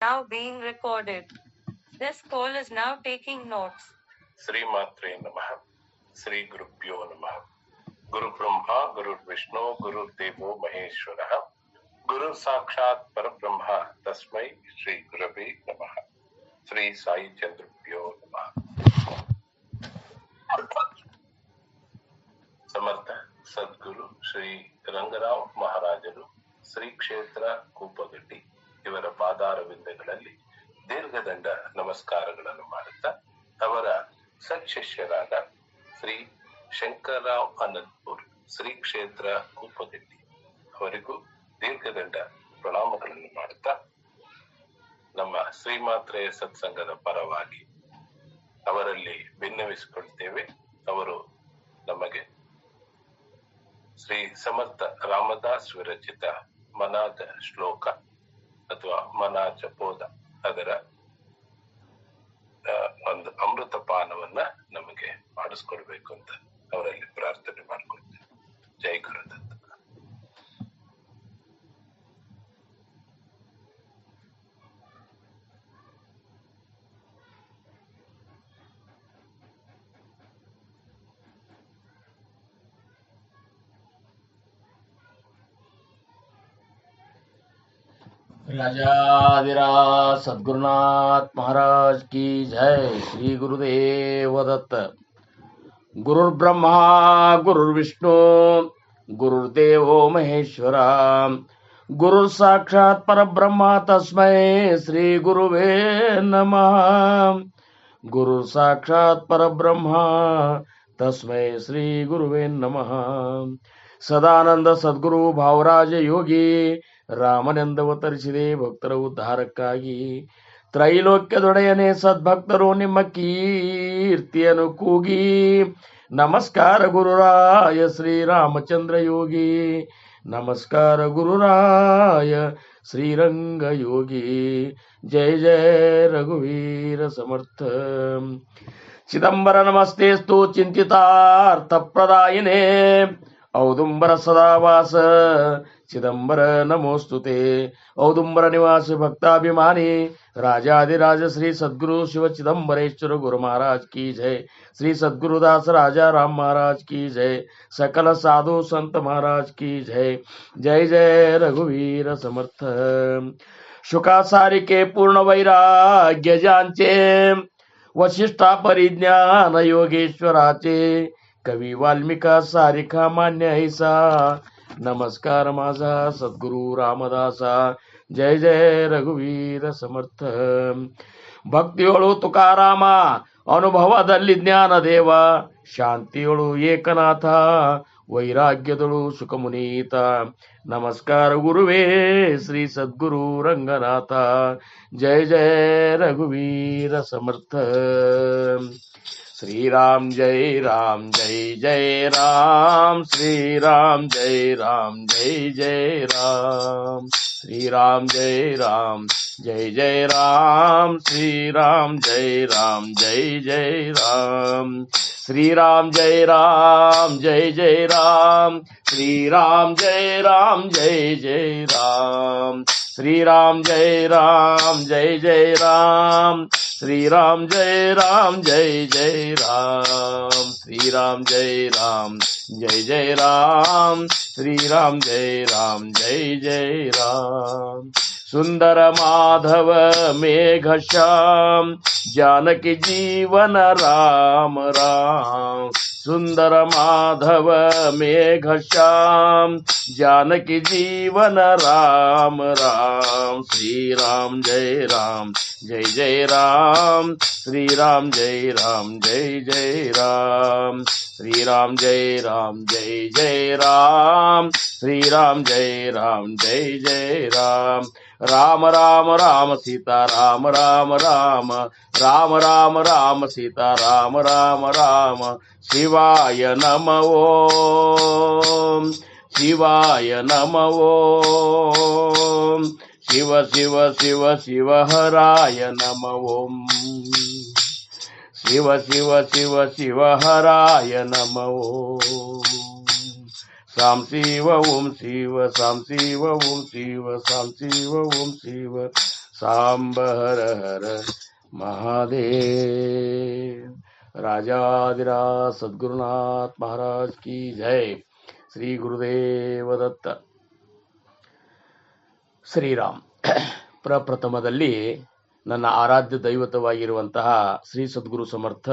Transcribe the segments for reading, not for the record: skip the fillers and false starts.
Now being recorded. This call is now taking notes. Shri ಮಾತ್ರೇ ನಮಃ. ಶ್ರೀ ಗುರುಭ್ಯೋ ನಮಃ. ಗುರು ಬ್ರಹ್ಮ ಗುರು ವಿಷ್ಣು ಗುರು ದೇವೋ ಮಹೇಶ್ವರ ಗುರು ಸಾಕ್ಷಾತ್ ಪರಬ್ರಹ್ಮ ತಸ್ಮೈ ಶ್ರೀ ಗುರವೇ ನಮಃ. ಶ್ರೀ ಸಾಯಿ ಚಂದ್ರಭ್ಯೋ ನಮಃ. ಸಮರ್ಥ ಸದ್ಗುರು ಶ್ರೀ ರಂಗರಾವ್ ಮಹಾರಾಜರು ಶ್ರೀ ಕ್ಷೇತ್ರ ಕೂಪಗಡ್ಡಿ ಇವರ ಪಾದಾರವಿಂದಗಳಲ್ಲಿ ದೀರ್ಘದಂಡ ನಮಸ್ಕಾರಗಳನ್ನು ಮಾಡುತ್ತಾ ಅವರ ಸತ್ಶಿಷ್ಯರಾದ ಶ್ರೀ ಶಂಕರರಾವ್ ಅನಂತಪುರ್ ಶ್ರೀ ಕ್ಷೇತ್ರ ಕೂಪಗಡ್ಡಿ ಅವರಿಗೂ ದೀರ್ಘದಂಡ ಪ್ರಣಾಮಗಳನ್ನು ಮಾಡುತ್ತಾ ನಮ್ಮ ಶ್ರೀಮಾತ್ರೆಯ ಸತ್ಸಂಗದ ಪರವಾಗಿ ಅವರಲ್ಲಿ ಭಿನ್ನವಿಸಿಕೊಳ್ತೇವೆ. ಅವರು ನಮಗೆ ಶ್ರೀ ಸಮರ್ಥ ರಾಮದಾಸ್ ವಿರಚಿತ ಮನಾದ ಶ್ಲೋಕ ಅಥವಾ ಮನಾ ಜಪೋದ ಅದರ ಒಂದು ಅಮೃತ ಪಾನವನ್ನ ನಮಗೆ ಮಾಡಿಸ್ಕೊಡ್ಬೇಕು ಅಂತ ಅವರಲ್ಲಿ ಪ್ರಾರ್ಥನೆ ಮಾಡ್ಕೊಳ್ತೇವೆ. ಜೈ ಗುರುದತ್ತ. राजाधिराज सद्गुरुनाथ महाराज की जय. श्री गुरुदेव दत्त. गुरुर्ब्रह्मा गुरुर्विष्णु गुरुर्देवो महेश्वरा गुरु साक्षात् परब्रह्म तस्मै श्री गुरुवे नमः. गुरु साक्षात् परब्रह्म तस्मै श्री गुरुवे नमः. ಸದಾನಂದ ಸದ್ಗುರು ಭಾವರಾಜ ಯೋಗಿ ರಾಮನೆಂದವತರಿಸಿದೆ ಭಕ್ತರ ಉದ್ಧಾರಕ್ಕಾಗಿ. ತ್ರೈಲೋಕ್ಯದೊಡೆಯನೇ ಸದ್ಭಕ್ತರು ನಿಮ್ಮ ಕೀರ್ತಿಯನ್ನು ಕೂಗಿ. ನಮಸ್ಕಾರ ಗುರುರಾಯ ಶ್ರೀರಾಮಚಂದ್ರ ಯೋಗಿ. ನಮಸ್ಕಾರ ಗುರುರಾಯ ಶ್ರೀರಂಗ ಯೋಗಿ. ಜಯ ಜಯ ರಘುವೀರ ಸಮರ್ಥ. ಚಿದಂಬರ ನಮಸ್ತೆಸ್ತು ಚಿಂತಿತಾರ್ಥ ಪ್ರದಾಯಿನೇ ಔದುಂಬರ ಸದಾವಾಸ ಚಿದಂಬರ ನಮೋಸ್ತುತೆ. ಔದುಂಬರ ನಿವಾಸ ಭಕ್ತಾಭಿಮಾನಿ ರಾಜಾದಿರಾಜ ಶ್ರೀ ಸದ್ಗುರು ಶಿವ ಚಿದಂಬರೇಶ್ವರ ಗುರು महाराज की जय. श्री सद्गुरुदास राजा राम महाराज की जय. सकल साधु संत महाराज की जय. जय जय रघुवीर समर्थ. शुकासारिके पूर्ण वैराग्य ज्यांचे वशिष्ठा परिज्ञान योगेश्वराचे कवी वाल्मिका सारिखा मान्य ऐसा. नमस्कार माझा सद्गुरु रामदासा. जय जय रघुवीर समर्थ. ಭಕ್ತಿಯೊಳು ತುಕಾರಾಮ ಅನುಭವದಲ್ಲಿ ಜ್ಞಾನ ದೇವ. ಶಾಂತಿಯೊಳು ಏಕನಾಥ ವೈರಾಗ್ಯದೊಳು ಸುಖಮುನೀತ. ನಮಸ್ಕಾರ ಗುರುವೇ ಶ್ರೀ ಸದ್ಗುರು ರಂಗನಾಥ. ಜಯ ಜಯ ರಘುವೀರ ಸಮರ್ಥ. श्री राम जय राम जय जय राम. श्री राम जय राम जय जय राम. श्री राम जय राम जय जय राम. श्री राम जय राम जय जय राम. श्री राम जय राम जय जय राम. श्री राम जय राम जय जय राम. श्री राम जय राम जय जय राम. श्री राम जय राम जय जय राम. श्री राम जय राम जय जय राम. श्री राम जय राम जय जय राम. सुंदर माधव मेघ श्याम जानकी जीवन राम राम. सुंदर माधव मेघ श्याम जानकी जीवन राम राम. श्री राम जय राम जय जय राम. श्री राम जय राम जय जय राम. श्री राम जय राम जय जय राम. श्री राम जय राम जय जय राम. राम राम राम सीता राम राम राम. राम राम राम सीता राम राम राम. शिवाय नम ओम. शिवाय नम ओम. शिव शिव शिव शिव हराय नम ओम. शिव शिव शिव शिव हराय नम ओम. साम शिव ओम शिव साम शिव ओम शिव साम शिव ओम शिव सांब हर हर महादेव। राजाधिराज सद्गुरुनाथ महाराज की जय। श्री गुरुदेव दत्ತ। ಶ್ರೀರಾಮ್. ಪ್ರಪ್ರಥಮದಲ್ಲಿ ನನ್ನ ಆರಾಧ್ಯ ದೈವತವಾಗಿರುವಂತಹ ಶ್ರೀ ಸದ್ಗುರು ಸಮರ್ಥ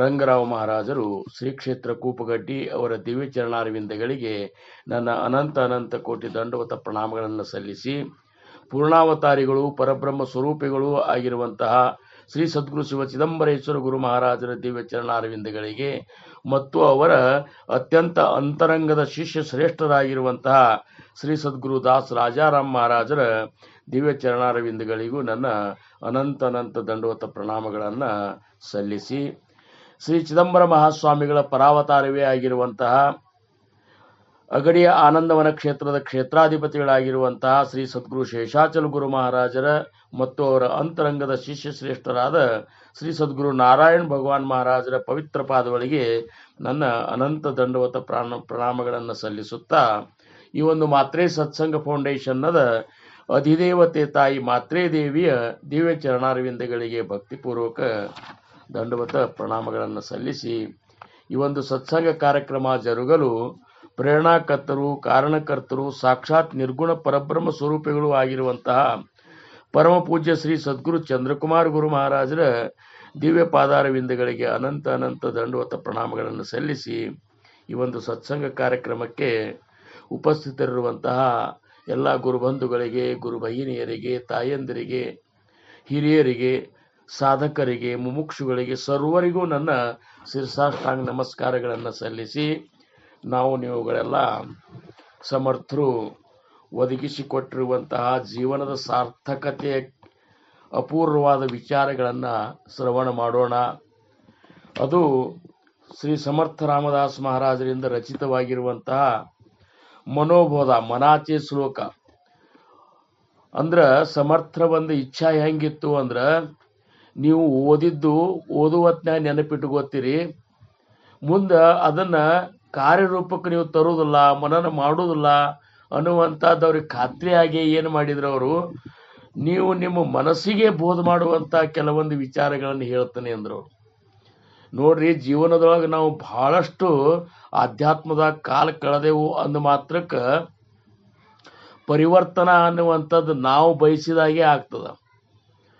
ರಂಗರಾವ್ ಮಹಾರಾಜರು ಶ್ರೀ ಕ್ಷೇತ್ರ ಕೂಪಗಡ್ಡಿ ಅವರ ದಿವ್ಯ ಚರಣಾರವಿಂದಗಳಿಗೆ ನನ್ನ ಅನಂತ ಅನಂತ ಕೋಟಿ ದಂಡವತ ಪ್ರಣಾಮಗಳನ್ನು ಸಲ್ಲಿಸಿ, ಪೂರ್ಣಾವತಾರಿಗಳು ಪರಬ್ರಹ್ಮ ಸ್ವರೂಪಿಗಳು ಆಗಿರುವಂತಹ ಶ್ರೀ ಸದ್ಗುರು ಶಿವ ಚಿದಂಬರೇಶ್ವರ ಗುರು ಮಹಾರಾಜರ ದಿವ್ಯ ಚರಣಾರವಿಂದಗಳಿಗೆ ಮತ್ತು ಅವರ ಅತ್ಯಂತ ಅಂತರಂಗದ ಶಿಷ್ಯ ಶ್ರೇಷ್ಠರಾಗಿರುವಂತಹ ಶ್ರೀ ಸದ್ಗುರು ದಾಸ್ ರಾಜಾರಾಮ್ ಮಹಾರಾಜರ ದಿವ್ಯ ಚರಣಾರವಿಂದಗಳಿಗೂ ನನ್ನ ಅನಂತ ಅನಂತ ದಂಡವತ ಪ್ರಣಾಮಗಳನ್ನು ಸಲ್ಲಿಸಿ, ಶ್ರೀ ಚಿದಂಬರ ಮಹಾಸ್ವಾಮಿಗಳ ಪರಾವತಾರವೇ ಆಗಿರುವಂತಹ ಅಗಡಿಯ ಆನಂದವನ ಕ್ಷೇತ್ರದ ಕ್ಷೇತ್ರಾಧಿಪತಿಗಳಾಗಿರುವಂತಹ ಶ್ರೀ ಸದ್ಗುರು ಶೇಷಾಚಲ ಗುರು ಮಹಾರಾಜರ ಮತ್ತು ಅವರ ಅಂತರಂಗದ ಶಿಷ್ಯ ಶ್ರೇಷ್ಠರಾದ ಶ್ರೀ ಸದ್ಗುರು ನಾರಾಯಣ ಭಗವಾನ್ ಮಹಾರಾಜರ ಪವಿತ್ರ ಪಾದಗಳಿಗೆ ನನ್ನ ಅನಂತ ದಂಡವತ ಪ್ರಣಾಮಗಳನ್ನು ಸಲ್ಲಿಸುತ್ತಾ, ಈ ಒಂದು ಮಾತ್ರೆ ಸತ್ಸಂಗ ಫೌಂಡೇಶನ್ನದ ಅಧಿದೇವತೆ ತಾಯಿ ಮಾತ್ರೆ ದೇವಿಯ ದಿವ್ಯ ಚರಣಾರವಿಂದಗಳಿಗೆ ಭಕ್ತಿಪೂರ್ವಕ ದಂಡವತ ಪ್ರಣಾಮಗಳನ್ನು ಸಲ್ಲಿಸಿ, ಈ ಒಂದು ಸತ್ಸಂಗ ಕಾರ್ಯಕ್ರಮ ಜರುಗಲು ಪ್ರೇರಣಾಕರ್ತರು, ಕಾರಣಕರ್ತರು, ಸಾಕ್ಷಾತ್ ನಿರ್ಗುಣ ಪರಬ್ರಹ್ಮ ಸ್ವರೂಪಿಗಳು ಆಗಿರುವಂತಹ ಪರಮ ಪೂಜ್ಯ ಶ್ರೀ ಸದ್ಗುರು ಚಂದ್ರಕುಮಾರ್ ಗುರು ಮಹಾರಾಜರ ದಿವ್ಯ ಪಾದಾರವಿಂದಗಳಿಗೆ ಅನಂತ ಅನಂತ ದಂಡವತ ಪ್ರಣಾಮಗಳನ್ನು ಸಲ್ಲಿಸಿ, ಈ ಒಂದು ಸತ್ಸಂಗ ಕಾರ್ಯಕ್ರಮಕ್ಕೆ ಉಪಸ್ಥಿತರಿರುವಂತಹ ಎಲ್ಲ ಗುರುಬಂಧುಗಳಿಗೆ, ಗುರು ಭಗಿನಿಯರಿಗೆ, ತಾಯಂದಿರಿಗೆ, ಹಿರಿಯರಿಗೆ, ಸಾಧಕರಿಗೆ, ಮುಮುಕ್ಷುಗಳಿಗೆ ಸರ್ವರಿಗೂ ನನ್ನ ಶಿರಸಾಷ್ಟಾಂಗ ನಮಸ್ಕಾರಗಳನ್ನು ಸಲ್ಲಿಸಿ, ನೀವುಗಳೆಲ್ಲ ಸಮರ್ಥರು ಒದಗಿಸಿಕೊಟ್ಟಿರುವಂತಹ ಜೀವನದ ಸಾರ್ಥಕತೆಯ ಅಪೂರ್ವವಾದ ವಿಚಾರಗಳನ್ನು ಶ್ರವಣ ಮಾಡೋಣ. ಅದು ಶ್ರೀ ಸಮರ್ಥ ರಾಮದಾಸ್ ಮಹಾರಾಜರಿಂದ ರಚಿತವಾಗಿರುವಂತಹ ಮನೋಬೋಧ, ಮನಾಚೆ ಶ್ಲೋಕ. ಅಂದ್ರೆ ಸಮರ್ಥರ ಒಂದು ಇಚ್ಛಾ ಹೆಂಗಿತ್ತು ಅಂದ್ರೆ, ನೀವು ಓದುವತ್ನ್ಯಾಗ ನೆನಪಿಟ್ಕೋತೀರಿ, ಮುಂದೆ ಅದನ್ನ ಕಾರ್ಯರೂಪಕ್ಕೆ ನೀವು ತರುವುದಿಲ್ಲ, ಮನನ ಮಾಡುವುದಿಲ್ಲ ಅನ್ನುವಂಥದ್ದು ಅವ್ರಿಗೆ ಖಾತ್ರಿಯಾಗಿ ಏನು ಮಾಡಿದ್ರು ಅವರು, ನೀವು ನಿಮ್ಮ ಮನಸ್ಸಿಗೆ ಬೋಧ ಮಾಡುವಂಥ ಕೆಲವೊಂದು ವಿಚಾರಗಳನ್ನು ಹೇಳ್ತಾನೆ ಅಂದ್ರು. ನೋಡ್ರಿ, ಜೀವನದೊಳಗೆ ನಾವು ಬಹಳಷ್ಟು ಆಧ್ಯಾತ್ಮದ ಕಾಲ ಕಳೆದೆವು ಅಂದ ಮಾತ್ರಕ್ಕೆ ಪರಿವರ್ತನ ಅನ್ನುವಂಥದ್ದು ನಾವು ಬಯಸಿದಾಗೆ ಆಗ್ತದ.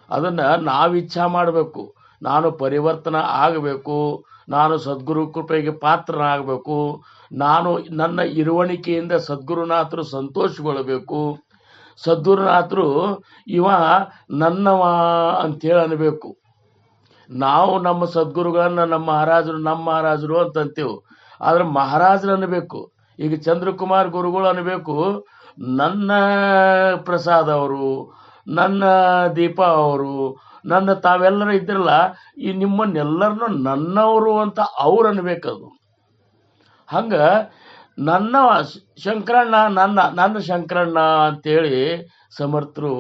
ಅದನ್ನ ನಾವು ಇಚ್ಛಾ ಮಾಡಬೇಕು. ನಾನು ಪರಿವರ್ತನ ಆಗಬೇಕು, ನಾನು ಸದ್ಗುರು ಕೃಪೆಗೆ ಪಾತ್ರನಾಗಬೇಕು, ನಾನು ನನ್ನ ಇರುವಣಿಕೆಯಿಂದ ಸದ್ಗುರುನಾಥರು ಸಂತೋಷಗೊಳ್ಳಬೇಕು, ಸದ್ಗುರುನಾಥರು ಇವ ನನ್ನವ ಅಂತೇಳಿ ಅನ್ಬೇಕು. ನಾವು ನಮ್ಮ ಸದ್ಗುರುಗಳನ್ನ ನಮ್ಮ ಮಹಾರಾಜರು ಅಂತಂತೇವು, ಆದ್ರೆ ಮಹಾರಾಜರು ಅನ್ಬೇಕು. ಈಗ ಚಂದ್ರಕುಮಾರ್ ಗುರುಗಳು ಅನ್ಬೇಕು, ನನ್ನ ಪ್ರಸಾದ್ ಅವರು, ನನ್ನ ದೀಪಾ ಅವರು, ನನ್ನ ತಾವೆಲ್ಲರೂ ಇದ್ರಲ್ಲ, ಈ ನಿಮ್ಮನ್ನೆಲ್ಲರನ್ನೂ ನನ್ನವರು ಅಂತ ಅವ್ರು ಅನ್ಬೇಕದು. ಹಂಗ ನನ್ನ ಶಂಕರಣ್ಣ, ನನ್ನ ಶಂಕರಣ್ಣ ಅಂತೇಳಿ ಸಮರ್ಥರು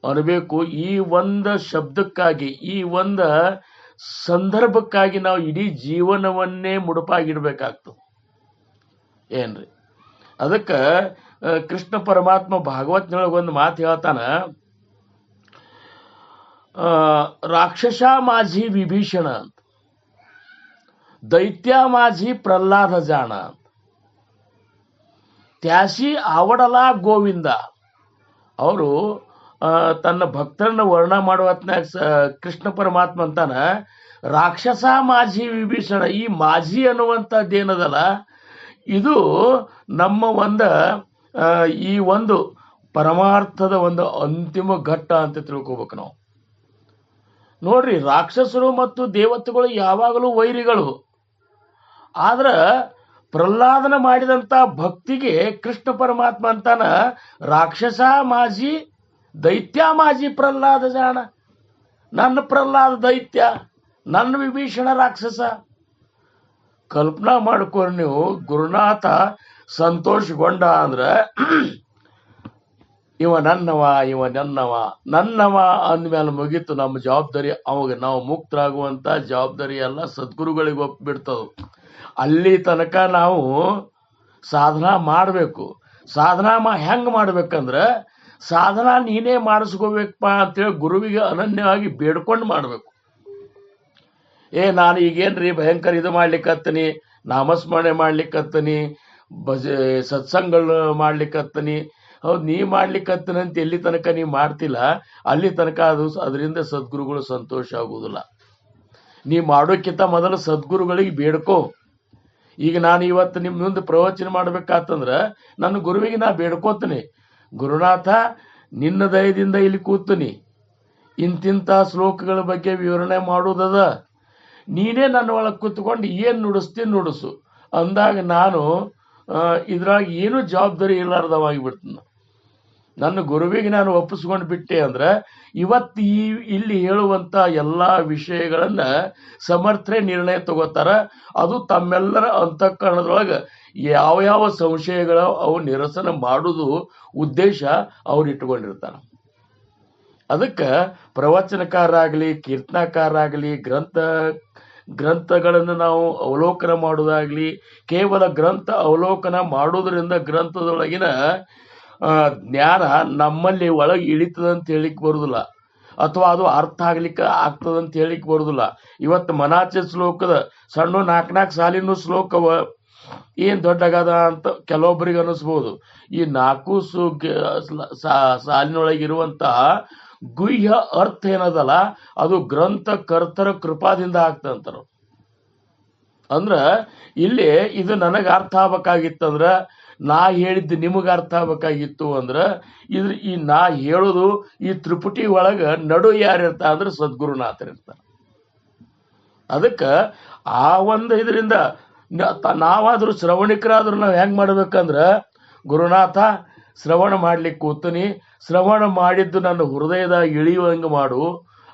ಅನ್ಬೇಕು. ಈ ಒಂದು ಶಬ್ದಕ್ಕಾಗಿ, ಈ ಒಂದು ಸಂದರ್ಭಕ್ಕಾಗಿ ನಾವು ಇಡೀ ಜೀವನವನ್ನೇ ಮುಡುಪಾಗಿಡ್ಬೇಕಾಗ್ತದೆ ಏನ್ರಿ. ಅದಕ್ಕೆ ಕೃಷ್ಣ ಪರಮಾತ್ಮ ಭಾಗವತ್ನೊಳಗೊಂದು ಮಾತು ಹೇಳ್ತಾನ, ರಾಕ್ಷಸ माझी ವಿಭೀಷಣ ಅಂತ, दैत्य माझी प्रल्हाद जाण, त्याशी आवडला ಗೋವಿಂದ. ಅವರು ತನ್ನ ಭಕ್ತರನ್ನ ವರ್ಣ ಮಾಡುವ ಕೃಷ್ಣ ಪರಮಾತ್ಮ ಅಂತಾನ, ರಾಕ್ಷಸ ಮಾಝಿ ವಿಭೀಷಣ. ಈ ಮಾಝಿ ಅನ್ನುವಂಥದ್ದೇನದಲ್ಲ, ಇದು ನಮ್ಮ ಈ ಒಂದು ಪರಮಾರ್ಥದ ಒಂದು ಅಂತಿಮ ಘಟ್ಟ ಅಂತ ತಿಳ್ಕೊಬೇಕು ನಾವು. ನೋಡ್ರಿ, ರಾಕ್ಷಸರು ಮತ್ತು ದೇವತೆಗಳು ಯಾವಾಗಲೂ ವೈರಿಗಳು. ಆದ್ರ ಪ್ರಹ್ಲಾದನ ಮಾಡಿದಂತ ಭಕ್ತಿಗೆ ಕೃಷ್ಣ ಪರಮಾತ್ಮ ಅಂತಾನ, ರಾಕ್ಷಸ ಮಾಜಿ ದೈತ್ಯ ಮಾಜಿ ಪ್ರಹ್ಲಾದ ಜಾಣ. ನನ್ನ ಪ್ರಹ್ಲಾದ ದೈತ್ಯ, ನನ್ನ ವಿಭೀಷಣ ರಾಕ್ಷಸ. ಕಲ್ಪನಾ ಮಾಡ್ಕೊಂಡು ನೀವು, ಗುರುನಾಥ ಸಂತೋಷಗೊಂಡ ಅಂದ್ರೆ ಇವ ನನ್ನವ ಅಂದ್ಮೇಲೆ ಮುಗೀತು ನಮ್ಮ ಜವಾಬ್ದಾರಿ. ಅವಾಗ ನಾವು ಮುಕ್ತರಾಗುವಂತ ಜವಾಬ್ದಾರಿ ಎಲ್ಲ ಸದ್ಗುರುಗಳಿಗೆ ಒಪ್ಪಿಬಿಡ್ತದ. ಅಲ್ಲಿ ತನಕ ನಾವು ಸಾಧನಾ ಮಾಡಬೇಕು. ಸಾಧನಾ ಹೆಂಗ್ ಮಾಡ್ಬೇಕಂದ್ರೆ, ಸಾಧನ ನೀನೇ ಮಾಡಿಸ್ಕೋಬೇಕಪ್ಪ ಅಂತೇಳಿ ಗುರುವಿಗೆ ಅನನ್ಯವಾಗಿ ಬೇಡ್ಕೊಂಡು ಮಾಡಬೇಕು. ನಾನು ಈಗೇನ್ರಿ ಭಯಂಕರ ಇದು ಮಾಡ್ಲಿಕ್ಕತ್ತೀನಿ, ನಾಮಸ್ಮರಣೆ ಮಾಡ್ಲಿಕ್ಕತ್ತೀನಿ, ಸತ್ಸಂಗಗಳು ಮಾಡ್ಲಿಕ್ಕತ್ತೀನಿ. ಹೌದು, ನೀ ಮಾಡ್ಲಿಕ್ಕತ್ತೀನಿ ಅಂತ ಎಲ್ಲಿ ತನಕ ನೀ ಮಾಡ್ತಿಲ್ಲ ಅಲ್ಲಿ ತನಕ ಅದರಿಂದ ಸದ್ಗುರುಗಳು ಸಂತೋಷ ಆಗುವುದಿಲ್ಲ. ನೀ ಮಾಡೋಕ್ಕಿಂತ ಮೊದಲು ಸದ್ಗುರುಗಳಿಗೆ ಬೇಡ್ಕೋ. ಈಗ ನಾನು ಇವತ್ತು ನಿಮ್ಮ ಮುಂದೆ ಪ್ರವಚನ ಮಾಡ್ಬೇಕಾತಂದ್ರೆ ನನ್ನ ಗುರುವಿಗೆ ನಾ ಬೇಡ್ಕೋತೀನಿ, ಗುರುನಾಥ ನಿನ್ನ ದಯದಿಂದ ಇಲ್ಲಿ ಕೂತೀನಿ, ಇಂತಿಂಥ ಶ್ಲೋಕಗಳ ಬಗ್ಗೆ ವಿವರಣೆ ಮಾಡುವುದದ, ನೀನೇ ನನ್ನ ಒಳಗೆ ಕೂತ್ಕೊಂಡು ಏನು ನುಡಿಸ್ತೀನಿ ನುಡಿಸು ಅಂದಾಗ ನಾನು ಇದ್ರಾಗ ಏನೂ ಜವಾಬ್ದಾರಿ ಇಲ್ಲಾರ್ದವಾಗಿ ಬಿಡ್ತೀನಿ. ನನ್ನ ಗುರುವಿಗೆ ನಾನು ಒಪ್ಪಿಸ್ಕೊಂಡು ಬಿಟ್ಟೆ ಅಂದ್ರೆ ಇವತ್ತು ಇಲ್ಲಿ ಹೇಳುವಂಥ ಎಲ್ಲ ವಿಷಯಗಳನ್ನ ಸಮರ್ಥನೆ ನಿರ್ಣಯ ತಗೋತಾರ. ಅದು ತಮ್ಮೆಲ್ಲರ ಅಂತಃಕರಣದೊಳಗೆ ಯಾವ ಸಂಶಯಗಳ ಅವು ನಿರಸನ ಮಾಡುವುದು ಉದ್ದೇಶ ಅವ್ರು ಇಟ್ಕೊಂಡಿರ್ತಾರೆ. ಅದಕ್ಕೆ ಪ್ರವಚನಕಾರರಾಗಲಿ, ಕೀರ್ತನಕಾರರಾಗಲಿ, ಗ್ರಂಥಗಳನ್ನು ನಾವು ಅವಲೋಕನ ಮಾಡೋದಾಗ್ಲಿ, ಕೇವಲ ಗ್ರಂಥ ಅವಲೋಕನ ಮಾಡೋದ್ರಿಂದ ಗ್ರಂಥದೊಳಗಿನ ಜ್ಞಾನ ನಮ್ಮಲ್ಲಿ ಒಳಗೆ ಇಳಿತದಂತ ಹೇಳಿಕ್ ಬರುದಿಲ್ಲ, ಅಥವಾ ಅದು ಅರ್ಥ ಆಗ್ತದಂತ ಹೇಳಿಕ್ ಬರುದಿಲ್ಲ. ಇವತ್ತು ಮನಾಚೆ ಶ್ಲೋಕದ ಸಣ್ಣ 4 ಸಾಲಿನ ಶ್ಲೋಕವ ಏನ್ ದೊಡ್ಡಗದ ಅಂತ ಕೆಲವೊಬ್ಬರಿಗೆ ಅನಿಸ್ಬೋದು. ಈ 4 ಸಾಲಿನೊಳಗಿರುವಂತಹ ಗುಹ್ಯ ಅರ್ಥ ಏನದಲ್ಲ ಅದು ಗ್ರಂಥ ಕರ್ತರ ಕೃಪಾದಿಂದ ಆಗ್ತಂತಾರ. ಅಂದ್ರ ಇಲ್ಲಿ ಇದು ನನಗೆ ಅರ್ಥ ಆಗ್ಬೇಕಾಗಿತ್ತಂದ್ರ, ನಾ ಹೇಳಿದ್ದು ನಿಮಗೆ ಅರ್ಥ ಆಗ್ಬೇಕಾಗಿತ್ತು ಅಂದ್ರ ಈ ನಾ ಹೇಳೋದು ಈ ತ್ರಿಪುಟಿ ಒಳಗ ನಡು ಯಾರಿರ್ತ ಅಂದ್ರೆ ಸದ್ಗುರುನಾಥರಿರ್ತಾರ. ಅದಕ್ಕೆ ಆ ಒಂದು ಇದರಿಂದ ನಾವಾದ್ರೂ ಶ್ರವಣಿಕರಾದ್ರೂ ನಾವು ಹೆಂಗ್ ಮಾಡ್ಬೇಕಂದ್ರ, ಗುರುನಾಥ ಶ್ರವಣ ಮಾಡ್ಲಿಕ್ಕೆ ಕೂತೀನಿ, ಶ್ರವಣ ಮಾಡಿದ್ದು ನನ್ನ ಹೃದಯದಾಗ ಇಳಿಯುವಂಗೆ ಮಾಡು,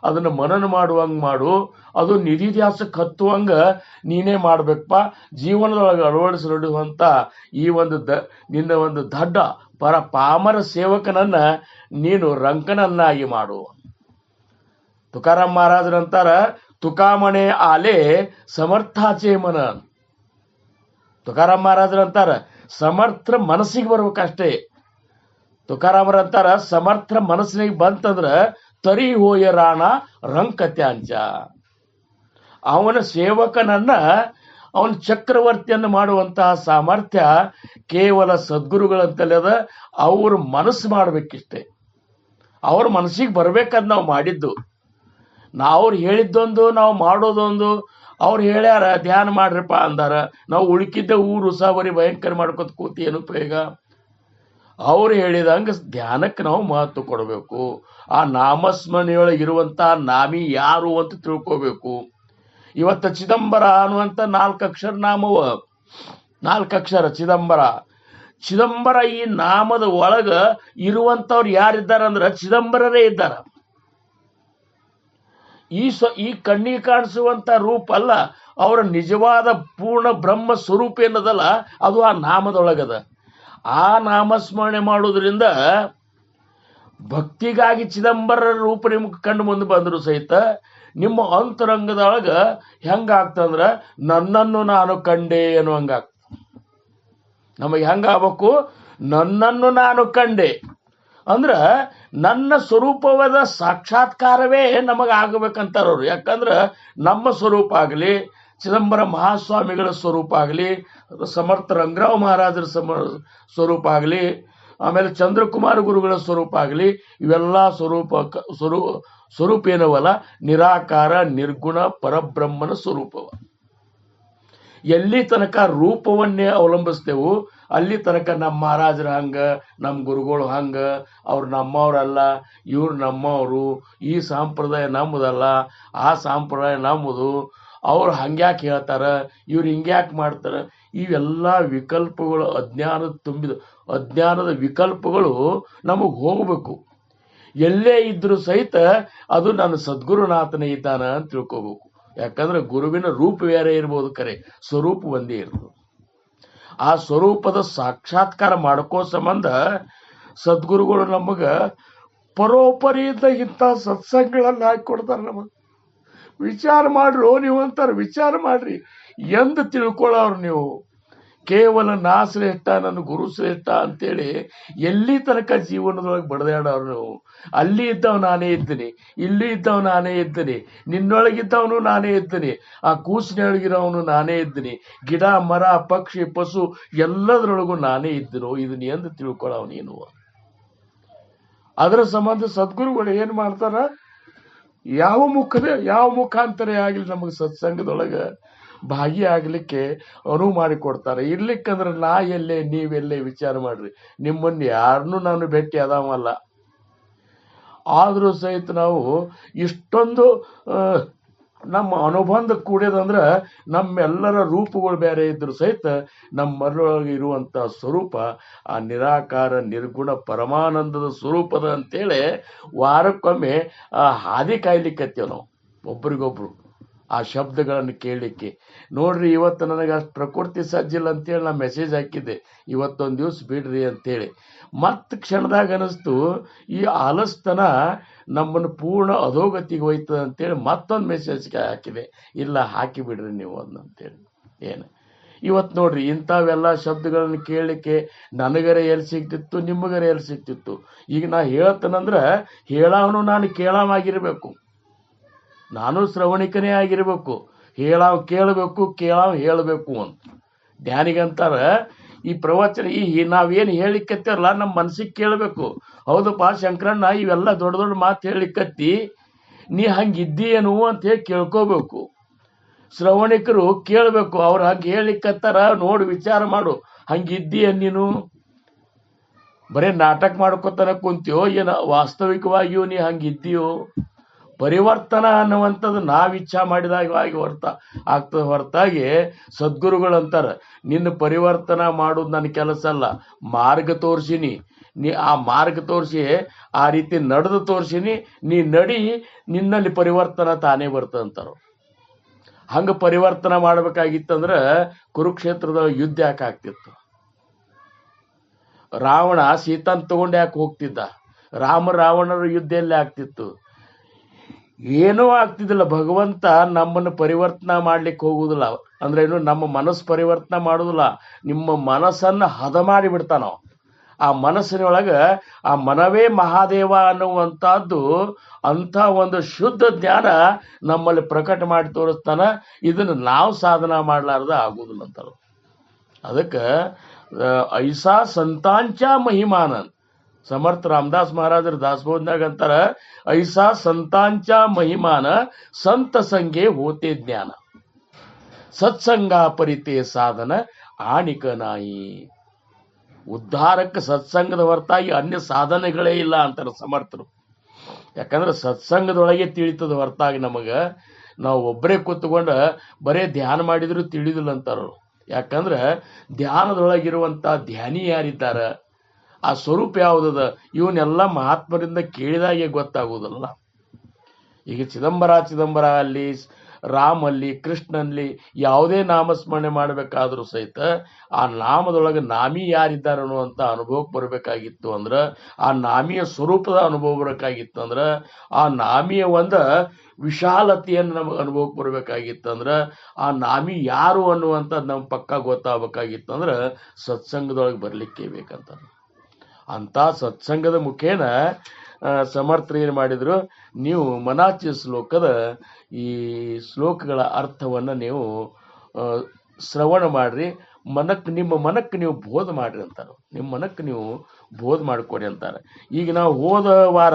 ಅದನ್ನು ಮನನ ಮಾಡುವಂಗೆ ಮಾಡು, ಅದು ನಿಧಿಧ್ಯಾಸಕ್ಕೆ ಹತ್ತುವಂಗ ನೀನೇ ಮಾಡ್ಬೇಕಪ್ಪ. ಜೀವನದೊಳಗೆ ಅಳವಡಿಸಿಡುವಂತ ಈ ಒಂದು ನಿನ್ನ ಒಂದು ದಡ್ಡ ಪಾಮರ ಸೇವಕನನ್ನ ನೀನು ರಂಕನನ್ನಾಗಿ ಮಾಡು. ತುಕಾರಾಮ್ ಮಹಾರಾಜರಂತಾರ, ತುಕಾಮಣೆ ಆಲೆ ಸಮರ್ಥಾಚೆ ಮನ. ತುಕಾರಾಮ್ ಮಹಾರಾಜರಂತಾರ ಸಮರ್ಥ ಮನಸ್ಸಿಗೆ ಬರ್ಬೇಕಷ್ಟೇ. ತುಕಾರಾಮರಂತಾರ ಸಮರ್ಥ ಮನಸ್ಸಿನಿಗೆ ಬಂತಂದ್ರ ತರಿ ಹೋಯ ರಾಣ ರಂಕತ್ಯಾಂಚ. ಅವನ ಸೇವಕನನ್ನ ಅವನ ಚಕ್ರವರ್ತಿಯನ್ನು ಮಾಡುವಂತಹ ಸಾಮರ್ಥ್ಯ ಕೇವಲ ಸದ್ಗುರುಗಳಂತಲ್ಲದ ಅವ್ರ ಮನಸ್ಸು ಮಾಡ್ಬೇಕಿಷ್ಟೆ. ಅವ್ರ ಮನಸ್ಸಿಗೆ ಬರ್ಬೇಕಂತ ನಾವು ಮಾಡಿದ್ದು. ಅವ್ರು ಹೇಳಿದ್ದೊಂದು ನಾವು ಮಾಡೋದೊಂದು. ಅವ್ರು ಹೇಳ್ಯಾರ ಧ್ಯಾನ ಮಾಡ್ರಪ್ಪ ಅಂದಾರ, ನಾವು ಉಳುಕಿದ್ದ ಉಸಾಬರಿ ಭಯಂಕರ ಮಾಡ್ಕೊತ ಕೂತಿ ಏನು ಉಪಯೋಗ? ಅವ್ರು ಹೇಳಿದಂಗೆ ಧ್ಯಾನಕ್ಕೆ ನಾವು ಮಹತ್ವ ಕೊಡಬೇಕು. ಆ ನಾಮಸ್ಮರಣೆಯೊಳಗಿರುವಂತ ನಾಮಿ ಯಾರು ಅಂತ ತಿಳ್ಕೋಬೇಕು. ಇವತ್ತು ಚಿದಂಬರ ಅನ್ನುವಂಥ 4 ಅಕ್ಷರ ನಾಮವ, 4 ಅಕ್ಷರ ಚಿದಂಬರ. ಈ ನಾಮದ ಒಳಗ ಇರುವಂತವ್ರು ಯಾರಿದ್ದಾರಂದ್ರ ಚಿದಂಬರರೇ ಇದ್ದಾರ. ಈ ಕಣ್ಣಿಗೆ ಕಾಣಿಸುವಂತ ರೂಪ ಅಲ್ಲ, ಅವರ ನಿಜವಾದ ಪೂರ್ಣ ಬ್ರಹ್ಮ ಸ್ವರೂಪ ಏನದಲ್ಲ ಅದು ಆ ನಾಮದೊಳಗದ. ಆ ನಾಮಸ್ಮರಣೆ ಮಾಡೋದ್ರಿಂದ ಭಕ್ತಿಗಾಗಿ ಚಿದಂಬರ ರೂಪ ನಿಮ್ಗೆ ಕಂಡು ಮುಂದೆ ಬಂದ್ರು ಸಹಿತ ನಿಮ್ಮ ಅಂತರಂಗದೊಳಗ ಹೆಂಗಾಗ್ತಂದ್ರ ನನ್ನನ್ನು ನಾನು ಕಂಡೆ ಅನ್ನುವಂಗಾಗ್ತ. ನಮಗೆ ಹೆಂಗಾಗಬೇಕು? ನನ್ನನ್ನು ನಾನು ಕಂಡೆ ಅಂದ್ರ ನನ್ನ ಸ್ವರೂಪವಾದ ಸಾಕ್ಷಾತ್ಕಾರವೇ ನಮಗಾಗಬೇಕಂತಾರವ್ರು. ಯಾಕಂದ್ರ ನಮ್ಮ ಸ್ವರೂಪ ಆಗಲಿ, ಚಿದಂಬರ ಮಹಾಸ್ವಾಮಿಗಳ ಸ್ವರೂಪ ಆಗಲಿ, ಸಮರ್ಥ ರಂಗರಾವ್ ಮಹಾರಾಜರ ಸ್ವರೂಪ ಆಗಲಿ, ಆಮೇಲೆ ಚಂದ್ರಕುಮಾರ ಗುರುಗಳ ಸ್ವರೂಪ ಆಗಲಿ, ಇವೆಲ್ಲ ಸ್ವರೂಪ ಏನವಲ್ಲ ನಿರಾಕಾರ ನಿರ್ಗುಣ ಪರಬ್ರಹ್ಮನ ಸ್ವರೂಪವ. ಎಲ್ಲಿ ತನಕ ರೂಪವನ್ನೇ ಅವಲಂಬಿಸ್ತೇವು ಅಲ್ಲಿ ತನಕ ನಮ್ಮ ಮಹಾರಾಜರ ಹಂಗ, ನಮ್ಮ ಗುರುಗಳು ಹಂಗ, ಅವ್ರು ನಮ್ಮವ್ರಲ್ಲ, ಇವ್ರು ನಮ್ಮವರು, ಈ ಸಂಪ್ರದಾಯ ನಮ್ಮದಲ್ಲ, ಆ ಸಂಪ್ರದಾಯ ನಮ್ಮದು, ಅವ್ರು ಹಂಗ್ಯಾಕೆ ಹೇಳ್ತಾರ, ಇವ್ರು ಹಿಂಗ್ಯಾಕೆ ಮಾಡ್ತಾರ, ಇವೆಲ್ಲ ವಿಕಲ್ಪಗಳು ಅಜ್ಞಾನದ ವಿಕಲ್ಪಗಳು ನಮಗೆ ಹೋಗ್ಬೇಕು. ಎಲ್ಲೇ ಇದ್ರೂ ಸಹಿತ ಅದು ನನ್ನ ಸದ್ಗುರುನಾಥನೇ ಇದ್ದಾನ ಅಂತ ತಿಳ್ಕೋಬೇಕು. ಯಾಕಂದ್ರೆ ಗುರುವಿನ ರೂಪ ಬೇರೆ ಇರ್ಬೋದು, ಕರೆ ಸ್ವರೂಪ ಒಂದೇ ಇರ್ತದೆ. ಆ ಸ್ವರೂಪದ ಸಾಕ್ಷಾತ್ಕಾರ ಮಾಡ್ಕೋ ಸಂಬಂಧ ಸದ್ಗುರುಗಳು ನಮಗ ಪರೋಪರಿಯಿಂದ ಇಂಥ ಸತ್ಸಂಗಗಳನ್ನ ಹಾಕಿಕೊಡ್ತಾರೆ. ನಮಗ ವಿಚಾರ ಮಾಡ್ರು ನೀವು ಅಂತಾರೆ, ವಿಚಾರ ಮಾಡ್ರಿ ಎಂದು ತಿಳ್ಕೊಳ್ಳೋರು ನೀವು. ಕೇವಲ ನಾ ಶ್ರೇಷ್ಠ, ನನ್ನ ಗುರು ಶ್ರೇಷ್ಠ ಅಂತೇಳಿ ಎಲ್ಲಿ ತನಕ ಜೀವನದೊಳಗೆ ಬಡದಾಡೋರು ನೀವು? ಅಲ್ಲಿ ಇದ್ದವ್ ನಾನೇ ಇದ್ದೀನಿ, ಇಲ್ಲಿ ಇದ್ದವ್ ನಾನೇ ಇದ್ದೀನಿ, ನಿನ್ನೊಳಗಿದ್ದವನು ನಾನೇ ಇದ್ದೀನಿ, ಆ ಕೂಸಿನೊಳಗಿರೋವನು ನಾನೇ ಇದ್ದೀನಿ, ಗಿಡ ಮರ ಪಕ್ಷಿ ಪಶು ಎಲ್ಲದರೊಳಗೂ ನಾನೇ ಇದ್ದೀನೋ ಇದನ್ನ ಎಂದು ತಿಳ್ಕೊಳ್ಳೋ ನೀನು. ಅದರ ಸಂಬಂಧ ಸದ್ಗುರುಗಳು ಏನ್ ಮಾಡ್ತಾರ, ಯಾವ ಮುಖಾಂತರ ಆಗಲಿ ನಮಗೆ ಸತ್ಸಂಗದೊಳಗ ಭಾಗಿಯಾಗಲಿಕ್ಕೆ ಅನುವು ಮಾಡಿಕೊಡ್ತಾರೆ. ಇರ್ಲಿಕ್ಕಂದ್ರೆ ನಾ ಎಲ್ಲೇ ನೀವೆಲ್ಲೇ ವಿಚಾರ ಮಾಡ್ರಿ, ನಿಮ್ಮನ್ನ ಯಾರನ್ನೂ ನಾನು ಭೇಟಿ ಅದಾವಲ್ಲ. ಆದ್ರೂ ಸಹಿತ ನಾವು ಇಷ್ಟೊಂದು ನಮ್ಮ ಅನುಬಂಧ ಕೂಡ್ಯದಂದ್ರ ನಮ್ಮೆಲ್ಲರ ರೂಪಗಳು ಬೇರೆ ಇದ್ರು ಸಹಿತ ನಮ್ಮರೊಳಗೆ ಇರುವಂತ ಸ್ವರೂಪ ಆ ನಿರಾಕಾರ ನಿರ್ಗುಣ ಪರಮಾನಂದದ ಸ್ವರೂಪದ ಅಂತೇಳಿ ವಾರಕ್ಕೊಮ್ಮೆ ಆ ಹಾದಿ ಕಾಯ್ಲಿಕ್ಕತ್ತೀವಿ ನಾವು ಒಬ್ರಿಗೊಬ್ರು ಆ ಶಬ್ದಗಳನ್ನು ಕೇಳಲಿಕ್ಕೆ. ನೋಡ್ರಿ, ಇವತ್ತು ನನಗೆ ಅಷ್ಟು ಪ್ರಕೃತಿ ಸಜ್ಜಿಲ್ಲ ಅಂತೇಳಿ ನಾ ಮೆಸೇಜ್ ಹಾಕಿದ್ದೆ, ಇವತ್ತೊಂದು ದಿವ್ಸ ಬಿಡ್ರಿ ಅಂತೇಳಿ. ಮತ್ತೆ ಕ್ಷಣದಾಗ ಅನಿಸ್ತು ಈ ಆಲಸ್ತನ ನಮ್ಮನ್ನು ಪೂರ್ಣ ಅಧೋಗತಿಗೆ ಹೋಯ್ತದ ಅಂತೇಳಿ ಮತ್ತೊಂದು ಮೆಸೇಜ್ ಹಾಕಿದೆ, ಇಲ್ಲ ಹಾಕಿ ಬಿಡ್ರಿ ನೀವು ಅದನ್ನಂತೇಳಿ. ಏನು ಇವತ್ತು ನೋಡ್ರಿ, ಇಂಥವೆಲ್ಲ ಶಬ್ದಗಳನ್ನು ಕೇಳಲಿಕ್ಕೆ ನನಗರೆ ಎಲ್ಲಿ ಸಿಗ್ತಿತ್ತು, ನಿಮಗರೆ ಎಲ್ಲಿ ಸಿಗ್ತಿತ್ತು. ಈಗ ನಾ ಹೇಳ್ತೇನಂದ್ರೆ ಹೇಳವನು ನಾನು ಕೇಳಾವಾಗಿರ್ಬೇಕು, ನಾನು ಶ್ರವಣಿಕನೇ ಆಗಿರ್ಬೇಕು, ಹೇಳಾವ್ ಕೇಳಬೇಕು, ಕೇಳಾವ್ ಹೇಳಬೇಕು ಅಂತ. ಧ್ಯಾನಿಗಂತಾರ ಈ ಪ್ರವಚನ ನಾವೇನು ಹೇಳಿಕತ್ತಿರಲ್ಲ ನಮ್ಮ ಮನಸ್ಸಿಗೆ ಕೇಳಬೇಕು. ಹೌದಪ್ಪ ಶಂಕರಣ್ಣ, ಇವೆಲ್ಲ ದೊಡ್ಡ ದೊಡ್ಡ ಮಾತು ಹೇಳಿಕತ್ತಿ, ನೀ ಹಂಗಿದ್ದೀಯೇನು ಅಂತ ಹೇಳಿ ಕೇಳ್ಕೋಬೇಕು. ಶ್ರವಣಿಕರು ಕೇಳಬೇಕು, ಅವ್ರು ಹಂಗೆ ಹೇಳಿಕತ್ತಾರ ನೋಡಿ ವಿಚಾರ ಮಾಡು, ಹಂಗಿದ್ದೀಯ ನೀನು ಬರೀ ನಾಟಕ ಮಾಡ್ಕೊತಾನ ಕುಂತೀಯೋ ಏನ ವಾಸ್ತವಿಕವಾಗಿಯೂ ನೀ ಹಂಗಿದ್ದೀಯೋ? ಪರಿವರ್ತನ ಅನ್ನುವಂಥದ್ದು ನಾವು ಇಚ್ಛಾ ಮಾಡಿದಾಗ ಆಗ್ತದೆ ಹೊರತಾಗಿ ಸದ್ಗುರುಗಳಂತಾರ ನಿನ್ನ ಪರಿವರ್ತನ ಮಾಡೋದು ನನ್ನ ಕೆಲಸ ಅಲ್ಲ, ಮಾರ್ಗ ತೋರಿಸಿನಿ, ನೀ ಆ ಮಾರ್ಗ ತೋರಿಸಿ ಆ ರೀತಿ ನಡೆದು ತೋರಿಸಿನಿ, ನೀ ನಡಿ, ನಿನ್ನಲ್ಲಿ ಪರಿವರ್ತನ ತಾನೇ ಬರ್ತದಂತಾರ. ಹಂಗ ಪರಿವರ್ತನ ಮಾಡ್ಬೇಕಾಗಿತ್ತಂದ್ರ ಕುರುಕ್ಷೇತ್ರದ ಯುದ್ಧ ಯಾಕೆ ಆಗ್ತಿತ್ತು? ರಾವಣ ಸೀತಾನ್ ತಗೊಂಡು ಯಾಕೆ ಹೋಗ್ತಿದ್ದ? ರಾವಣರ ಯುದ್ಧ ಎಲ್ಲಿ ಆಗ್ತಿತ್ತು? ಏನೂ ಆಗ್ತಿದ್ದಿಲ್ಲ. ಭಗವಂತ ನಮ್ಮನ್ನು ಪರಿವರ್ತನಾ ಮಾಡ್ಲಿಕ್ಕೆ ಹೋಗುದಿಲ್ಲ. ಅಂದ್ರೆ ಏನು, ನಮ್ಮ ಮನಸ್ಸು ಪರಿವರ್ತನಾ ಮಾಡುದಿಲ್ಲ, ನಿಮ್ಮ ಮನಸ್ಸನ್ನ ಹದ ಮಾಡಿ ಬಿಡ್ತಾನ. ಆ ಮನಸ್ಸಿನೊಳಗ ಆ ಮನವೇ ಮಹಾದೇವ ಅನ್ನುವಂಥದ್ದು ಅಂಥ ಒಂದು ಶುದ್ಧ ಜ್ಞಾನ ನಮ್ಮಲ್ಲಿ ಪ್ರಕಟ ಮಾಡಿ ತೋರಿಸ್ತಾನ. ಇದನ್ನು ನಾವು ಸಾಧನ ಮಾಡ್ಲಾರ್ದ ಆಗುದಿಲ್ಲ ಅಂತಾರ. ಅದಕ್ಕೆ ಐಸಾ ಸಂತಾಂಚ ಮಹಿಮಾನ ಸಮರ್ಥ ರಾಮದಾಸ್ ಮಹಾರಾಜರ ದಾಸಬೋಧನಾಗ ಅಂತಾರ, ಐಸಾ ಸಂತಾಂಚ ಮಹಿಮಾನ ಸಂತ ಸಂಘೆ ಹೋತೆ ಜ್ಞಾನ, ಸತ್ಸಂಗ ಪರಿತೆ ಸಾಧನ ಆಣಿಕ ನಾಯಿ. ಉದ್ಧಾರಕ್ಕೆ ಸತ್ಸಂಗದ ಹೊರತಾಗಿ ಅನ್ಯ ಸಾಧನೆಗಳೇ ಇಲ್ಲ ಅಂತಾರೆ ಸಮರ್ಥರು. ಯಾಕಂದ್ರೆ ಸತ್ಸಂಗದೊಳಗೆ ತಿಳಿತದ ಹೊರತಾಗಿ ನಾವು ಒಬ್ಬರೇ ಕೂತ್ಕೊಂಡ ಬರೇ ಧ್ಯಾನ ಮಾಡಿದ್ರು ತಿಳಿದಿಲ್ಲ ಅಂತಾರ. ಯಾಕಂದ್ರೆ ಧ್ಯಾನದೊಳಗಿರುವಂತ ಧ್ಯಾನಿ ಯಾರಿದ್ದಾರ, ಆ ಸ್ವರೂಪ ಯಾವುದದ, ಇವನ್ನೆಲ್ಲ ಮಹಾತ್ಮರಿಂದ ಕೇಳಿದಾಗೆ ಗೊತ್ತಾಗುವುದಲ್ಲ. ಈಗ ಚಿದಂಬರ ಅಲ್ಲಿ, ರಾಮ್ ಅಲ್ಲಿ, ಕೃಷ್ಣನಲ್ಲಿ ಯಾವುದೇ ನಾಮಸ್ಮರಣೆ ಮಾಡಬೇಕಾದ್ರೂ ಸಹಿತ ಆ ನಾಮದೊಳಗೆ ನಾಮಿ ಯಾರಿದ್ದಾರೆ ಅನ್ನುವಂಥ ಅನುಭವಕ್ಕೆ ಬರಬೇಕಾಗಿತ್ತು ಅಂದ್ರೆ, ಆ ನಾಮಿಯ ಸ್ವರೂಪದ ಅನುಭವ ಬರಬೇಕಾಗಿತ್ತು ಅಂದ್ರೆ, ಆ ನಾಮಿಯ ಒಂದು ವಿಶಾಲತೆಯನ್ನು ನಮಗೆ ಅನುಭವಕ್ಕೆ ಬರಬೇಕಾಗಿತ್ತಂದ್ರೆ, ಆ ನಾಮಿ ಯಾರು ಅನ್ನುವಂಥದ್ದು ನಮ್ಗೆ ಪಕ್ಕ ಗೊತ್ತಾಗಬೇಕಾಗಿತ್ತು ಅಂದ್ರೆ ಸತ್ಸಂಗದೊಳಗೆ ಬರಲಿಕ್ಕೆ ಬೇಕಂತ. ಅಂತ ಸತ್ಸಂಗದ ಮುಖೇನ ಸಮರ್ಥರು ಏನು ಮಾಡಿದ್ರು, ನೀವು ಮನಾಚಿ ಶ್ಲೋಕದ ಈ ಶ್ಲೋಕಗಳ ಅರ್ಥವನ್ನು ನೀವು ಶ್ರವಣ ಮಾಡ್ರಿ, ನಿಮ್ಮ ಮನಕ್ಕೆ ನೀವು ಬೋಧ ಮಾಡ್ರಿ ಅಂತಾರೆ. ನಿಮ್ಮ ಮನಕ್ಕೆ ನೀವು ಬೋಧ ಮಾಡಿಕೊಡಿ ಅಂತಾರೆ. ಈಗ ನಾವು ಹೋದ ವಾರ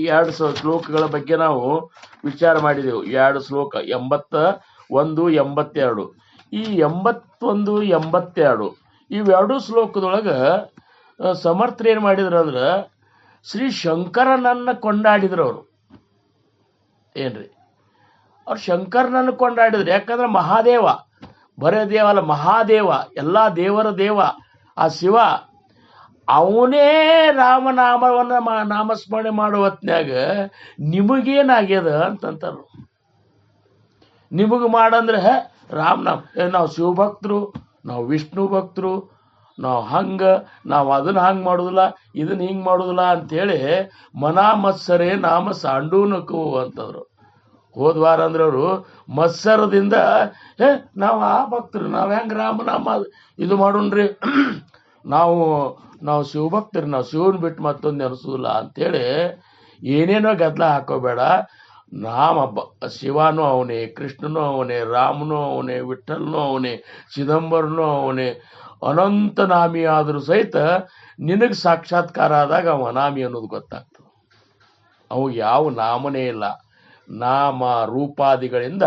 2 ಶ್ಲೋಕಗಳ ಬಗ್ಗೆ ನಾವು ವಿಚಾರ ಮಾಡಿದೆವು. 2 ಶ್ಲೋಕ 81, 82. ಈ 81, 82 ಇವೆರಡು ಶ್ಲೋಕದೊಳಗೆ ಸಮರ್ಥರು ಏನು ಮಾಡಿದ್ರು ಅಂದ್ರೆ ಶ್ರೀ ಶಂಕರನನ್ನ ಕೊಂಡಾಡಿದ್ರು. ಅವರು ಏನ್ರಿ, ಅವ್ರು ಶಂಕರನನ್ನು ಕೊಂಡಾಡಿದ್ರು. ಯಾಕಂದ್ರೆ ಮಹಾದೇವ, ಬರೇ ದೇವ ಅಲ್ಲ, ಮಹಾದೇವ, ಎಲ್ಲ ದೇವರ ದೇವ ಆ ಶಿವ, ಅವನೇ ರಾಮನಾಮವನ್ನ ನಾಮಸ್ಮರಣೆ ಮಾಡೋ ಹೊತ್ನ್ಯಾಗ ನಿಮಗೇನಾಗ್ಯದ ಅಂತಂತಾರ. ನಿಮಗೆ ಮಾಡಂದ್ರೆ ರಾಮನಾಮ, ನಾವು ಶಿವಭಕ್ತರು, ನಾವು ವಿಷ್ಣು ಭಕ್ತರು, ನಾವು ಅದನ್ನ ಹಂಗೆ ಮಾಡೋದಿಲ್ಲ, ಇದನ್ನ ಹಿಂಗೆ ಮಾಡೋದಿಲ್ಲ ಅಂಥೇಳಿ ಮನಾಮತ್ಸರೇ ನಾಮ ಸಾಂಡೂನಕು ಅಂತಂದ್ರು. ಹೋದ್ವಾರ ಅಂದ್ರೆ ಅವರು ಮತ್ಸರದಿಂದ ನಾವು ಆ ಭಕ್ತರು, ನಾವು ಹೆಂಗೆ ರಾಮನಾಮ ಇದು ಮಾಡೋಣ್ರಿ, ನಾವು ಶಿವಭಕ್ತರು, ನಾವು ಶಿವನ್ ಬಿಟ್ಟು ಮತ್ತೊಂದು ನೆನೆಸೋದಿಲ್ಲ ಅಂತೇಳಿ ಏನೇನೋ ಗದ್ದಲ ಹಾಕೋಬೇಡ. ಶಿವನೂ ಅವನೇ, ಕೃಷ್ಣನೂ ಅವನೇ, ರಾಮನೂ ಅವನೇ, ವಿಠ್ಠಲನೂ ಅವನೇ, ಚಿದಂಬರನೂ ಅವನೇ, ಅನಂತ ನಾಮಿ ಆದರೂ ಸಹಿತ ನಿನಗೆ ಸಾಕ್ಷಾತ್ಕಾರ ಆದಾಗ ಅವ ಅನಾಮಿ ಅನ್ನೋದು ಗೊತ್ತಾಗ್ತದೆ. ಅವು ಯಾವ ನಾಮನೇ ಇಲ್ಲ, ನಾಮ ರೂಪಾದಿಗಳಿಂದ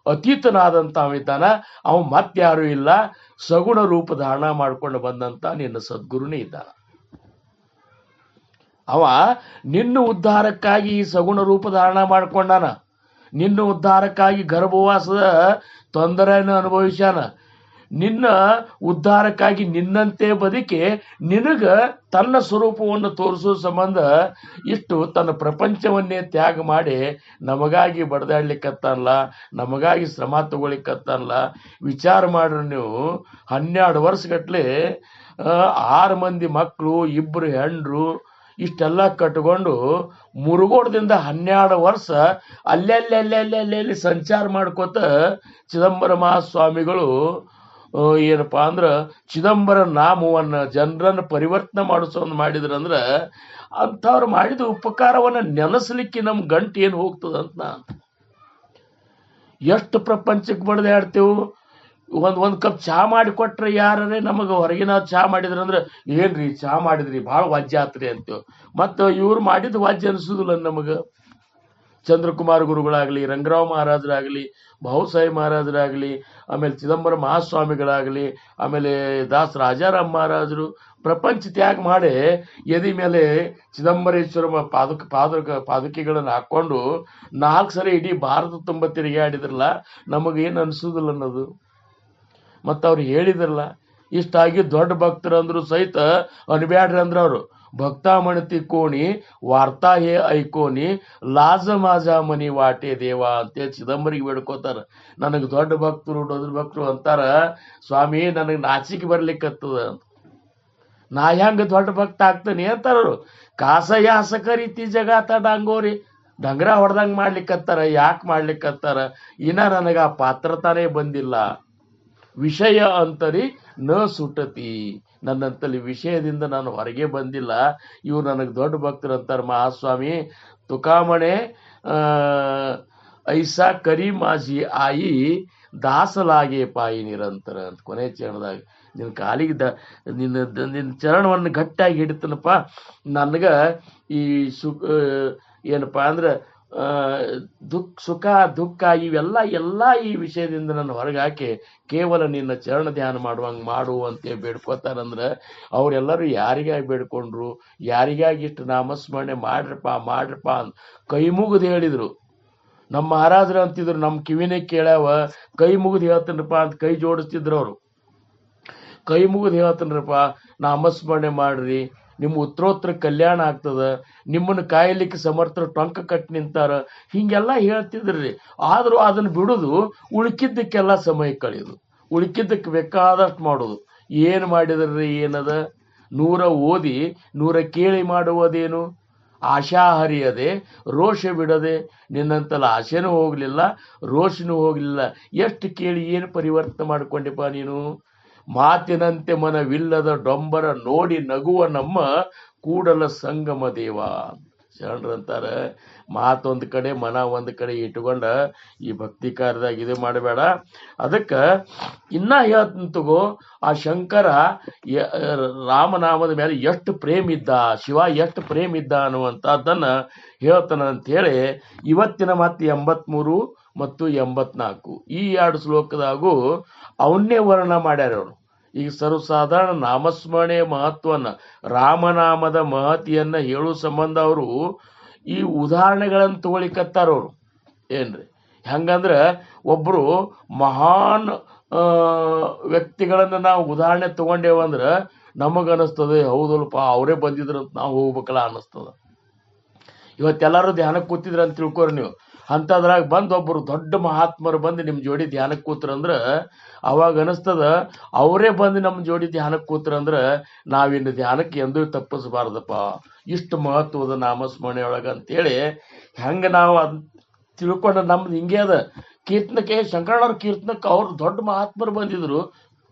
ಅತೀತನಾದಂಥ ಅವಿತಾನ. ಅವ ಮತ್ಯಾರೂ ಇಲ್ಲ, ಸಗುಣ ರೂಪ ಧಾರಣ ಮಾಡ್ಕೊಂಡು ಬಂದಂತ ನಿನ್ನ ಸದ್ಗುರುನೇ ಇದ್ದಾನ. ಅವ ನಿನ್ನ ಉದ್ಧಾರಕ್ಕಾಗಿ ಈ ಸಗುಣ ರೂಪ ಧಾರಣ ಮಾಡ್ಕೊಂಡಾನ. ನಿನ್ನ ಉದ್ಧಾರಕ್ಕಾಗಿ ಗರ್ಭವಾಸದ ತೊಂದರೆಯನ್ನು ಅನುಭವಿಸ್ಯಾನ. ನಿನ್ನ ಉದ್ಧಾರಕ್ಕಾಗಿ ನಿನ್ನಂತೆ ಬದುಕಿ ನಿನಗ ತನ್ನ ಸ್ವರೂಪವನ್ನು ತೋರಿಸೋ ಸಂಬಂಧ ಇಷ್ಟು ತನ್ನ ಪ್ರಪಂಚವನ್ನೇ ತ್ಯಾಗ ಮಾಡಿ ನಮಗಾಗಿ ಬಡದಾಡ್ಲಿಕ್ಕತ್ತಲ್ಲ, ನಮಗಾಗಿ ಶ್ರಮ ತಗೊಳಿಕ್ಕತ್ತಲ್ಲ. ವಿಚಾರ ಮಾಡ್ರಿ ನೀವು, 12 ವರ್ಷಗಟ್ಲೆ 6 ಮಂದಿ ಮಕ್ಕಳು, 2 ಹೆಂಡ್ರು, ಇಷ್ಟೆಲ್ಲ ಕಟ್ಕೊಂಡು ಮುರುಗೋಡದಿಂದ 12 ವರ್ಷ ಅಲ್ಲೆಲ್ಲಿ ಸಂಚಾರ ಮಾಡ್ಕೋತ ಚಿದಂಬರ ಮಹಾಸ್ವಾಮಿಗಳು ಏನಪ್ಪಾ ಅಂದ್ರ ಚಿದಂಬರ ನಾಮವನ್ನ ಜನರನ್ನು ಪರಿವರ್ತನೆ ಮಾಡಿಸೋದು ಮಾಡಿದ್ರಂದ್ರ ಅಂಥವ್ರು ಮಾಡಿದ ಉಪಕಾರವನ್ನ ನೆನೆಸ್ಲಿಕ್ಕೆ ನಮ್ ಗಂಟು ಏನು ಹೋಗ್ತದಂತ ನಾನು ಎಷ್ಟು ಪ್ರಪಂಚಕ್ಕೆ ಬಡ್ದೆ ಆಡ್ತೇವು. ಒಂದ್ ಕಪ್ ಚಹಾ ಮಾಡಿ ಕೊಟ್ರೆ ಯಾರೇ ನಮಗೆ ಹೊರಗಿನ ಚಹಾ ಮಾಡಿದ್ರಂದ್ರೆ ಏನ್ರಿ ಚಹಾ ಮಾಡಿದ್ರಿ ಭಾಳ ವಾಜ್ಯ ಆತ್ರಿ ಅಂತೇವ್. ಮತ್ತು ಇವ್ರು ಮಾಡಿದ ವಾಜ್ಯ ಅನಿಸೋದಿಲ್ಲ ನಮಗೆ. ಚಂದ್ರಕುಮಾರ್ ಗುರುಗಳಾಗಲಿ, ರಂಗರಾವ್ ಮಹಾರಾಜರಾಗಲಿ, ಭಾವುಸಾಹೇಬ್ ಮಹಾರಾಜರಾಗಲಿ, ಆಮೇಲೆ ಚಿದಂಬರ ಮಹಾಸ್ವಾಮಿಗಳಾಗಲಿ, ಆಮೇಲೆ ದಾಸ್ ರಾಜಾರಾಮ್ ಮಹಾರಾಜರು ಪ್ರಪಂಚ ತ್ಯಾಗ ಮಾಡಿ ಎದಿ ಮೇಲೆ ಚಿದಂಬರೇಶ್ವರ ಪಾದುಕೆಗಳನ್ನು ಹಾಕೊಂಡು 4 ಸರಿ ಇಡೀ ಭಾರತ ತುಂಬ ತಿರುಗಾಡಿದ್ರಲ್ಲ, ನಮಗೇನು ಅನಿಸೋದಿಲ್ಲ ಅನ್ನೋದು. ಮತ್ತು ಅವ್ರು ಹೇಳಿದ್ರಲ್ಲ, ಇಷ್ಟಾಗಿ ದೊಡ್ಡ ಭಕ್ತರು ಅಂದ್ರು ಸಹಿತ ಅನ್ಬ್ಯಾಡ್ರಿ ಅಂದ್ರ ಅವರು. ಭಕ್ತಾಮಣತಿ ಕೋಣಿ ವಾರ್ತಾ ಹೇ ಐಕೋನಿ ಲಾಜ ಮಾಜಾ ಮನಿ ವಾಟೆ ದೇವ ಅಂತೇಳಿ ಚಿದಂಬರಿಗೆ ಬೇಡ್ಕೋತಾರ. ನನಗೆ ದೊಡ್ಡ ಭಕ್ತರು ಅಂತಾರ, ಸ್ವಾಮಿ ನನಗೆ ನಾಚಿಕೆ ಬರ್ಲಿಕ್ಕತ್ತದ, ನಾ ಹೆಂಗ ದೊಡ್ಡ ಭಕ್ತ ಆಗ್ತಾನೆ ಅಂತಾರವ್ರು. ಕಾಸಯಾಸ ಕರೀತಿ ಜಗಾತ ಡಾಂಗೋರಿ, ಡಂಗ್ರ ಹೊಡೆದಂಗೆ ಮಾಡ್ಲಿಕ್ಕತ್ತಾರ. ಯಾಕೆ ಮಾಡ್ಲಿಕ್ಕತ್ತಾರ? ಇನ್ನ ನನಗೆ ಆ ಪಾತ್ರತಾನೇ ಬಂದಿಲ್ಲ. ವಿಷಯ ಅಂತರಿ ನ ಸುಟತಿ, ನನ್ನಂತಲ್ಲಿ ವಿಷಯದಿಂದ ನಾನು ಹೊರಗೆ ಬಂದಿಲ್ಲ. ಇವ್ರು ನನಗೆ ದೊಡ್ಡ ಭಕ್ತರು ಅಂತಾರೆ. ಮಹಾಸ್ವಾಮಿ ತುಕಾಮಣೆ ಐಸಾ ಕರಿ ಮಾಜಿ ಆಯಿ ದಾಸಲಾಗೆ ಪಾಯಿ ನಿರಂತರ ಅಂತ ಕೊನೆ ಚರಣದಾಗ ನಿನ್ನ ಕಾಲಿಗೆ ನಿನ್ನ ಚರಣವನ್ನು ಗಟ್ಟಿಯಾಗಿ ಹಿಡಿತನಪ್ಪ. ನನಗ ಈ ಏನಪ್ಪ ಅಂದ್ರೆ ಸುಖ ದುಃಖ ಇವೆಲ್ಲ ಈ ವಿಷಯದಿಂದ ನನ್ನ ಹೊರಗೆ ಹಾಕಿ ಕೇವಲ ನಿನ್ನ ಚರಣ ಧ್ಯಾನ ಮಾಡುವಂಗೆ ಮಾಡು ಅಂತ ಬೇಡ್ಕೋತಾರಂದ್ರೆ ಅವರೆಲ್ಲರೂ ಯಾರಿಗಾಗಿ ಬೇಡ್ಕೊಂಡ್ರು, ಯಾರಿಗಾಗಿ ಇಷ್ಟು ನಾಮಸ್ಮರಣೆ ಮಾಡ್ರಪ್ಪ ಅಂತ ಕೈ ಮುಗಿದು ಹೇಳಿದ್ರು. ನಮ್ಮ ಮಹಾರಾಜರು ಅಂತಿದ್ರು, ನಮ್ಮ ಕಿವಿನೇ ಕೇಳ್ಯಾವ, ಕೈ ಮುಗಿದು ಹೇಳ್ತೇನಪ್ಪ ಅಂತ ಕೈ ಜೋಡಿಸ್ತಿದ್ರು ಅವರು. ಕೈ ಮುಗಿದು ಹೇಳ್ತೇನ್ರಪ್ಪ, ನಾಮಸ್ಮರಣೆ ಮಾಡ್ರಿ, ನಿಮ್ಮ ಉತ್ತರೋತ್ತರ ಕಲ್ಯಾಣ ಆಗ್ತದ, ನಿಮ್ಮನ್ನು ಕಾಯಲಿಕ್ಕೆ ಸಮರ್ಥರು ಟೊಂಕ ಕಟ್ಟಿ ನಿಂತಾರ, ಹಿಂಗೆಲ್ಲ ಹೇಳ್ತಿದ್ರಿ. ಆದರೂ ಅದನ್ನು ಬಿಡುದು, ಉಳ್ಕಿದ್ದಕ್ಕೆಲ್ಲ ಸಮಯ ಕಳೆಯೋದು, ಉಳ್ಕಿದ್ದಕ್ಕೆ ಬೇಕಾದಷ್ಟು ಮಾಡೋದು. ಏನು ಮಾಡಿದ್ರಿ? ಏನದ? 100 ಓದಿ 100 ಕೇಳಿ ಮಾಡುವುದೇನು? ಆಶಾ ಹರಿಯದೆ ರೋಷ ಬಿಡದೆ, ನಿನ್ನಂತಲ್ಲ ಆಶೆನೂ ಹೋಗ್ಲಿಲ್ಲ, ರೋಷನೂ ಹೋಗ್ಲಿಲ್ಲ. ಎಷ್ಟು ಕೇಳಿ ಏನು ಪರಿವರ್ತನೆ ಮಾಡ್ಕೊಂಡಿಪ್ಪ ನೀನು? ಮಾತಿನಂತೆ ಮನವಿಲ್ಲದ ಡೊಂಬರ ನೋಡಿ ನಗುವ ನಮ್ಮ ಕೂಡಲ ಸಂಗಮ ದೇವ. ಶರಣರಂತಾರ, ಮಾತೊಂದು ಕಡೆ ಮನ ಒಂದು ಕಡೆ ಇಟ್ಕೊಂಡ ಈ ಭಕ್ತಿ ಕಾರ್ಯದಾಗ ಇದು ಮಾಡಬೇಡ. ಅದಕ್ಕೆ ಇನ್ನ ಹೇಳ್ತೀನಿ ತಗೋ, ಆ ಶಂಕರ ರಾಮನಾಮದ ಮೇಲೆ ಎಷ್ಟು ಪ್ರೇಮ ಇದ್ದ, ಶಿವ ಎಷ್ಟು ಪ್ರೇಮ ಇದ್ದ ಅನ್ನುವಂಥದ್ದನ್ನ ಹೇಳ್ತಾನ ಅಂತೇಳಿ ಇವತ್ತಿನ ಮತ್ತೆ 83 ಮತ್ತು 84 ಈ 2 ಶ್ಲೋಕದಾಗೂ ಅವನ್ನೇ ವರ್ಣನ ಮಾಡ್ಯಾರ ಅವರು. ಈಗ ಸರ್ವಸಾಧಾರಣ ನಾಮಸ್ಮರಣೆಯ ಮಹತ್ವನ್ನ, ರಾಮನಾಮದ ಮಹತಿಯನ್ನ ಹೇಳೋ ಸಂಬಂಧ ಅವರು ಈ ಉದಾಹರಣೆಗಳನ್ನು ತಗೊಳಿಕತ್ತಾರವ್ರು. ಏನ್ರಿ ಹೆಂಗಂದ್ರೆ, ಒಬ್ರು ಮಹಾನ್ ವ್ಯಕ್ತಿಗಳನ್ನ ನಾವು ಉದಾಹರಣೆ ತಗೊಂಡೇವಂದ್ರೆ ನಮಗನಿಸ್ತದೆ, ಹೌದಲ್ಪ ಅವರೇ ಬಂದಿದ್ರಂತ ನಾವು ಹೋಗ್ಬೇಕಲ್ಲ ಅನ್ನಿಸ್ತದ. ಇವತ್ತೆಲ್ಲರೂ ಧ್ಯಾನಕ್ಕೆ ಕೂತಿದ್ರ ಅಂತ ತಿಳ್ಕೊರಿ ನೀವು. ಅಂಥದ್ರಾಗ ಬಂದು ಒಬ್ಬರು ದೊಡ್ಡ ಮಹಾತ್ಮರು ಬಂದು ನಿಮ್ಮ ಜೋಡಿ ಧ್ಯಾನಕ್ಕೆ ಕೂತ್ರಂದ್ರೆ ಅವಾಗ ಅನಿಸ್ತದ, ಅವರೇ ಬಂದು ನಮ್ಮ ಜೋಡಿ ಧ್ಯಾನಕ್ಕೆ ಕೂತ್ರಂದ್ರೆ ನಾವಿನ್ನು ಧ್ಯಾನಕ್ಕೆ ಎಂದೂ ತಪ್ಪಿಸಬಾರ್ದಪ್ಪ, ಇಷ್ಟು ಮಹತ್ವದ ನಾಮಸ್ಮರಣೆ ಒಳಗೆ ಅಂತೇಳಿ ಹೆಂಗೆ ನಾವು ತಿಳ್ಕೊಂಡ ನಮ್ದು ಹಿಂಗೆ ಅದ. ಕೀರ್ತನಕ್ಕೆ ಶಂಕರಣ್ಣವ್ರ ಕೀರ್ತನಕ್ಕೆ ಅವ್ರು ದೊಡ್ಡ ಮಹಾತ್ಮರು ಬಂದಿದ್ರು,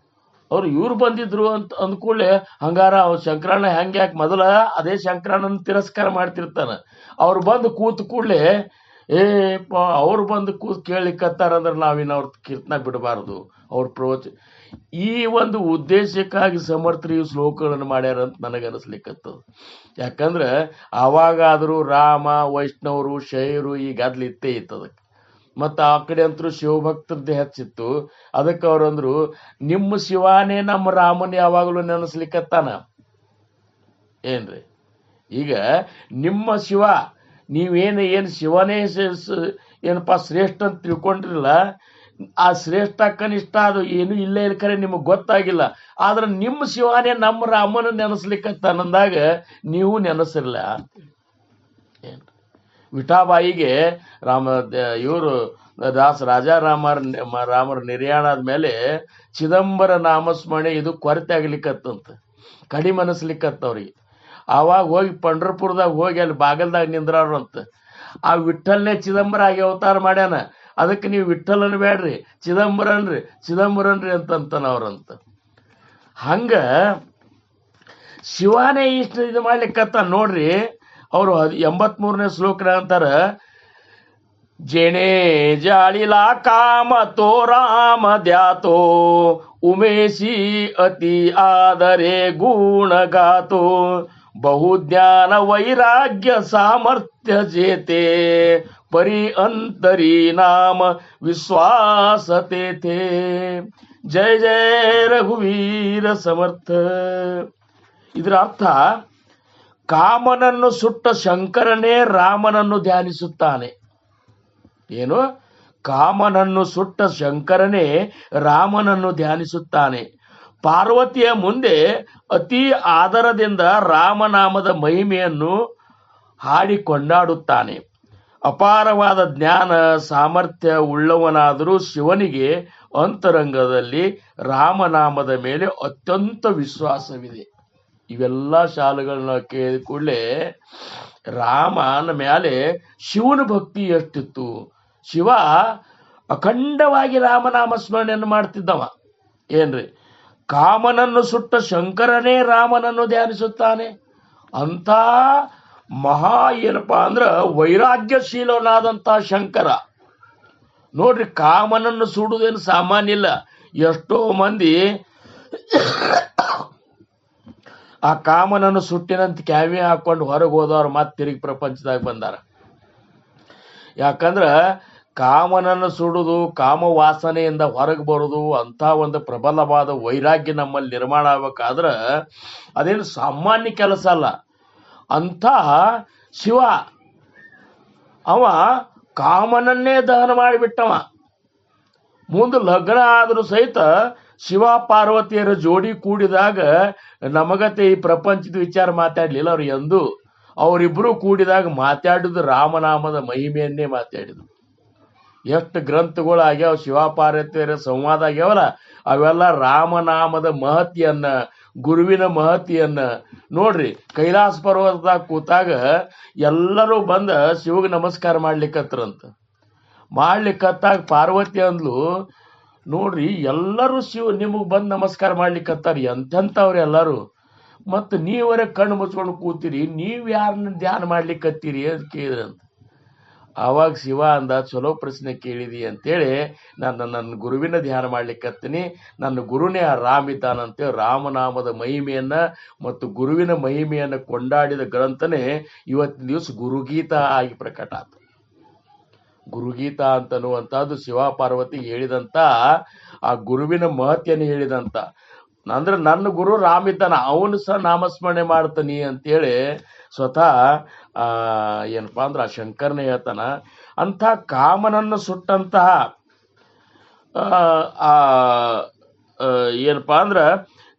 ಅವ್ರು ಇವ್ರು ಬಂದಿದ್ರು ಅಂತ ಅಂದ್ಕೂಡ್ಲೆ ಹಂಗಾರ ಅವ್ರು ಶಂಕರಣ್ಣ ಹೆಂಗೆ ಯಾಕೆ ಮೊದಲ ಅದೇ ಶಂಕರಣ್ಣನ ತಿರಸ್ಕಾರ ಮಾಡ್ತಿರ್ತಾನ. ಅವ್ರು ಬಂದು ಕೂತ್ ಕೂಡ್ಲೆ ಅವ್ರು ಬಂದು ಕೂತ್ ಕೇಳಿಕತ್ತಾರಂದ್ರೆ ನಾವಿನ್ನ ಅವ್ರ ಕೀರ್ತನ ಬಿಡಬಾರ್ದು, ಅವ್ರ ಪ್ರವಚನ. ಈ ಒಂದು ಉದ್ದೇಶಕ್ಕಾಗಿ ಸಮರ್ಥರು ಈ ಶ್ಲೋಕಗಳನ್ನು ಮಾಡ್ಯಾರ ಅಂತ ನನಗನ್ನಿಸ್ಲಿಕ್ಕತ್ತದ. ಯಾಕಂದ್ರೆ ಅವಾಗಾದರೂ ರಾಮ ವೈಷ್ಣವರು ಶೈವರು ಈ ಗದ್ಲು ಇತ್ತೇ ಇತ್ತು ಅದಕ್ಕೆ. ಮತ್ತು ಆ ಕಡೆ ಅಂತರೂ ಶಿವಭಕ್ತರದ್ದೇ ಹೆಚ್ಚಿತ್ತು. ಅದಕ್ಕೆ ಅವ್ರಂದ್ರು ನಿಮ್ಮ ಶಿವಾನೇ ನಮ್ಮ ರಾಮನ ಯಾವಾಗಲೂ ನೆನೆಸ್ಲಿಕ್ಕತ್ತಾನ ಏನ್ರಿ. ಈಗ ನಿಮ್ಮ ಶಿವ ಏನು ಶಿವನೇ ಏನಪ್ಪ ಶ್ರೇಷ್ಠ ಅಂತ ತಿಳ್ಕೊಂಡಿರಲ್ಲ, ಆ ಶ್ರೇಷ್ಠ ಕನಿಷ್ಠ ಅದು ಏನು ಇಲ್ಲೇ ಇಲ್ಕರೆ ನಿಮಗೆ ಗೊತ್ತಾಗಿಲ್ಲ. ಆದ್ರೆ ನಿಮ್ಮ ಶಿವಾನೇ ನಮ್ಮ ರಾಮನ ನೆನೆಸ್ಲಿಕ್ಕತ್ತಾನಂದಾಗ ನೀವು ನೆನೆಸಿರ್ಲ. ಏನು ವಿಠಾಬಾಯಿಗೆ ಇವರು ರಾಮರ ನಿರ್ಯಾಣ ಆದ್ಮೇಲೆ ಚಿದಂಬರ ನಾಮಸ್ಮರಣೆ ಇದು ಕೊರತೆ ಆಗ್ಲಿಕ್ಕತ್ತಂತ, ಕಡಿಮೆ ಅನಿಸ್ಲಿಕ್ಕತ್ತವ್ರಿಗೆ. ಆವಾಗ ಹೋಗಿ ಪಂಡ್ರಪುರದಾಗ ಹೋಗಿ ಅಲ್ಲಿ ಬಾಗಲ್ದಾಗ ನಿಂದ್ರಾರಂತ. ಆ ವಿಠಲ್ನೇ ಚಿದಂಬರ ಆಗಿ ಅವತಾರ ಮಾಡ್ಯಾನ, ಅದಕ್ಕೆ ನೀವು ವಿಠಲ್ ಅನ್ಬೇಡ್ರಿ ಚಿದಂಬರನ್ರಿ ಅಂತಂತಾನ ಅವ್ರಂತ. ಹಂಗ ಶಿವಾನೇ ಇಷ್ಟು ಇದು ಮಾಡ್ಲಿಕ್ಕತ್ತ ನೋಡ್ರಿ. ಅವರು 83ನೇ ಶ್ಲೋಕ ಅಂತಾರ, जेणे जाळीला काम तो राम द्यातो, उमेशी अति आदरे गुण गातो, बहुज्ञान वैराग्य सामर्थ्य जेते, परी अंतरी नाम विश्वास तेथे. जय जय रघुवीर समर्थ. ಇದರ ಅರ್ಥ ಕಾಮನನ್ನು ಸುಟ್ಟ ಶಂಕರನೇ ರಾಮನನ್ನು ಧ್ಯಾನಿಸುತ್ತಾನೆ. ಏನು? ಕಾಮನನ್ನು ಸುಟ್ಟ ಶಂಕರನೇ ರಾಮನನ್ನು ಧ್ಯಾನಿಸುತ್ತಾನೆ. ಪಾರ್ವತಿಯ ಮುಂದೆ ಅತಿ ಆದರದಿಂದ ರಾಮನಾಮದ ಮಹಿಮೆಯನ್ನು ಹಾಡಿ ಕೊಂಡಾಡುತ್ತಾನೆ. ಅಪಾರವಾದ ಜ್ಞಾನ ಸಾಮರ್ಥ್ಯ ಉಳ್ಳವನಾದರೂ ಶಿವನಿಗೆ ಅಂತರಂಗದಲ್ಲಿ ರಾಮನಾಮದ ಮೇಲೆ ಅತ್ಯಂತ ವಿಶ್ವಾಸವಿದೆ. ಇವೆಲ್ಲ ಶಾಲೆಗಳನ್ನ ಕೇಳಿದ ಕೂಡಲೇ ರಾಮನ ಮೇಲೆ ಶಿವನ ಭಕ್ತಿ ಎಷ್ಟಿತ್ತು. ಶಿವ ಅಖಂಡವಾಗಿ ರಾಮನಾಮ ಸ್ಮರಣೆಯನ್ನು ಮಾಡ್ತಿದ್ದವ ಏನ್ರಿ. ಕಾಮನನ್ನು ಸುಟ್ಟ ಶಂಕರನೇ ರಾಮನನ್ನು ಧ್ಯಾನಿಸುತ್ತಾನೆ ಅಂತ ಮಹಾ ಏನಪ್ಪಾ ಅಂದ್ರ ವೈರಾಗ್ಯಶೀಲನಾದಂತ ಶಂಕರ ನೋಡ್ರಿ. ಕಾಮನನ್ನು ಸುಡುವುದೇನು ಸಾಮಾನ್ಯ ಇಲ್ಲ. ಎಷ್ಟೋ ಮಂದಿ ಆ ಕಾಮನನ್ನು ಸುಟ್ಟಿನಂತ ಕ್ಯಾಮೆ ಹಾಕೊಂಡು ಹೊರಗೆ ಹೋದವ್ರು ಮತ್ತೆ ತಿರುಗಿ ಪ್ರಪಂಚದಾಗ ಬಂದಾರ. ಯಾಕಂದ್ರ ಕಾಮನನ್ನು ಸುಡುದು, ಕಾಮ ವಾಸನೆಯಿಂದ ಹೊರಗೆ ಬರುದು ಅಂತ ಒಂದು ಪ್ರಬಲವಾದ ವೈರಾಗ್ಯ ನಮ್ಮಲ್ಲಿ ನಿರ್ಮಾಣ ಆಗ್ಬೇಕಾದ್ರ ಅದೇನು ಸಾಮಾನ್ಯ ಕೆಲಸ ಅಲ್ಲ. ಅಂತ ಶಿವ ಅವ ಕಾಮನನ್ನೇ ದಹನ ಮಾಡಿಬಿಟ್ಟವ. ಮುಂದೆ ಲಗ್ನ ಆದರೂ ಸಹಿತ ಶಿವ ಪಾರ್ವತಿಯರ ಜೋಡಿ ಕೂಡಿದಾಗ ನಮಗತೆ ಈ ಪ್ರಪಂಚದ ವಿಚಾರ ಮಾತಾಡ್ಲಿಲ್ಲ ಅವ್ರು ಎಂದು. ಅವರಿಬ್ರು ಕೂಡಿದಾಗ ಮಾತಾಡಿದ್ರು ರಾಮನಾಮದ ಮಹಿಮೆಯನ್ನೇ ಮಾತಾಡಿದ್ರು. ಎಷ್ಟು ಗ್ರಂಥಗಳು ಆಗ್ಯಾವ ಶಿವ ಪಾರ್ವತಿಯರ ಸಂವಾದ ಆಗ್ಯಾವಲ್ಲ, ಅವೆಲ್ಲ ರಾಮನಾಮದ ಮಹತಿಯನ್ನ, ಗುರುವಿನ ಮಹತಿಯನ್ನ ನೋಡ್ರಿ. ಕೈಲಾಸ ಪರ್ವತದಾಗ ಕೂತಾಗ ಎಲ್ಲರೂ ಬಂದ ಶಿವಗೆ ನಮಸ್ಕಾರ ಮಾಡ್ಲಿಕ್ಕತ್ರಂತ. ಮಾಡ್ಲಿಕ್ಕತ್ತಾಗ ಪಾರ್ವತಿ ಅಂದ್ಲು, ನೋಡ್ರಿ ಎಲ್ಲರೂ ನಿಮಗೆ ಬಂದು ನಮಸ್ಕಾರ ಮಾಡ್ಲಿಕ್ಕತ್ತಾರ, ಎಂತೆಂಥವ್ರು ಎಲ್ಲರೂ, ಮತ್ತು ನೀವರೇ ಕಣ್ಣು ಮುಚ್ಕೊಂಡು ಕೂತೀರಿ, ನೀವು ಯಾರನ್ನ ಧ್ಯಾನ ಮಾಡ್ಲಿಕ್ಕತ್ತೀರಿ ಅಂತ ಕೇಳಿದ್ರಂತ. ಆವಾಗ ಶಿವ ಅಂದ, ಚಲೋ ಪ್ರಶ್ನೆ ಕೇಳಿದಿ ಅಂತೇಳಿ, ನನ್ನ ಗುರುವಿನ ಧ್ಯಾನ ಮಾಡ್ಲಿಕ್ಕತ್ತೀನಿ, ನನ್ನ ಗುರುನೇ ಆ ರಾಮ ಇದ್ದಾನಂತೇಳಿ ರಾಮನಾಮದ ಮಹಿಮೆಯನ್ನ ಮತ್ತು ಗುರುವಿನ ಮಹಿಮೆಯನ್ನು ಕೊಂಡಾಡಿದ ಗ್ರಂಥನೇ ಇವತ್ತಿನ ದಿವಸ ಗುರುಗೀತ ಆಗಿ ಪ್ರಕಟ ಆಯ್ತು. ಗುರುಗೀತ ಅಂತನ್ನುವಂಥದ್ದು ಶಿವ ಪಾರ್ವತಿ ಹೇಳಿದಂತ ಆ ಗುರುವಿನ ಮಹತ್ಯನ ಹೇಳಿದಂತ. ಅಂದ್ರೆ ನನ್ನ ಗುರು ರಾಮ ಇದ್ದಾನ, ಅವನು ಸಹ ನಾಮಸ್ಮರಣೆ ಮಾಡ್ತಾನಿ ಅಂತೇಳಿ ಸ್ವತಃ ಏನಪ್ಪಾ ಅಂದ್ರೆ ಆ ಶಂಕರನೇ ಹೇಳ್ತಾನ. ಅಂಥ ಕಾಮನನ್ನು ಸುಟ್ಟಂತಹ ಏನಪ್ಪಾ ಅಂದ್ರ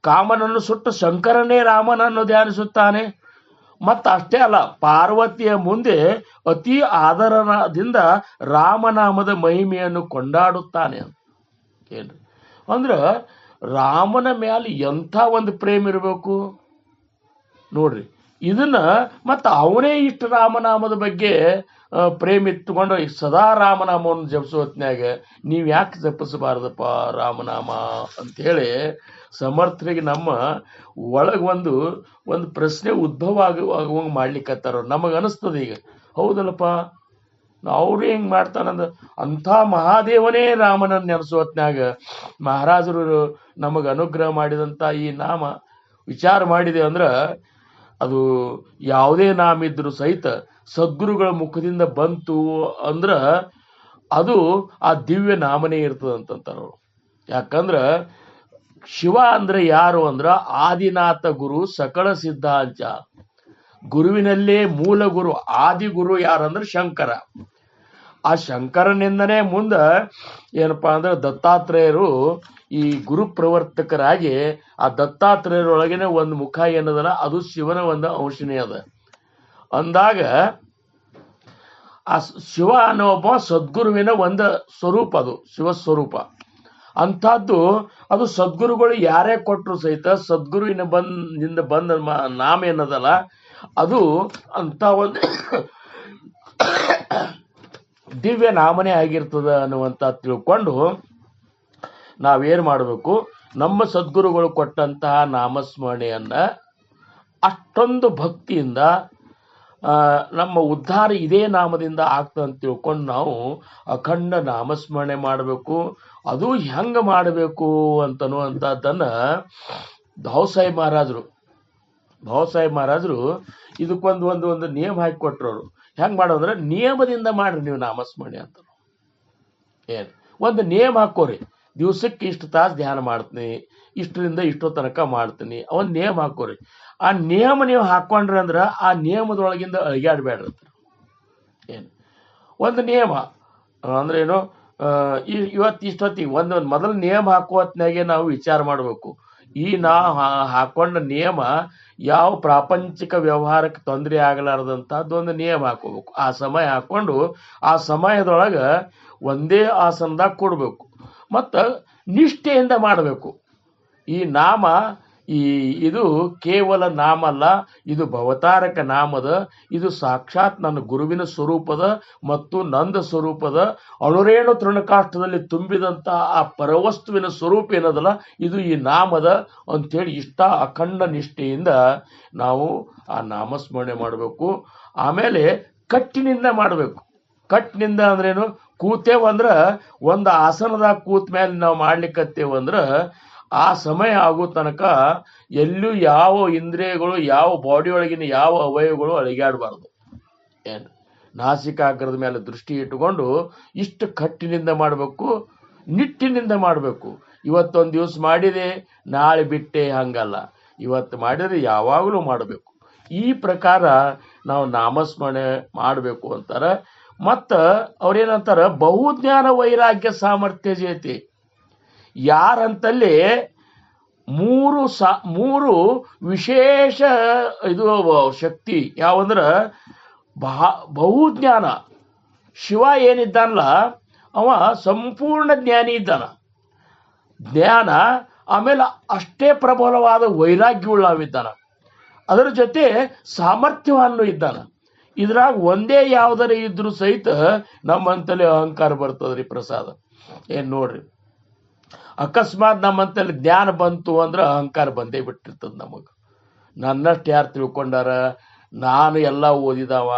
ಕಾಮನನ್ನು ಸುಟ್ಟ ಶಂಕರನೇ ರಾಮನನ್ನು ಧ್ಯಾನಿಸುತ್ತಾನೆ. ಮತ್ತ ಅಷ್ಟೇ ಅಲ್ಲ, ಪಾರ್ವತಿಯ ಮುಂದೆ ಅತಿ ಆದರದಿಂದ ರಾಮನಾಮದ ಮಹಿಮೆಯನ್ನು ಕೊಂಡಾಡುತ್ತಾನೆ ಅಂತ. ಏನ್ರಿ ಅಂದ್ರ ರಾಮನ ಮ್ಯಾಲ ಎಂಥ ಒಂದು ಪ್ರೇಮ ಇರಬೇಕು ನೋಡ್ರಿ. ಇದನ್ನ ಮತ್ತು ಅವನೇ ಇಷ್ಟು ರಾಮನಾಮದ ಬಗ್ಗೆ ಪ್ರೇಮ ಇಟ್ಟುಕೊಂಡು ಸದಾ ರಾಮನಾಮವನ್ನು ಜಪಿಸೋ ಹೊತ್ನ್ಯಾಗ ನೀವು ಯಾಕೆ ಜಪಿಸಬಾರ್ದಪ್ಪ ರಾಮನಾಮ ಅಂಥೇಳಿ ಸಮರ್ಥರಿಗೆ ನಮ್ಮ ಒಳಗೆ ಒಂದು ಪ್ರಶ್ನೆ ಉದ್ಭವ ಆಗುವಂಗೆ ಮಾಡ್ಲಿಕ್ಕತ್ತಾರ. ನಮಗೆ ಅನಿಸ್ತದೆ ಈಗ, ಹೌದಲ್ಲಪ್ಪ ಅವ್ರು ಹೆಂಗೆ ಮಾಡ್ತಾನಂದ ಅಂಥ ಮಹಾದೇವನೇ ರಾಮನನ್ನು ನೆನೆಸೋ ಹೊತ್ನ್ಯಾಗ ಮಹಾರಾಜರು ನಮಗೆ ಅನುಗ್ರಹ ಮಾಡಿದಂಥ ಈ ನಾಮ ವಿಚಾರ ಮಾಡಿದೆ ಅಂದ್ರೆ ಅದು ಯಾವುದೇ ನಾಮ ಇದ್ರೂ ಸಹಿತ ಸದ್ಗುರುಗಳ ಮುಖದಿಂದ ಬಂತು ಅಂದ್ರೆ ಅದು ಆ ದಿವ್ಯ ನಾಮನೇ ಇರ್ತದಂತಾರ. ಯಾಕಂದ್ರೆ ಶಿವ ಅಂದ್ರೆ ಯಾರು ಅಂದ್ರ ಆದಿನಾಥ ಗುರು ಸಕಲ ಸಿದ್ಧಾಂಚ. ಗುರುವಿನಲ್ಲೇ ಮೂಲ ಗುರು ಆದಿ ಗುರು ಯಾರಂದ್ರೆ ಶಂಕರ. ಆ ಶಂಕರನಿಂದನೇ ಮುಂದೆ ಏನಪ್ಪಾ ಅಂದ್ರೆ ದತ್ತಾತ್ರೇಯರು ಈ ಗುರು ಪ್ರವರ್ತಕರಾಗಿ ಆ ದತ್ತಾತ್ರೇಯರೊಳಗೇನೆ ಒಂದು ಮುಖ ಏನದಲ್ಲ ಅದು ಶಿವನ ಒಂದು ಅಂಶನೇ ಅದ ಅಂದಾಗ ಆ ಶಿವ ಅನ್ನೋ ಒಬ್ಬ ಸದ್ಗುರುವಿನ ಒಂದು ಸ್ವರೂಪ, ಅದು ಶಿವಸ್ವರೂಪ ಅಂಥದ್ದು. ಅದು ಸದ್ಗುರುಗಳು ಯಾರೇ ಕೊಟ್ಟರು ಸಹಿತ ಸದ್ಗುರುವಿನ ಬಂದ ನಾಮ ಏನದಲ್ಲ ಅದು ಅಂತ ಒಂದು ದಿವ್ಯ ನಾಮನೇ ಆಗಿರ್ತದ ಅನ್ನುವಂತ ತಿಳ್ಕೊಂಡು ನಾವೇನು ಮಾಡಬೇಕು, ನಮ್ಮ ಸದ್ಗುರುಗಳು ಕೊಟ್ಟಂತಹ ನಾಮಸ್ಮರಣೆಯನ್ನ ಅಷ್ಟೊಂದು ಭಕ್ತಿಯಿಂದ ನಮ್ಮ ಉದ್ಧಾರ ಇದೇ ನಾಮದಿಂದ ಆಗ್ತದಂತ ತಿಳ್ಕೊಂಡು ನಾವು ಅಖಂಡ ನಾಮಸ್ಮರಣೆ ಮಾಡಬೇಕು. ಅದು ಹೆಂಗೆ ಮಾಡಬೇಕು ಅಂತನ್ನುವಂಥದ್ದನ್ನು ಭಾವಸಾಹೇಬ್ ಮಹಾರಾಜರು ಇದಕ್ಕೊಂದು ನಿಯಮ ಹಾಕಿಕೊಟ್ರು. ಅವರು ಹೆಂಗೆ ಮಾಡೋದ್ರೆ ನಿಯಮದಿಂದ ಮಾಡ್ರಿ ನೀವು ನಾಮಸ್ಮರಣೆ ಅಂತ. ಏನು ಒಂದು ನಿಯಮ ಹಾಕೋರಿ, ದಿವ್ಸಕ್ಕೆ ಇಷ್ಟು ತಾಸು ಧ್ಯಾನ ಮಾಡ್ತೀನಿ, ಇಷ್ಟರಿಂದ ಇಷ್ಟೋ ತನಕ ಮಾಡ್ತೀನಿ, ಒಂದು ನಿಯಮ ಹಾಕೋರಿ. ಆ ನಿಯಮ ನೀವು ಹಾಕೊಂಡ್ರಿ ಅಂದ್ರೆ ಆ ನಿಯಮದೊಳಗಿಂದ ಅಳಿಗಾಡ್ಬೇಡ್ರಿ. ಏನು ಒಂದು ನಿಯಮ ಅಂದ್ರೆ ಏನು, ಇವತ್ತು ಇಷ್ಟೊತ್ತಿಗೆ ಒಂದು ಮೊದಲು ನಿಯಮ ಹಾಕುವತ್ನಾಗೆ ನಾವು ವಿಚಾರ ಮಾಡಬೇಕು. ಈ ಹಾಕೊಂಡ ನಿಯಮ ಯಾವ ಪ್ರಾಪಂಚಿಕ ವ್ಯವಹಾರಕ್ಕೆ ತೊಂದರೆ ಆಗಲಾರ್ದಂಥದ್ದು ಒಂದು ನಿಯಮ ಹಾಕೋಬೇಕು. ಆ ಸಮಯ ಹಾಕೊಂಡು ಆ ಸಮಯದೊಳಗೆ ಒಂದೇ ಆಸನದಾಗ ಕೊಡಬೇಕು ಮತ್ತು ನಿಷ್ಠೆಯಿಂದ ಮಾಡಬೇಕು. ಈ ನಾಮ ಇದು ಕೇವಲ ನಾಮ ಅಲ್ಲ, ಇದು ಭವತಾರಕ ನಾಮದ, ಇದು ಸಾಕ್ಷಾತ್ ನನ್ನ ಗುರುವಿನ ಸ್ವರೂಪದ ಮತ್ತು ನಂದ ಸ್ವರೂಪದ ಅಣುರೇಣು ತೃಣಕಾಷ್ಟದಲ್ಲಿ ತುಂಬಿದಂಥ ಆ ಪರವಸ್ತುವಿನ ಸ್ವರೂಪ ಏನದಲ್ಲ ಇದು ಈ ನಾಮದ ಅಂಥೇಳಿ ಇಷ್ಟ ಅಖಂಡ ನಿಷ್ಠೆಯಿಂದ ನಾವು ಆ ನಾಮಸ್ಮರಣೆ ಮಾಡಬೇಕು. ಆಮೇಲೆ ಕಟ್ಟಿನಿಂದ ಮಾಡಬೇಕು. ಕಟ್ಟಿನಿಂದ ಅಂದ್ರೇನು, ಕೂತೇವಂದ್ರೆ ಒಂದು ಆಸನದಾಗ ಕೂತ ಮೇಲೆ ನಾವು ಮಾಡ್ಲಿಕ್ಕತ್ತೇವಂದ್ರೆ ಆ ಸಮಯ ಆಗೋ ತನಕ ಎಲ್ಲೂ ಯಾವ ಇಂದ್ರಿಯಗಳು ಯಾವ ಬಾಡಿ ಒಳಗಿನ ಯಾವ ಅವಯವಗಳು ಅಳಿಗಾಡಬಾರ್ದು. ಏನು ನಾಸಿಕಾಗ್ರದ ಮೇಲೆ ದೃಷ್ಟಿ ಇಟ್ಟುಕೊಂಡು ಇಷ್ಟು ಕಟ್ಟಿನಿಂದ ಮಾಡಬೇಕು, ನಿಟ್ಟಿನಿಂದ ಮಾಡಬೇಕು. ಇವತ್ತೊಂದು ದಿವಸ ಮಾಡಿದೆ ನಾಳೆ ಬಿಟ್ಟೆ ಹಂಗಲ್ಲ, ಇವತ್ತು ಮಾಡಿದ್ರೆ ಯಾವಾಗಲೂ ಮಾಡಬೇಕು. ಈ ಪ್ರಕಾರ ನಾವು ನಾಮಸ್ಮರಣೆ ಮಾಡಬೇಕು ಅಂತಾರೆ. ಮತ್ತು ಅವ್ರೇನಂತಾರೆ, ಬಹುಜ್ಞಾನ ವೈರಾಗ್ಯ ಸಾಮರ್ಥ್ಯ ಜೇತಿ. ಯಾರಂತಲ್ಲಿ ಮೂರು ವಿಶೇಷ ಇದು ಶಕ್ತಿ ಯಾವಂದ್ರೆ ಬಹುಜ್ಞಾನ. ಶಿವ ಏನಿದ್ದಾನಲ್ಲ ಅವ ಸಂಪೂರ್ಣ ಜ್ಞಾನಿ ಇದ್ದಾನ, ಜ್ಞಾನ. ಆಮೇಲೆ ಅಷ್ಟೇ ಪ್ರಬಲವಾದ ವೈರಾಗ್ಯವುಳ್ಳವಿದ್ದಾನ, ಅದರ ಜೊತೆ ಸಾಮರ್ಥ್ಯವನ್ನು ಇದ್ದಾನ. ಇದ್ರಾಗ ಒಂದೇ ಯಾವುದರ ಇದ್ರೂ ಸಹಿತ ನಮ್ಮಂತಲೇ ಅಹಂಕಾರ ಬರ್ತದ್ರಿ ಪ್ರಸಾದ. ಏನ್ ನೋಡ್ರಿ, ಅಕಸ್ಮಾತ್ ನಮ್ಮಂತಲ್ಲಿ ಜ್ಞಾನ ಬಂತು ಅಂದ್ರೆ ಅಹಂಕಾರ ಬಂದೇ ಬಿಟ್ಟಿರ್ತದ ನಮಗೆ. ನನ್ನಷ್ಟು ಯಾರು ತಿಳ್ಕೊಂಡಾರ, ನಾನು ಎಲ್ಲ ಓದಿದವ,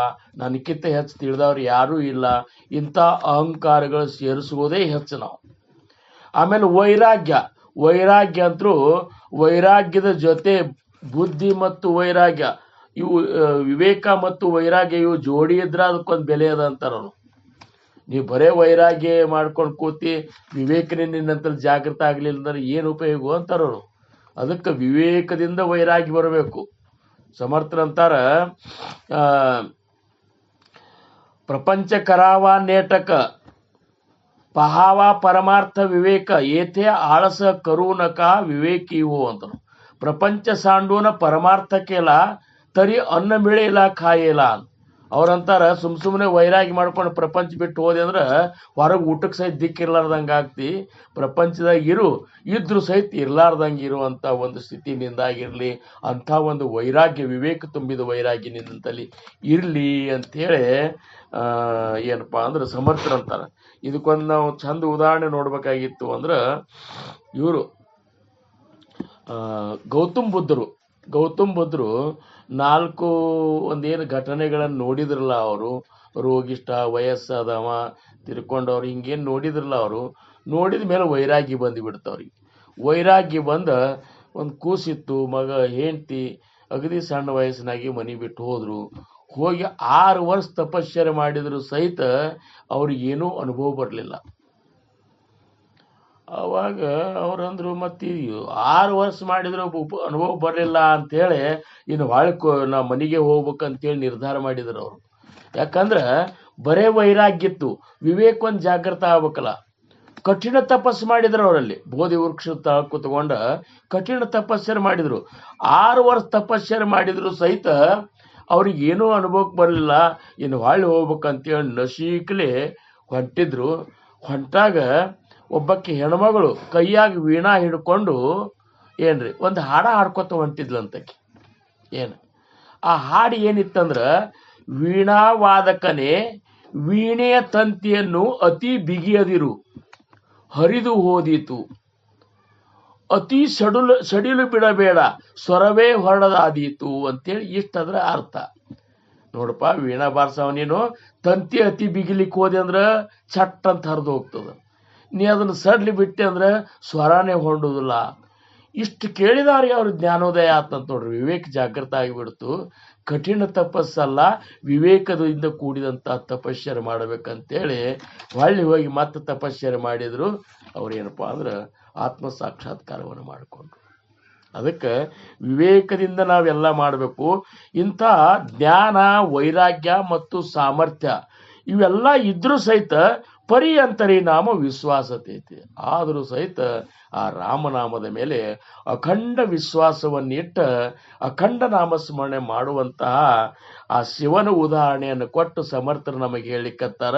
ನನಗಿಂತ ಹೆಚ್ಚು ತಿಳಿದವ್ರು ಯಾರೂ ಇಲ್ಲ, ಇಂಥ ಅಹಂಕಾರಗಳು ಸೇರಿಸುವುದೇ ಹೆಚ್ಚು ನಾವು. ಆಮೇಲೆ ವೈರಾಗ್ಯ ಅಂತರೂ, ವೈರಾಗ್ಯದ ಜೊತೆ ಬುದ್ಧಿ ಮತ್ತು ವೈರಾಗ್ಯ ಇವು, ವಿವೇಕ ಮತ್ತು ವೈರಾಗ್ಯ ಇವು ಜೋಡಿ ಇದ್ರೆ ಅದಕ್ಕೊಂದು ಬೆಲೆ ಅದ ಅಂತಾರ. ನೀವು ಬರೇ ವೈರಾಗ್ಯ ಮಾಡ್ಕೊಂಡು ಕೂತಿ ವಿವೇಕನೇ ನಿನ್ನಂತ ಜಾಗೃತ ಆಗ್ಲಿಲ್ಲ ಅಂದ್ರೆ ಏನು ಉಪಯೋಗ ಅಂತಾರವರು. ಅದಕ್ಕೆ ವಿವೇಕದಿಂದ ವೈರಾಗ್ಯ ಬರಬೇಕು. ಸಮರ್ಥರಂತಾರ, ಪ್ರಪಂಚ ಕರಾವ ನೇಟಕ ಪಹಾವ ಪರಮಾರ್ಥ ವಿವೇಕ ಏಥೇ ಆಳಸ ಕರುನಕ ವಿವೇಕಿ ಹೋ ಅಂತನು. ಪ್ರಪಂಚ ಸಾಂಡೂನ ಪರಮಾರ್ಥ ಕೇಲ ತರಿ ಅನ್ನ ಮಿಳೇಲ ಖಾಯೇಲ. ಅವ್ರಂತಾರ ಸುಮ್ಮನೆ ವೈರಾಗಿ ಮಾಡ್ಕೊಂಡು ಪ್ರಪಂಚ ಬಿಟ್ಟು ಹೋದೆ ಅಂದ್ರೆ ಹೊರಗೆ ಊಟಕ್ಕೆ ಸಹಿತ ದಿಕ್ಕಿರ್ಲಾರ್ದಂಗೆ ಆಗ್ತಿ. ಪ್ರಪಂಚದಾಗ ಇದ್ರು ಸಹಿತ ಇರ್ಲಾರ್ದಂಗೆ ಇರುವಂಥ ಒಂದು ಸ್ಥಿತಿ ನಿಂದಾಗಿರಲಿ, ಅಂಥ ಒಂದು ವೈರಾಗ್ಯ, ವಿವೇಕ ತುಂಬಿದ ವೈರಾಗ್ಯ ನಿಂತಲ್ಲಿ ಇರಲಿ ಅಂಥೇಳಿ ಏನಪ್ಪ ಅಂದ್ರೆ ಸಮರ್ಥರಂತಾರೆ. ಇದಕ್ಕೊಂದು ನಾವು ಚಂದ ಉದಾಹರಣೆ ನೋಡ್ಬೇಕಾಗಿತ್ತು ಅಂದ್ರೆ ಇವರು ಗೌತಮ್ ಬುದ್ಧರು 4 ಒಂದೇನು ಘಟನೆಗಳನ್ನು ನೋಡಿದ್ರಲ್ಲ, ಅವರು ರೋಗಿಷ್ಟ, ವಯಸ್ಸಾದವ, ತಿರ್ಕೊಂಡವ್ರು, ಹಿಂಗೇನು ನೋಡಿದ್ರಲ್ಲ, ಅವರು ನೋಡಿದ ಮೇಲೆ ವೈರಾಗ್ಯ ಬಂದುಬಿಡ್ತವ್ರಿಗೆ. ವೈರಾಗ್ಯ ಬಂದ ಒಂದು ಕೂಸಿತ್ತು, ಮಗ, ಹೆಂಡತಿ, ಅಗದಿ ಸಣ್ಣ ವಯಸ್ಸಿನಾಗಿ ಮನೆ ಬಿಟ್ಟು ಹೋದ್ರು. ಹೋಗಿ 6 ವರ್ಷ ತಪಶ್ಚರ್ಯ ಮಾಡಿದ್ರು ಸಹಿತ ಅವ್ರಿಗೇನೂ ಅನುಭವ ಬರಲಿಲ್ಲ. ಅವಾಗ ಅವ್ರಂದ್ರು, ಮತ್ತೆ 6 ವರ್ಷ ಮಾಡಿದ್ರು ಅನುಭವ ಬರಲಿಲ್ಲ ಅಂಥೇಳಿ ಇನ್ನು ನಾ ಮನೆಗೆ ಹೋಗ್ಬೇಕಂತೇಳಿ ನಿರ್ಧಾರ ಮಾಡಿದ್ರು ಅವರು. ಯಾಕಂದ್ರೆ ಬರೇ ವೈರಾಗ್ಯಿತ್ತು, ವಿವೇಕ ಒಂದು ಜಾಗೃತ ಆಗ್ಬೇಕಲ್ಲ. ಕಠಿಣ ತಪಸ್ಸು ಮಾಡಿದ್ರು ಅವರಲ್ಲಿ, ಬೋಧಿ ವೃಕ್ಷ ಕುತ್ಕೊಂಡ ಕಠಿಣ ತಪಸ್ಸರು ಮಾಡಿದ್ರು. 6 ವರ್ಷ ತಪಸ್ಸರು ಮಾಡಿದ್ರು ಸಹಿತ ಅವ್ರಿಗೇನೂ ಅನುಭವಕ್ಕೆ ಬರಲಿಲ್ಲ. ಇನ್ನು ಹೋಗ್ಬೇಕಂತೇಳಿ ನಶೀಕಲೆ ಹೊಂಟಿದ್ರು. ಹೊಂಟಾಗ ಒಬ್ಬಕ್ಕೆ ಹೆಣ್ಮಗಳು ಕೈಯಾಗಿ ವೀಣಾ ಹಿಡ್ಕೊಂಡು ಒಂದು ಹಾಡ ಹಾಡ್ಕೊತ ಹೊಂಟಿದ್ಲಂತಕ್ಕೆ. ಆ ಹಾಡು ಏನಿತ್ತಂದ್ರೆ, ವೀಣಾವಾದಕನೇ ವೀಣೆಯ ತಂತಿಯನ್ನು ಅತಿ ಬಿಗಿಯದಿರು, ಹರಿದು ಹೋದೀತು, ಅತಿ ಸಡಿಲು ಬಿಡಬೇಡ, ಸ್ವರವೇ ಹೊರಡದಾದೀತು ಅಂತೇಳಿ ಇಷ್ಟದ್ರ ಅರ್ಥ. ನೋಡಪ್ಪ, ವೀಣಾ ಬಾರ್ಸವ ನೀನು ತಂತಿ ಅತಿ ಬಿಗಿಲಿಕ್ಕೆ ಹೋದೆ ಅಂದ್ರೆ ಚಟ್ ಅಂತ ಹರಿದು ಹೋಗ್ತದ. ನೀ ಅದನ್ನು ಸಡ್ಲಿ ಬಿಟ್ಟೆ ಅಂದ್ರೆ ಸ್ವರನೇ ಹೊರಡುವುದಿಲ್ಲ. ಇಷ್ಟು ಕೇಳಿದವ್ರಿಗೆ ಅವ್ರ ಜ್ಞಾನೋದಯ ಆತಂತ ನೋಡ್ರಿ, ವಿವೇಕ ಜಾಗೃತ ಆಗಿಬಿಡ್ತು. ಕಠಿಣ ತಪಸ್ಸಲ್ಲ, ವಿವೇಕದಿಂದ ಕೂಡಿದಂಥ ತಪಶ್ಚರ್ಯ ಮಾಡಬೇಕಂತೇಳಿ ಹೋಗಿ ಮತ್ತೆ ತಪಶ್ಚರ್ಯ ಮಾಡಿದ್ರು. ಅವ್ರೇನಪ್ಪ ಅಂದ್ರೆ ಆತ್ಮ ಸಾಕ್ಷಾತ್ಕಾರವನ್ನು ಮಾಡಿಕೊಂಡ್ರು. ಅದಕ್ಕೆ ವಿವೇಕದಿಂದ ನಾವೆಲ್ಲ ಮಾಡಬೇಕು. ಇಂಥ ಜ್ಞಾನ, ವೈರಾಗ್ಯ ಮತ್ತು ಸಾಮರ್ಥ್ಯ ಇವೆಲ್ಲ ಇದ್ರೂ ಸಹಿತ ಪರಿಯಂತರಿ ನಾಮ ವಿಶ್ವಾಸತೈತಿ. ಆದರೂ ಸಹಿತ ಆ ರಾಮನಾಮದ ಮೇಲೆ ಅಖಂಡ ವಿಶ್ವಾಸವನ್ನಿಟ್ಟ ಅಖಂಡ ನಾಮಸ್ಮರಣೆ ಮಾಡುವಂತಹ ಆ ಶಿವನ ಉದಾಹರಣೆಯನ್ನು ಕೊಟ್ಟು ಸಮರ್ಥರು ನಮಗೆ ಹೇಳಿಕತ್ತಾರ.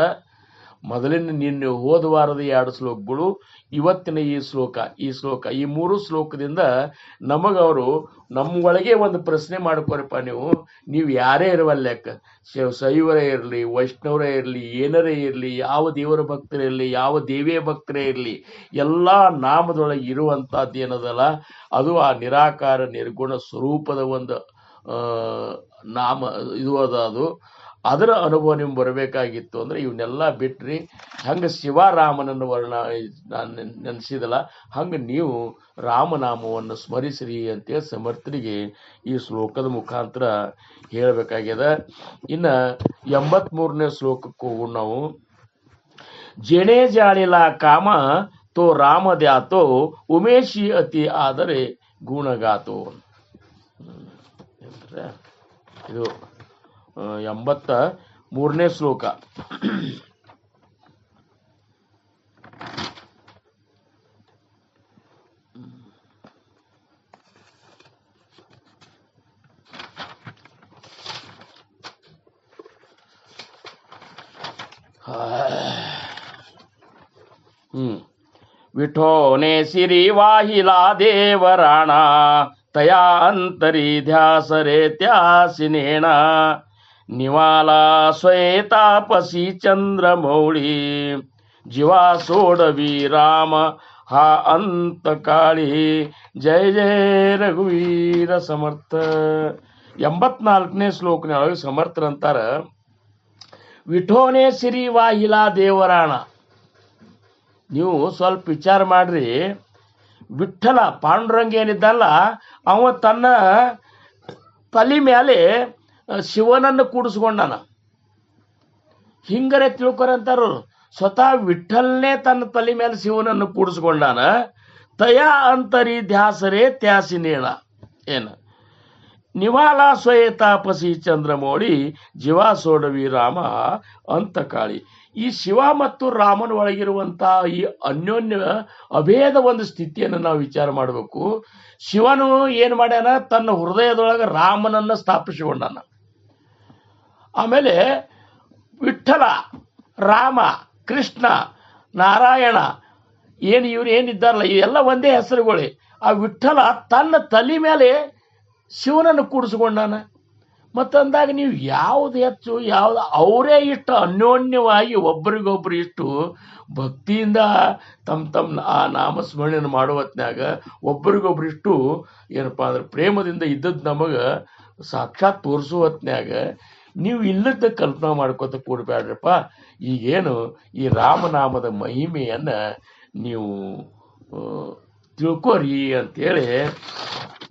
ಮೊದಲಿನ ನಿನ್ನೆ ಹೋದ ವಾರದ 2 ಶ್ಲೋಕಗಳು, ಇವತ್ತಿನ ಈ ಶ್ಲೋಕ, ಈ 3 ಶ್ಲೋಕದಿಂದ ನಮಗವರು ನಮ್ಮೊಳಗೆ ಒಂದು ಪ್ರಶ್ನೆ ಮಾಡ್ಕೊರಪ್ಪ. ನೀವು ಯಾರೇ ಇರುವಲ್ಲೆಕ್ಕ, ಶೈವರೇ ಇರಲಿ, ವೈಷ್ಣವರೇ ಇರಲಿ, ಏನರೇ ಇರಲಿ, ಯಾವ ದೇವರ ಭಕ್ತರೇ ಇರಲಿ, ಯಾವ ದೇವಿಯ ಭಕ್ತರೇ ಇರಲಿ, ಎಲ್ಲ ನಾಮದೊಳಗೆ ಇರುವಂಥದ್ದು ಏನದಲ್ಲ, ಅದು ಆ ನಿರಾಕಾರ ನಿರ್ಗುಣ ಸ್ವರೂಪದ ಒಂದು ನಾಮ ಇದು ಅದು. ಅದರ ಅನುಭವ ನಿಮ್ಗೆ ಬರಬೇಕಾಗಿತ್ತು ಅಂದರೆ ಇವನ್ನೆಲ್ಲ ಬಿಟ್ರಿ. ಹಂಗೆ ಶಿವರಾಮನನ್ನು ನೆನೆಸಿದಲ್ಲ, ಹಂಗೆ ನೀವು ರಾಮನಾಮವನ್ನು ಸ್ಮರಿಸ್ರಿ ಅಂತೇಳಿ ಸಮರ್ಥರಿಗೆ ಈ ಶ್ಲೋಕದ ಮುಖಾಂತರ ಹೇಳಬೇಕಾಗ್ಯದ. ಇನ್ನು 83ನೇ ಶ್ಲೋಕಕ್ಕೆ ಹೋಗೋಣ ನಾವು. ಜೇಣೆ ಜಾಣಿಲ ಕಾಮ ತೋ ರಾಮದ್ಯಾತೋ ಉಮೇಶಿ ಅತಿ ಆದರೆ ಗುಣಗಾತೋ. ಇದು 83ನೇ ಶ್ಲೋಕ. विठोने सिरी वाहिला देवराणा तया अंतरी ध्यासरे त्यासिनेणा निवाला स्वयतापसी चंद्रमौळी जीवा सोडवी राम हा अंतकाळी जय जय रघुवीर समर्थ. 84ನೇ ಶ್ಲೋಕನೊಳಗೆ ಸಮರ್ಥರಂತಾರ, ವಿಠೋನೆ ಸಿರಿ ವಾಹಿಲಾ ದೇವರಾಣ. ನೀವು ಸ್ವಲ್ಪ ವಿಚಾರ ಮಾಡ್ರಿ, ವಿಠಲ ಪಾಂಡುರಂಗ ಏನಿದ್ದಲ್ಲ, ಅವ ತನ್ನ ತಲೆ ಮೇಲೆ ಶಿವನನ್ನು ಕೂಡಿಸ್ಕೊಂಡಾನ. ಹಿಂಗರೆ ತಿಳ್ಕೊರಂತಾರು, ಸ್ವತಃ ವಿಠಲ್ನೇ ತನ್ನ ತಲೆ ಮೇಲೆ ಶಿವನನ್ನು ಕೂಡಿಸ್ಕೊಂಡಾನ. ತಯಾ ಅಂತರಿ ಧ್ಯಾಸರೇ ತ್ಯಾಸಿನೇಳ ಏನ ನಿವಾಲ ಸ್ವಯತಾಪಸಿ ಚಂದ್ರಮೌಳಿ ಜೀವಾ ಸೋಡವಿ ರಾಮ ಅಂತಕಾಳಿ. ಈ ಶಿವ ಮತ್ತು ರಾಮನ ಒಳಗಿರುವಂತಹ ಈ ಅನ್ಯೋನ್ಯ ಅಭೇದ ಒಂದು ಸ್ಥಿತಿಯನ್ನು ನಾವು ವಿಚಾರ ಮಾಡಬೇಕು. ಶಿವನು ಏನು ಮಾಡ್ಯಾನ, ತನ್ನ ಹೃದಯದೊಳಗೆ ರಾಮನನ್ನ ಸ್ಥಾಪಿಸಿಕೊಂಡಾನ. ಆಮೇಲೆ ವಿಠ್ಠಲ, ರಾಮ, ಕೃಷ್ಣ, ನಾರಾಯಣ ಇವ್ರು ಏನಿದ್ದಾರಲ್ಲ ಇವೆಲ್ಲ ಒಂದೇ ಹೆಸರುಗಳೇ. ಆ ವಿಠ್ಠಲ ತನ್ನ ತಲೆ ಮೇಲೆ ಶಿವನನ್ನು ಕೂಡಿಸ್ಕೊಂಡಾನ. ಮತ್ತಂದಾಗ ನೀವು ಯಾವ್ದು ಹೆಚ್ಚು ಯಾವ್ದು, ಅವರೇ ಇಷ್ಟು ಅನ್ಯೋನ್ಯವಾಗಿ ಒಬ್ಬರಿಗೊಬ್ರು ಇಷ್ಟು ಭಕ್ತಿಯಿಂದ ತಮ್ಮ ಆ ನಾಮಸ್ಮರಣೆಯನ್ನು ಮಾಡೋ ಹೊತ್ನ್ಯಾಗ ಒಬ್ಬರಿಗೊಬ್ರು ಇಷ್ಟು ಏನಪ್ಪ ಅಂದ್ರೆ ಪ್ರೇಮದಿಂದ ಇದ್ದದ್ದು ನಮಗೆ ಸಾಕ್ಷಾತ್ ತೋರಿಸೋ ಹೊತ್ನ್ಯಾಗ ನೀವು ಇಲ್ಲದ ಕಲ್ಪನಾ ಮಾಡ್ಕೊತ ಕೂಡಬೇಡ್ರಪ್ಪ. ಈಗೇನು ಈ ರಾಮನಾಮದ ಮಹಿಮೆಯನ್ನ ನೀವು ತಿಳ್ಕೋರಿ ಅಂತೇಳಿ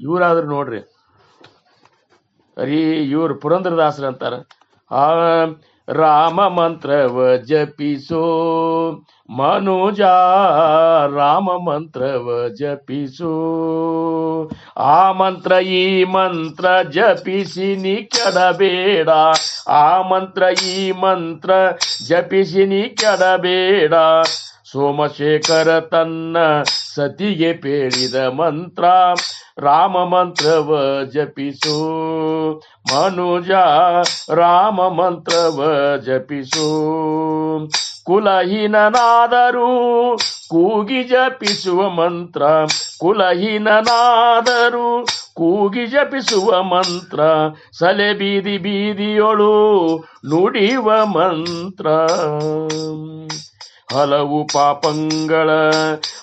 ಇವರಾದ್ರು ನೋಡ್ರಿ. ಇವ್ರು ಪುರಂದರದಾಸರು ಅಂತಾರ, ಆ ರಾಮ ಮಂತ್ರವ ಜಪಿಸೋ ಮನುಜ, ರಾಮ ಮಂತ್ರವ ಜಪಿಸೋ, ಆ ಮಂತ್ರ ಈ ಮಂತ್ರ ಜಪಿಸಿ ನೀ ಕೆಡಬೇಡ, ಆ ಮಂತ್ರ ಈ ಮಂತ್ರ ಜಪಿಸಿ ನೀ ಕೆಡಬೇಡ, ಸೋಮಶೇಖರ ತನ್ನ ಸತಿಗೆ ಪೇಳಿದ ಮಂತ್ರ, ರಾಮ ಮಂತ್ರವ ಜಪಿಸು ಮನುಜ, ರಾಮ ಮಂತ್ರವ ಜಪಿಸು. ಕುಲಹೀನನಾದರೂ ಕೂಗಿ ಜಪಿಸುವ ಮಂತ್ರ, ಕುಲಹೀನನಾದರೂ ಕೂಗಿ ಜಪಿಸುವ ಮಂತ್ರ, ಸಲೆ ಬೀದಿ ಬೀದಿಯೊಳು ನುಡಿಯುವ ಮಂತ್ರ, ಹಲವು ಪಾಪಂಗಳ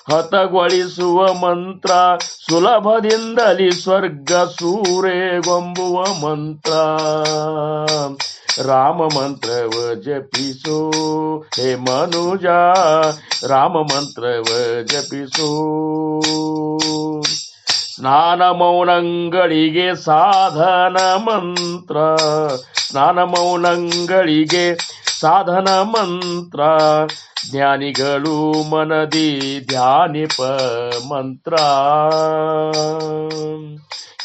ಹತಗೊಳಿಸುವ ಮಂತ್ರ, ಸುಲಭದಿಂದಲಿ ಸ್ವರ್ಗ ಸೂರೆಗೊಂಬುವ ಮಂತ್ರ, ರಾಮ ಮಂತ್ರವ ಜಪಿಸೋ ಹೇ ಮನುಜ, ರಾಮ ಮಂತ್ರವ ಜಪಿಸೋ. ಸ್ನಾನ ಮೌನಗಳಿಗೆ ಸಾಧನ ಮಂತ್ರ, ಸ್ನಾನ ಮೌನಗಳಿಗೆ ಸಾಧನ ಮಂತ್ರ, ಜ್ಞಾನಿಗಳು ಮನದಿ ಧ್ಯಾನಿಪ ಮಂತ್ರ,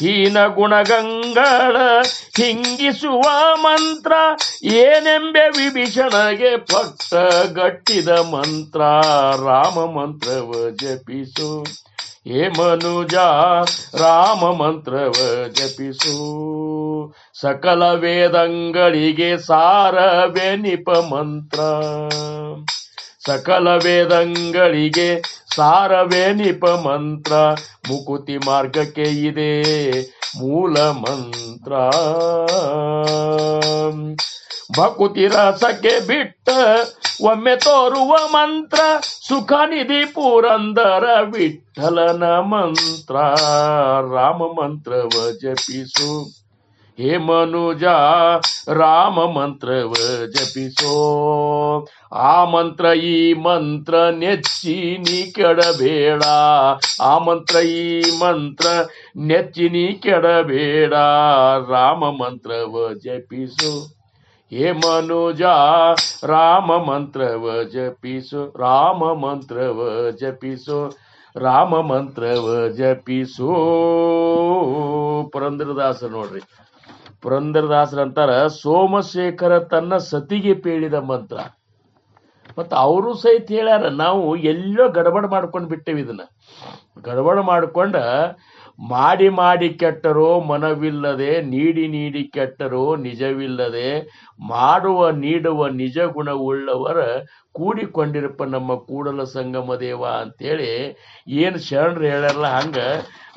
ಹೀನ ಗುಣಗಂಗಳ ಹಿಂಗಿಸುವ ಮಂತ್ರ, ಏನೆಂಬೆ ವಿಭೀಷಣಗೆ ಪಟ್ಟ ಗಟ್ಟಿದ ಮಂತ್ರ, ರಾಮ ಮಂತ್ರವ ಜಪಿಸು ಹೇ ಮನುಜ, ರಾಮ ಮಂತ್ರವ ಜಪಿಸು. ಸಕಲ ವೇದಂಗಳಿಗೆ ಸಾರವೆನಿಪ ಮಂತ್ರ, ಸಕಲ ವೇದಂಗಳಿಗೆ ಸಾರವೆನಿಪ ಮಂತ್ರ, ಮುಕುತಿ ಮಾರ್ಗಕ್ಕೆ ಇದೆ ಮೂಲ ಮಂತ್ರ, ಭಕುತಿ ರಸಕ್ಕೆ ಬಿಟ್ಟ ಒಮ್ಮೆ ತೋರುವ ಮಂತ್ರ, ಸುಖ ನಿಧಿ ಪುರಂದರ ವಿಠ್ಠಲನ ಮಂತ್ರ, ರಾಮ ಮಂತ್ರವ ಜಪಿಸು ಹೇ ಮನುಜ, ರಾಮ ಮಂತ್ರವ ಜಪಿಸೋ. ಆ ಮಂತ್ರ ಈ ಮಂತ್ರ ನೆಚ್ಚಿ ನೀ ಕೆಡಬೇಡ, ಆ ಮಂತ್ರ ಈ ಮಂತ್ರ ನೆಚ್ಚಿ ನೀ ಕೆಡಬೇಡ, ರಾಮ ಮಂತ್ರವ ಜಪಿಸು ಹೇ ಮನುಜ, ರಾಮ ಮಂತ್ರವ ಜಪಿಸು, ರಾಮ ಮಂತ್ರವ ಜಪಿಸು, ರಾಮ ಮಂತ್ರವ ಜಪಿಸೋ. ಪುರಂದರದಾಸರು ನೋಡ್ರಿ, ಪುರಂದರದಾಸರು ಅಂತಾರ, ಸೋಮಶೇಖರ ತನ್ನ ಸತಿಗೆ ಪೇಳಿದ ಮಂತ್ರ. ಮತ್ತು ಅವರು ಸಹಿತ ಹೇಳ್ಯಾರ, ನಾವು ಎಲ್ಲೋ ಗಡಬಡ ಮಾಡ್ಕೊಂಡು ಬಿಟ್ಟೇವಿ. ಇದನ್ನ ಗಡಬಡ ಮಾಡ್ಕೊಂಡ ಮಾಡಿ ಮಾಡಿ ಕೆಟ್ಟರೋ ಮನವಿಲ್ಲದೆ, ನೀಡಿ ನೀಡಿ ಕೆಟ್ಟರೋ ನಿಜವಿಲ್ಲದೆ, ಮಾಡುವ ನೀಡುವ ನಿಜ ಗುಣವುಳ್ಳವರ ಕೂಡಿಕೊಂಡಿರಪ್ಪ ನಮ್ಮ ಕೂಡಲ ಸಂಗಮ ದೇವ ಅಂತೇಳಿ ಏನು ಶರಣರು ಹೇಳ್ಯಾರಲ್ಲ, ಹಂಗ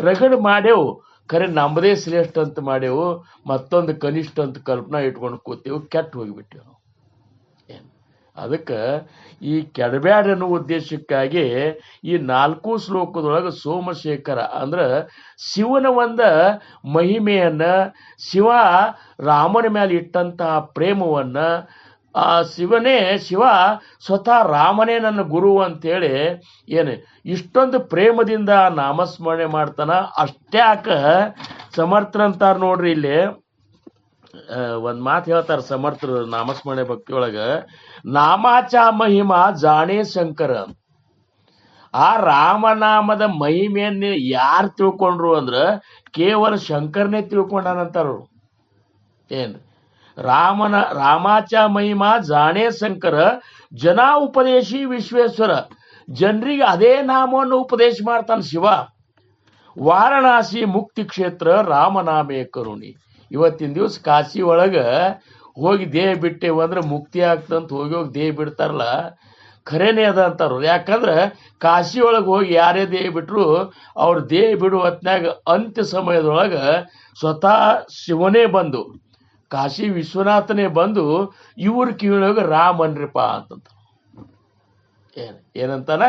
ರಗಡ್ ಮಾಡೇವು. ಖರೆ ನಮ್ಮದೇ ಶ್ರೇಷ್ಠ ಅಂತ ಮಾಡೇವು, ಮತ್ತೊಂದು ಕನಿಷ್ಠ ಅಂತ ಕಲ್ಪನಾ ಇಟ್ಕೊಂಡು ಕೂತೇವು, ಕೆಟ್ಟು ಹೋಗಿಬಿಟ್ಟೇವು. ಏನು ಅದಕ್ಕೆ ಈ ಕೆಡಬ್ಯಾಡ ಅನ್ನೋ ಉದ್ದೇಶಕ್ಕಾಗಿ ಈ 4 ಶ್ಲೋಕದೊಳಗೆ ಸೋಮಶೇಖರ ಅಂದ್ರೆ ಶಿವನ ಒಂದು ಮಹಿಮೆಯನ್ನ, ಶಿವ ರಾಮನ ಮೇಲೆ ಇಟ್ಟಂತಹ ಪ್ರೇಮವನ್ನ, ಆ ಶಿವ ಸ್ವತಃ ರಾಮನೇ ನನ್ನ ಗುರು ಅಂತೇಳಿ ಏನು ಇಷ್ಟೊಂದು ಪ್ರೇಮದಿಂದ ನಾಮಸ್ಮರಣೆ ಮಾಡ್ತಾನ. ಅಷ್ಟ್ಯಾಕ ಸಮರ್ಥರಂತಾರ ನೋಡ್ರಿ, ಇಲ್ಲಿ ಒಂದು ಮಾತು ಹೇಳ್ತಾರೆ ಸಮರ್ಥರು ನಾಮಸ್ಮರಣೆ ಭಕ್ತಿಯೊಳಗ, ನಾಮಾಚ ಮಹಿಮಾ ಜಾಣೇ ಶಂಕರ. ಆ ರಾಮನಾಮದ ಮಹಿಮೆಯನ್ನ ಯಾರು ತಿಳ್ಕೊಂಡ್ರು ಅಂದ್ರೆ ಕೇವಲ ಶಂಕರನೇ ತಿಳ್ಕೊಂಡಾನಂತಾರು. ಏನ್ ರಾಮಾಚ ಮಹಿಮಾ ಜಾಣೇ ಶಂಕರ, ಜನ ಉಪದೇಶಿ ವಿಶ್ವೇಶ್ವರ. ಜನರಿಗೆ ಅದೇ ನಾಮವನ್ನು ಉಪದೇಶ ಮಾಡ್ತಾನೆ ಶಿವ. ವಾರಣಾಸಿ ಮುಕ್ತಿ ಕ್ಷೇತ್ರ ರಾಮನಾಮೇ ಕರುಣಿ. ಇವತ್ತಿನ ದಿವಸ ಕಾಶಿ ಒಳಗ ಹೋಗಿ ದೇಹ ಬಿಟ್ಟೇವು ಅಂದ್ರೆ ಮುಕ್ತಿ ಆಗ್ತಂತ ಹೋಗಿ ದೇಹ ಬಿಡ್ತಾರಲ್ಲ, ಖರೇನೇ ಅದ ಅಂತಾರ. ಯಾಕಂದ್ರೆ ಕಾಶಿ ಒಳಗೆ ಹೋಗಿ ಯಾರೇ ದೇಹ ಬಿಟ್ರು ಅವ್ರ ದೇಹ ಬಿಡುವ ಹೊತ್ನಾಗ ಅಂತ್ಯ ಸಮಯದೊಳಗೆ ಸ್ವತಃ ಶಿವನೇ ಬಂದು, ಕಾಶಿ ವಿಶ್ವನಾಥನೇ ಬಂದು ಇವ್ರ ಕಿವಿಯೊಳಗೆ ರಾಮನ್ರಿಪ್ಪ ಅಂತಂತ. ಏನಂತಾನ?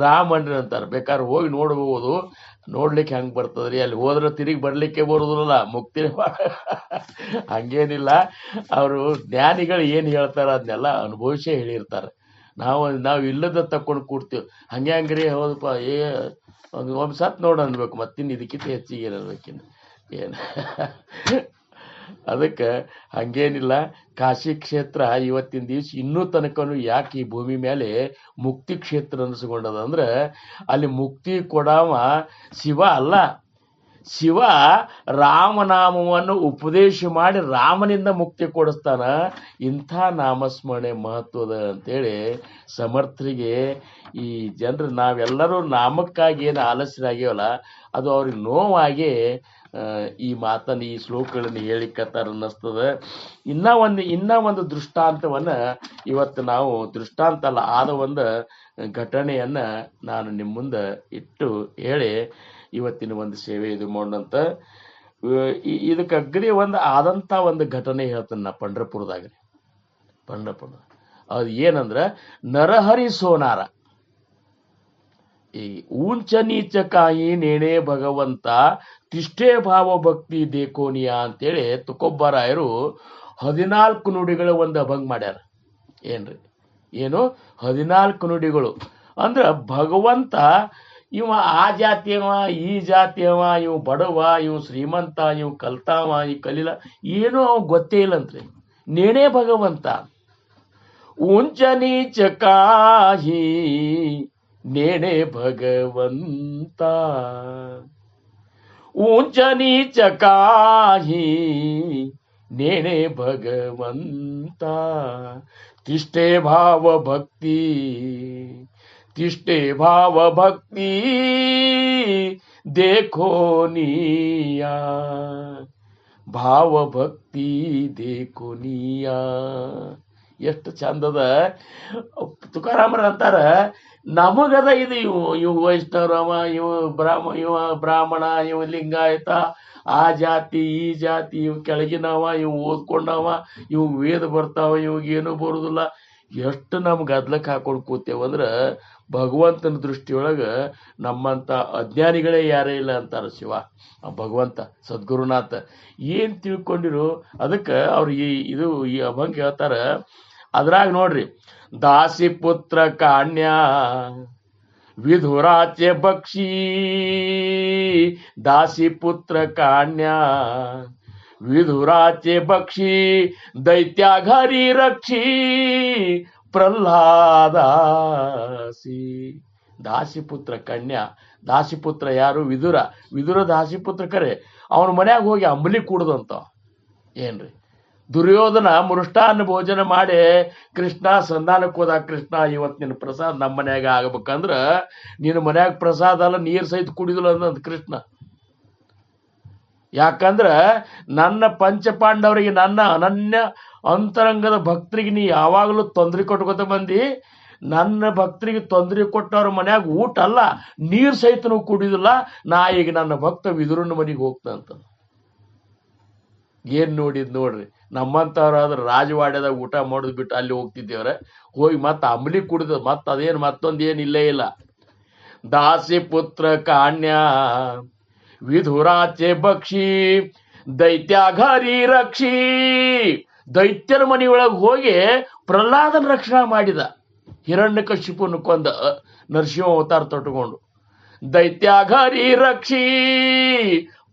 ರಾಮನ್ರಿ ಅಂತಾರ. ಬೇಕಾದ್ರೆ ಹೋಗಿ ನೋಡ್ಬೋದು, ನೋಡ್ಲಿಕ್ಕೆ ಹೆಂಗೆ ಬರ್ತದ್ರಿ, ಅಲ್ಲಿ ಹೋದ್ರೆ ತಿರುಗಿ ಬರ್ಲಿಕ್ಕೆ ಬರೋದಿಲ್ಲ, ಮುಕ್ತಿ ಹಂಗೇನಿಲ್ಲ. ಅವರು ಜ್ಞಾನಿಗಳು ಏನು ಹೇಳ್ತಾರ ಅದನ್ನೆಲ್ಲ ಅನುಭವಿಸೇ ಹೇಳಿರ್ತಾರೆ. ನಾವು ಇಲ್ಲದ ತಕೊಂಡು ಕೂಡ್ತೀವಿ. ಹಂಗ್ರಿ ಹೌದಪ್ಪ, ಒಂದು ಸತ್ ನೋಡ ಅನ್ಬೇಕು, ಮತ್ತಿನ್ನು ಇದಕ್ಕಿಂತ ಹೆಚ್ಚಿಗೆ ಏನನ್ಬೇಕಿನ್ನು ಏನು. ಅದಕ್ಕೆ ಹಂಗೇನಿಲ್ಲ. ಕಾಶಿ ಕ್ಷೇತ್ರ ಇವತ್ತಿನ ದಿವಸ ಇನ್ನೂ ತನಕನು ಯಾಕೆ ಈ ಭೂಮಿ ಮೇಲೆ ಮುಕ್ತಿ ಕ್ಷೇತ್ರ ಅನಿಸ್ಕೊಂಡದ ಅಂದ್ರೆ, ಅಲ್ಲಿ ಮುಕ್ತಿ ಕೊಡವ ಶಿವ ಅಲ್ಲ, ಶಿವ ರಾಮನಾಮವನ್ನು ಉಪದೇಶ ಮಾಡಿ ರಾಮನಿಂದ ಮುಕ್ತಿ ಕೊಡಿಸ್ತಾನ. ಇಂಥ ನಾಮಸ್ಮರಣೆ ಮಹತ್ವದ ಅಂತೇಳಿ ಸಮರ್ಥರಿಗೆ ಈ ಜನರು, ನಾವೆಲ್ಲರೂ ನಾಮಕ್ಕಾಗಿ ಏನು ಆಲಸ್ಯರಾಗ್ಯವಲ್ಲ, ಅದು ಅವ್ರಿಗೆ ನೋವಾಗಿ ಈ ಮಾತನ್ನು, ಈ ಶ್ಲೋಕಗಳನ್ನು ಹೇಳಿಕತ್ತಾರ ಅನ್ನಿಸ್ತದ. ಇನ್ನೂ ಒಂದು ದೃಷ್ಟಾಂತವನ್ನು ಇವತ್ತು ನಾವು, ದೃಷ್ಟಾಂತ ಅಲ್ಲ, ಆದ ಒಂದು ಘಟನೆಯನ್ನು ನಾನು ನಿಮ್ಮ ಮುಂದೆ ಇಟ್ಟು ಹೇಳಿ ಇವತ್ತಿನ ಒಂದು ಸೇವೆ ಇದು ಮಾಡೋಣಂತ. ಇದಕ್ಕೆ ಅಗ್ರಿ ಒಂದು ಆದಂಥ ಒಂದು ಘಟನೆ ಹೇಳ್ತಾನೆ ನಾ ಪಂಢರಪುರದಾಗ. ಅದು ಏನಂದ್ರೆ, ನರಹರಿ ಸೋನಾರ. ಈ ಊಂಚ ನೀಚ ಕಾಯಿ ನೇಣೆ ಭಗವಂತ ತಿಷ್ಟೇ ಭಾವ ಭಕ್ತಿ ದೇಕೋನಿಯಾ ಅಂತೇಳಿ ತುಕೋಬ್ಬರಾಯರು 14 ನುಡಿಗಳ ಒಂದು ಅಭಂಗ ಮಾಡ್ಯಾರ. ಏನು 14 ನುಡಿಗಳು ಅಂದ್ರೆ, ಭಗವಂತ ಇವ ಆ ಜಾತಿಯವ, ಈ ಜಾತಿಯವ, ಇವ್ ಬಡವ, ಇವ್ ಶ್ರೀಮಂತ, ಇವ್ ಕಲ್ತಾವ, ಈ ಕಲಿಲ, ಏನೂ ಅವ್ ಗೊತ್ತೇ ಇಲ್ಲಂತ್ರಿ. ನೇಣೆ ಭಗವಂತ. ಊಂಚ ನೀಚ ಕಾಹಿ ನೇಣೆ ಭಗವಂತ, ಊಂಚ ನೀಚ ಕಾಹಿ ನೇಣೆ ಭಗವಂತ, ತಿಷ್ಟೇ ಭಾವ ಭಕ್ತಿ, ತಿಷ್ಟೇ ಭಾವ ಭಕ್ತಿ ದೇಖೋ ನಿಯಾ, ಭಾವ ಭಕ್ತಿ ದೇಖೋ ನಿಯಾ. ಎಷ್ಟು ಚಂದದ. ತುಕಾರಾಮರ ಅಂತಾರ, ನಮಗದ ಇದು, ಇವು ವೈಷ್ಣವರವ, ಇವ ಬ್ರಾಹ್ಮಣ, ಇವ ಲಿಂಗಾಯತ, ಆ ಜಾತಿ ಈ ಜಾತಿ, ಇವ್ ಕೆಳಗಿನವ, ಇವ್ ಓದ್ಕೊಂಡವ, ಇವ್ ವೇದ ಬರ್ತಾವ, ಇವಾಗೇನು ಬರುದಿಲ್ಲ. ಎಷ್ಟು ನಮ್ಗೆ ಗದ್ಲಕ್ಕೆ ಹಾಕೊಂಡು ಕೂತೇವಂದ್ರೆ, ಭಗವಂತನ ದೃಷ್ಟಿಯೊಳಗೆ ನಮ್ಮಂಥ ಅಜ್ಞಾನಿಗಳೇ ಯಾರೇ ಇಲ್ಲ ಅಂತಾರ ಶಿವ, ಭಗವಂತ ಸದ್ಗುರುನಾಥ. ಏನು ತಿಳ್ಕೊಂಡಿರು. ಅದಕ್ಕೆ ಅವ್ರು ಈ ಅಭಂಗ ಹೇಳ್ತಾರ. ಅದ್ರಾಗ ನೋಡ್ರಿ, ದಾಸಿ ಪುತ್ರ ಕಾಣ್ಯ ವಿಧುರಾಚೆ ಬಕ್ಷಿ, ದಾಸಿ ಪುತ್ರ ಕಾಣ್ಯ ವಿಧುರಾಚೆ ಬಕ್ಷಿ, ದೈತ್ಯ ಘರಿ ರಕ್ಷಿ ಪ್ರಹ್ಲಾದಾಸಿ. ದಾಸಿಪುತ್ರ ಕನ್ಯಾ. ದಾಸಿಪುತ್ರ ಯಾರು? ವಿದುರ. ವಿದುರ ದಾಸಿಪುತ್ರ ಕರೆ. ಅವನ ಮನ್ಯಾಗ ಹೋಗಿ ಅಂಬಲಿ ಕೂಡದಂತ. ಏನ್ರಿ, ದುರ್ಯೋಧನ ಮೃಷ್ಟಾನ್ನ ಭೋಜನ ಮಾಡಿ ಕೃಷ್ಣ ಸಂಧಾನಕ್ಕೆ ಹೋದ. ಕೃಷ್ಣ, ಇವತ್ತು ನಿನ್ನ ಪ್ರಸಾದ ನಮ್ಮ ಮನ್ಯಾಗ ಆಗ್ಬೇಕಂದ್ರ ನಿನ್ನ ಮನ್ಯಾಗ ಪ್ರಸಾದ ಅಲ್ಲ, ನೀರು ಸಹಿತ ಕುಡಿದಿಲ್ಲ ಅಂದ ಕೃಷ್ಣ. ಯಾಕಂದ್ರ ನನ್ನ ಪಂಚಪಾಂಡವರಿಗೆ, ನನ್ನ ಅನನ್ಯ ಅಂತರಂಗದ ಭಕ್ತರಿಗೆ ನೀ ಯಾವಾಗಲೂ ತೊಂದರೆ ಕೊಟ್ಕೋತ ಬಂದಿ. ನನ್ನ ಭಕ್ತರಿಗೆ ತೊಂದರೆ ಕೊಟ್ಟವ್ರ ಮನ್ಯಾಗ ಊಟ ಅಲ್ಲ, ನೀರು ಸಹಿತನೂ ಕುಡಿದಿಲ್ಲ. ನಾ ಈಗ ನನ್ನ ಭಕ್ತ ವಿದುರನ ಮನೆಗೆ ಹೋಗ್ತಂತ. ಏನ್ ನೋಡಿದ್ ನೋಡ್ರಿ. ನಮ್ಮಂತವ್ರಾದ್ರೆ ರಾಜವಾಡ್ಯದಾಗ ಊಟ ಮಾಡೋದು ಬಿಟ್ಟು ಅಲ್ಲಿ ಹೋಗ್ತಿದ್ದೇವ್ರೆ, ಹೋಗಿ ಮತ್ತೆ ಅಂಬಲಿ ಕುಡಿದ, ಮತ್ತೆ ಅದೇನು ಮತ್ತೊಂದು ಏನು ಇಲ್ಲೇ ಇಲ್ಲ. ದಾಸಿ ಪುತ್ರ ಕಾಣ್ಯ ವಿಧುರಾಚೆ ಬಕ್ಷಿ, ದೈತ್ಯ ಘರಿ ರಕ್ಷಿ. ದೈತ್ಯರ ಮನೆಯೊಳಗೆ ಹೋಗಿ ಪ್ರಹ್ಲಾದನ ರಕ್ಷಣಾ ಮಾಡಿದ. ಹಿರಣ್ಯಕಶಿಪುನ ಕೊಂದ ನರಸಿಂಹ ಅವತಾರ ತೊಟ್ಟುಕೊಂಡು. ದೈತ್ಯ ಘರಿ ರಕ್ಷಿ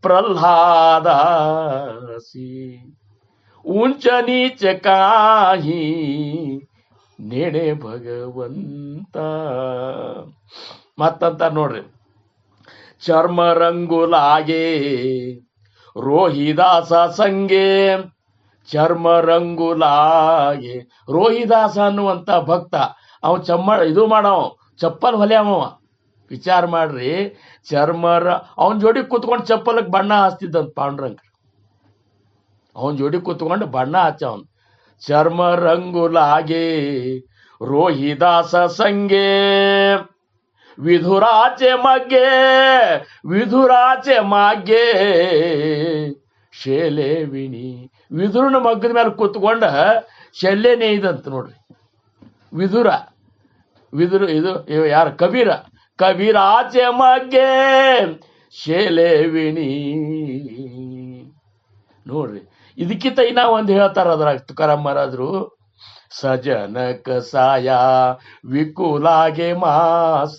ಪ್ರಹ್ಲಾದಾಸಿ, ಊಂಚ ನೀಚ ಕಾಹಿ ನೇಣೆ ಭಗವಂತ. ಮತ್ತಂತ ನೋಡ್ರಿ, ಚರ್ಮ ರಂಗುಲಾಗೆ ರೋಹಿದಾಸ ಸಂಗೆ, ಚರ್ಮ ರಂಗುಲಾಗೆ. ರೋಹಿದಾಸ ಅನ್ನುವಂಥ ಭಕ್ತ, ಅವ ಇದು ಮಾಡವ, ಚಪ್ಪಲ್ ಹೊಲೆಯವ. ವಿಚಾರ ಮಾಡ್ರಿ, ಅವನ ಜೋಡಿ ಕೂತ್ಕೊಂಡು ಚಪ್ಪಲಕ್ಕೆ ಬಣ್ಣ ಹಚ್ತಿದ್ದಂತ ಪಾಂಡುರಂಗ. ಅವನ ಜೋಡಿ ಕೂತ್ಕೊಂಡು ಬಣ್ಣ ಹಚ್ಚವನ್. ಚರ್ಮ ರಂಗು लागे रोहिदास संगे विधुराचे मागे ಶೇಲೆ ವಿಣಿ ವಿದುರನ ಮಗ್ಗದ ಮೇಲೆ ಕೂತ್ಕೊಂಡ ಶಲ್ಯ ನೇಯ್ದಂತ ನೋಡ್ರಿ. ವಿದುರ ಇದು ಯಾರು ಕಬೀರಾಚೆ ಮಗ್ಗೆ ಶೇಲೆ ವಿಣಿ ನೋಡ್ರಿ. ಇದಕ್ಕಿಂತ ಇನ್ನ ಒಂದು ಹೇಳ್ತಾರ ಅದ್ರಾಗ ತುಕಾರಾಮ್ ಮಹಾರಾಜರು, ಸಜನಕ ಸಾಯ ವಿಕುಲಾಗೆ ಮಾಸ.